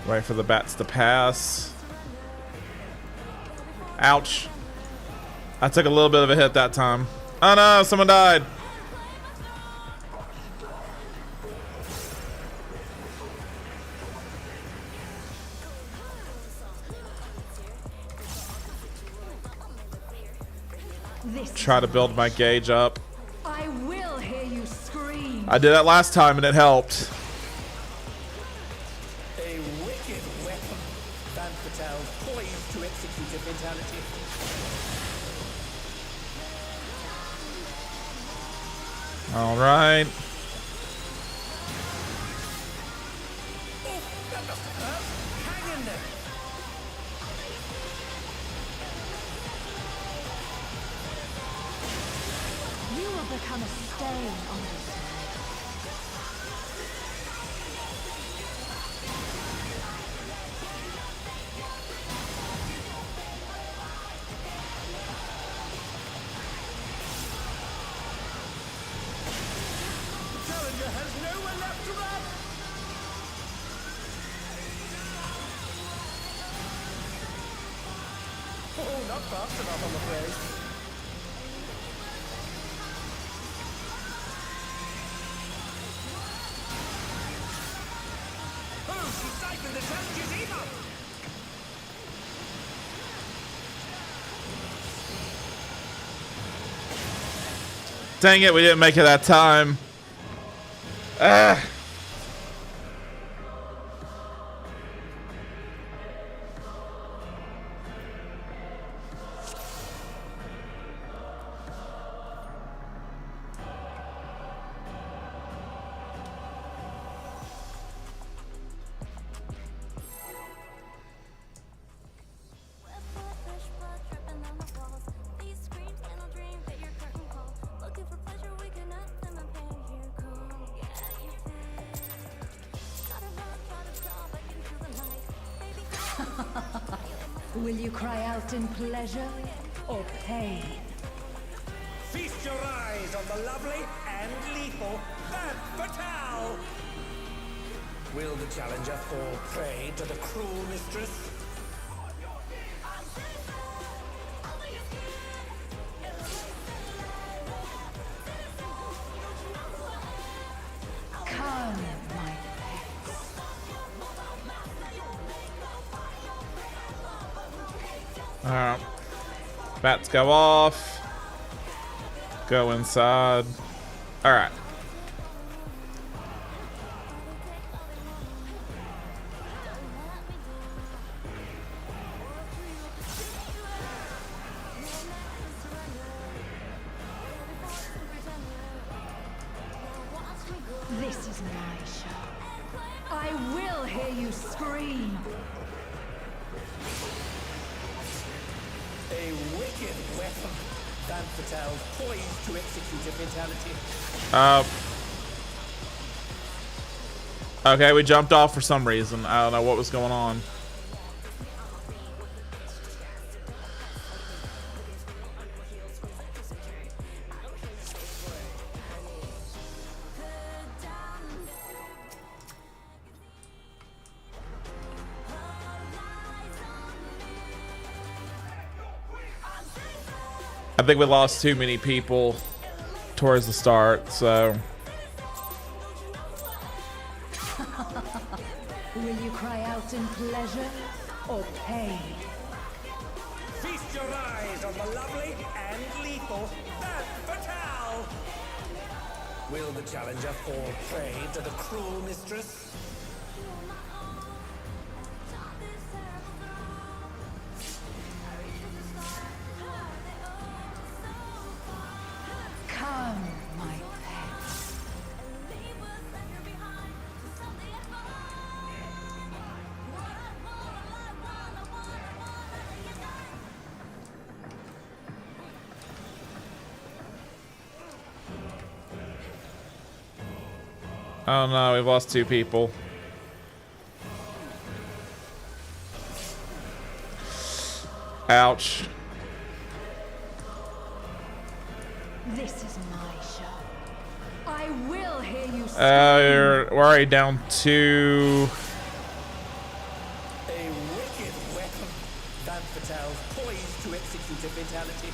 Wait for the bats to pass. Ouch. I took a little bit of a hit that time. Oh no, someone died. This Try to build my gauge up. I will hear you scream. I did that last time and it helped. A wicked weapon. Van Patel poised to execute a fatality. All right. Oh, that must have hurt. Hang in there. You will become a stain on this. Challenger has nowhere left to run. Oh, not fast enough, I'm afraid. Oh, she siphoned the challenger's evil. Dang it, we didn't make it that time. Ah. Will you cry out in pleasure or pain? Feast your eyes on the lovely and lethal Van Fatal. Will the challenger fall prey to the cruel mistress? Come, my pets. Alright. Bats go off. Go inside. Alright. This is my show. I will hear you scream. A wicked weapon. Van Fatal poised to execute a fatality. Okay, we jumped off for some reason. I don't know what was going on. I think we lost too many people towards the start, so Will you cry out in pleasure or pain? Feast your eyes on the lovely and lethal Van Fatal. Will the challenger fall prey to the cruel mistress? Come, my pets. oh no, we've lost two people. Ouch. This is my show. I will hear you scream. We're already down to. A wicked weapon. Van Fatale, poised to execute a fatality.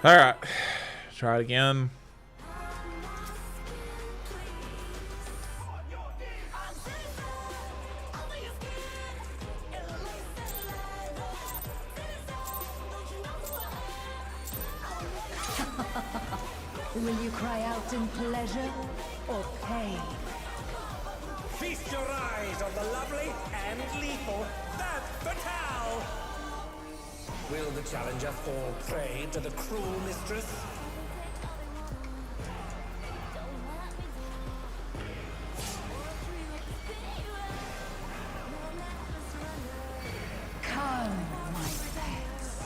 All right, try it again. Will you cry out in pleasure or pain? Feast your eyes on the lovely and lethal Van Fatale! Will the challenger fall prey to the cruel mistress? Come, my pets.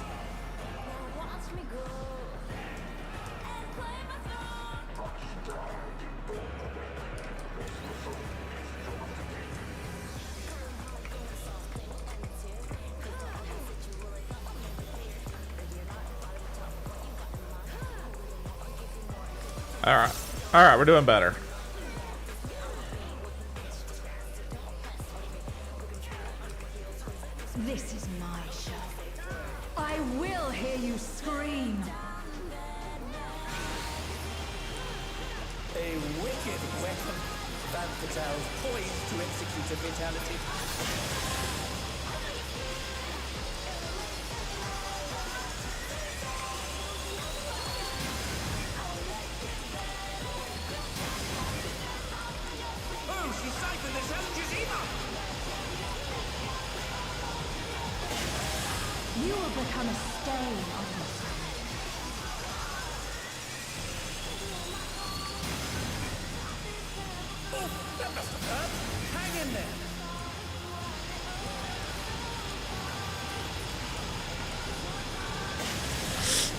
All right, we're doing better. This is my show. I will hear you scream. A wicked weapon. Van Fatale, poised to execute a fatality. Oh, she siphoned the challenger's email! You will become a stain on this. That must have hurt. Hang in there.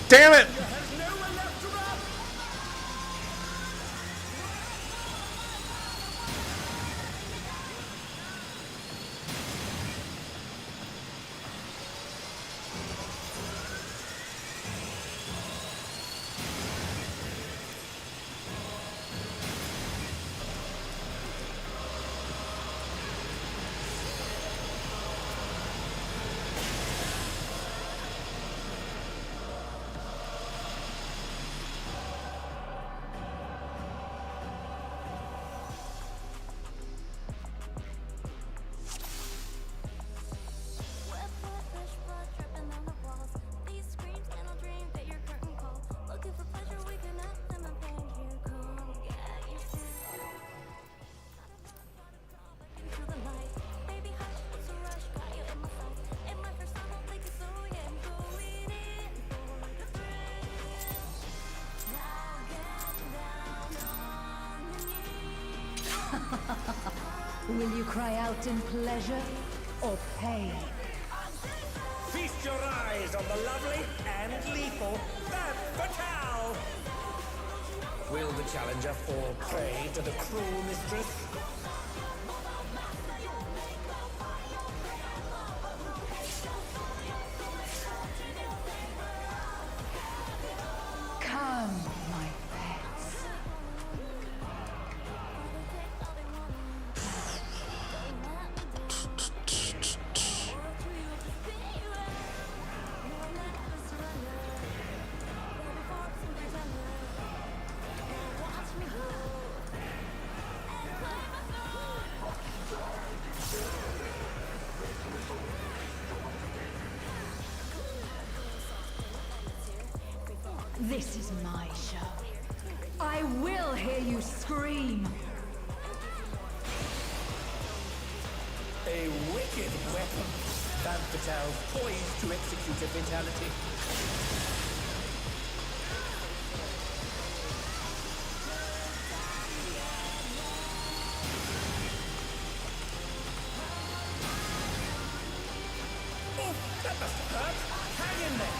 Damn it! There's nowhere left to run. Will you cry out in pleasure or pain? Feast your eyes on the lovely and lethal Van Fatale! Will the challenger fall prey to the cruel mistress? Come, my pets. This is my show. I will hear you scream. A wicked weapon. Van Fatale, poised to execute a fatality. Oh, that must have hurt. Hang in there.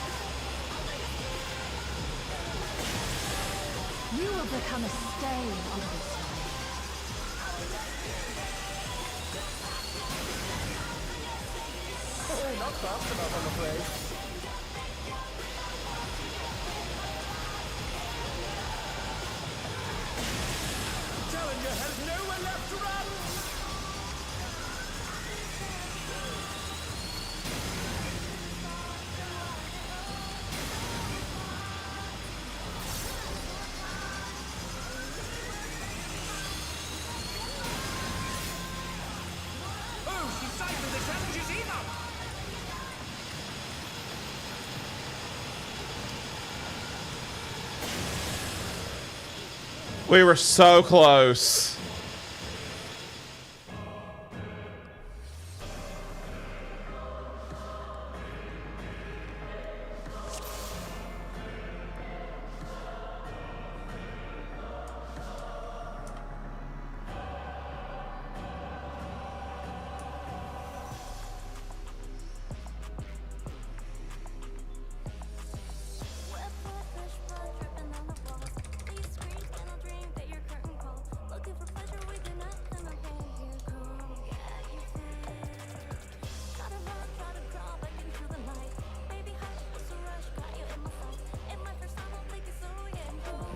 You will will become a stain on this land. Oh, not fast enough, I'm afraid. Challenger has nowhere left to run! Oh, she siphoned the challenger's emote! We were so close.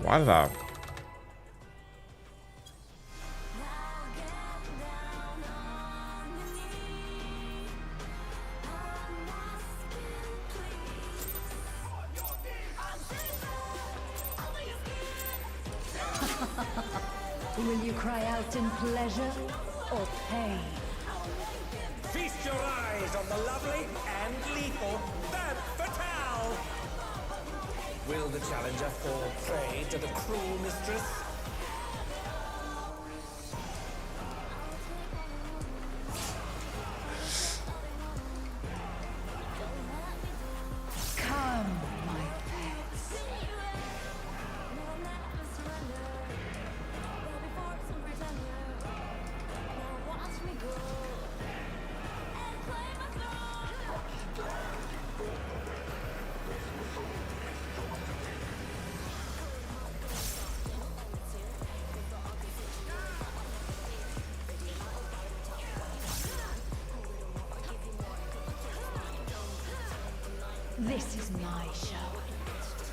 Why did I? Will you cry out in pleasure or pain? Feast your eyes on the lovely and lethal Femme Fatale! Will the challenger fall prey to the cruel mistress? Come, my pets. This is my show.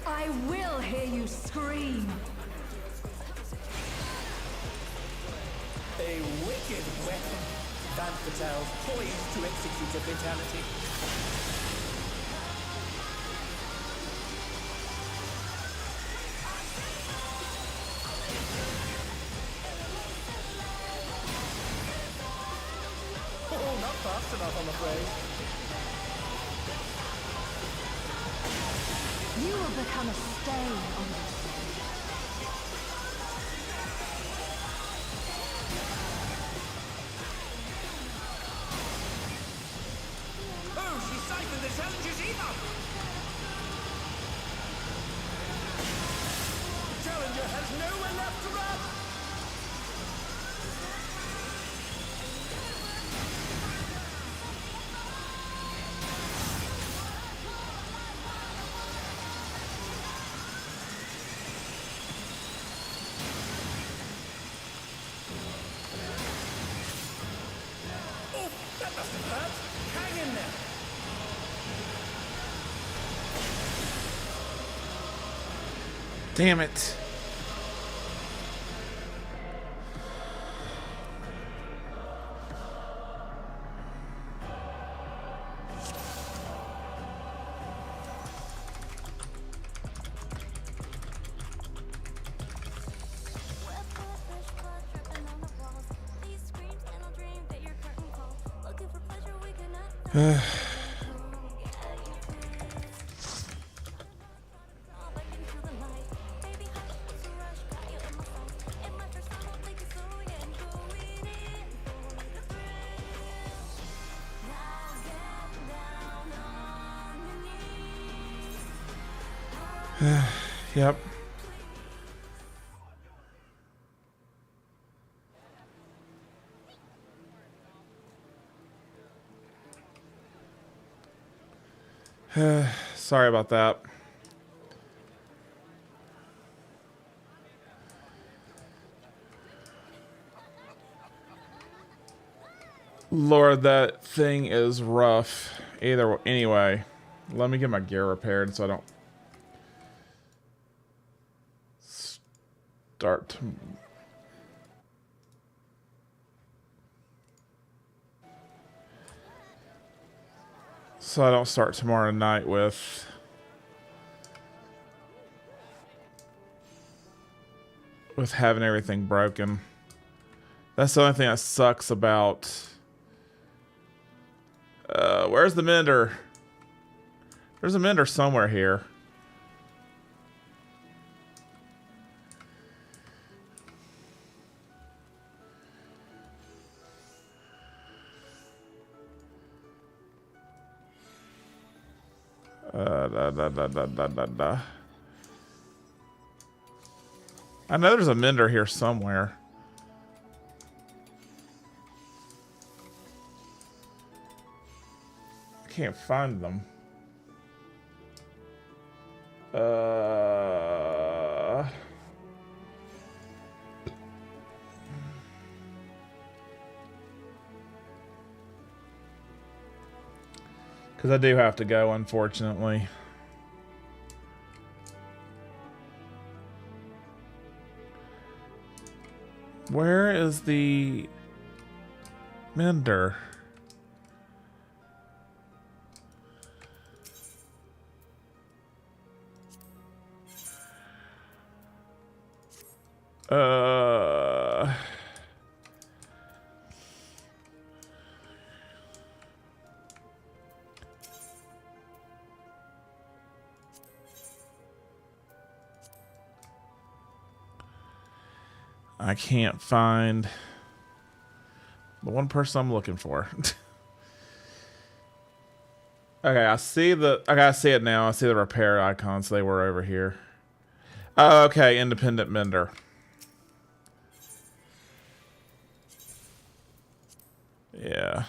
I will hear you scream. A wicked weapon. Femme Fatale's poised to execute a fatality. Oh, not fast enough, I'm afraid. You will become a stain on this land. Oh, she siphoned the challenger's emote! Challenger has nowhere left to run! Oh, that must have hurt! Hang in there! Damn it. Yep. Sorry about that. Lord, that thing is rough. Anyway, let me get my gear repaired so I don't start. So I don't start tomorrow night with having everything broken. That's the only thing that sucks about. Where's the mender? There's a mender somewhere here. I know there's a mender here somewhere. I can't find them. Because I do have to go, unfortunately. Where is the mender? I can't find the one person I'm looking for. Okay, I see I see it now. I see the repair icons. They were over here. Oh, okay, independent mender. Yeah.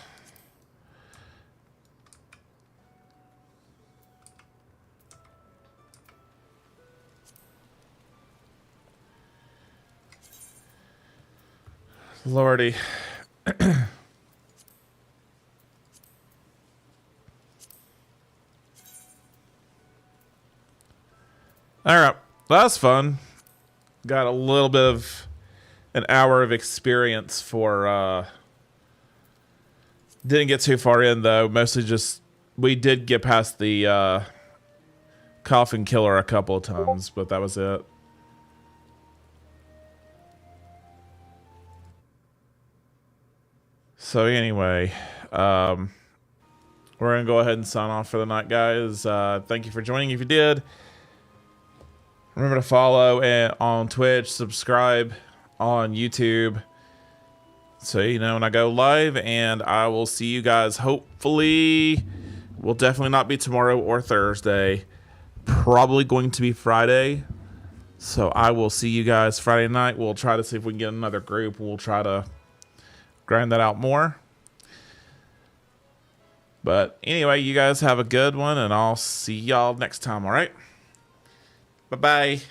Lordy. All right, that's fun. Got a little bit of an hour of experience for. Didn't get too far in though. Mostly just we did get past the coffin killer a couple of times, but that was it. So anyway, we're gonna go ahead and sign off for the night, guys. Thank you for joining. If you did, remember to follow on Twitch, subscribe on YouTube, so you know when I go live. And I will see you guys. Hopefully, will definitely not be tomorrow or Thursday. Probably going to be Friday. So I will see you guys Friday night. We'll try to see if we can get another group. We'll try to grind that out more. But anyway, you guys have a good one, and I'll see y'all next time, all right? Bye-bye.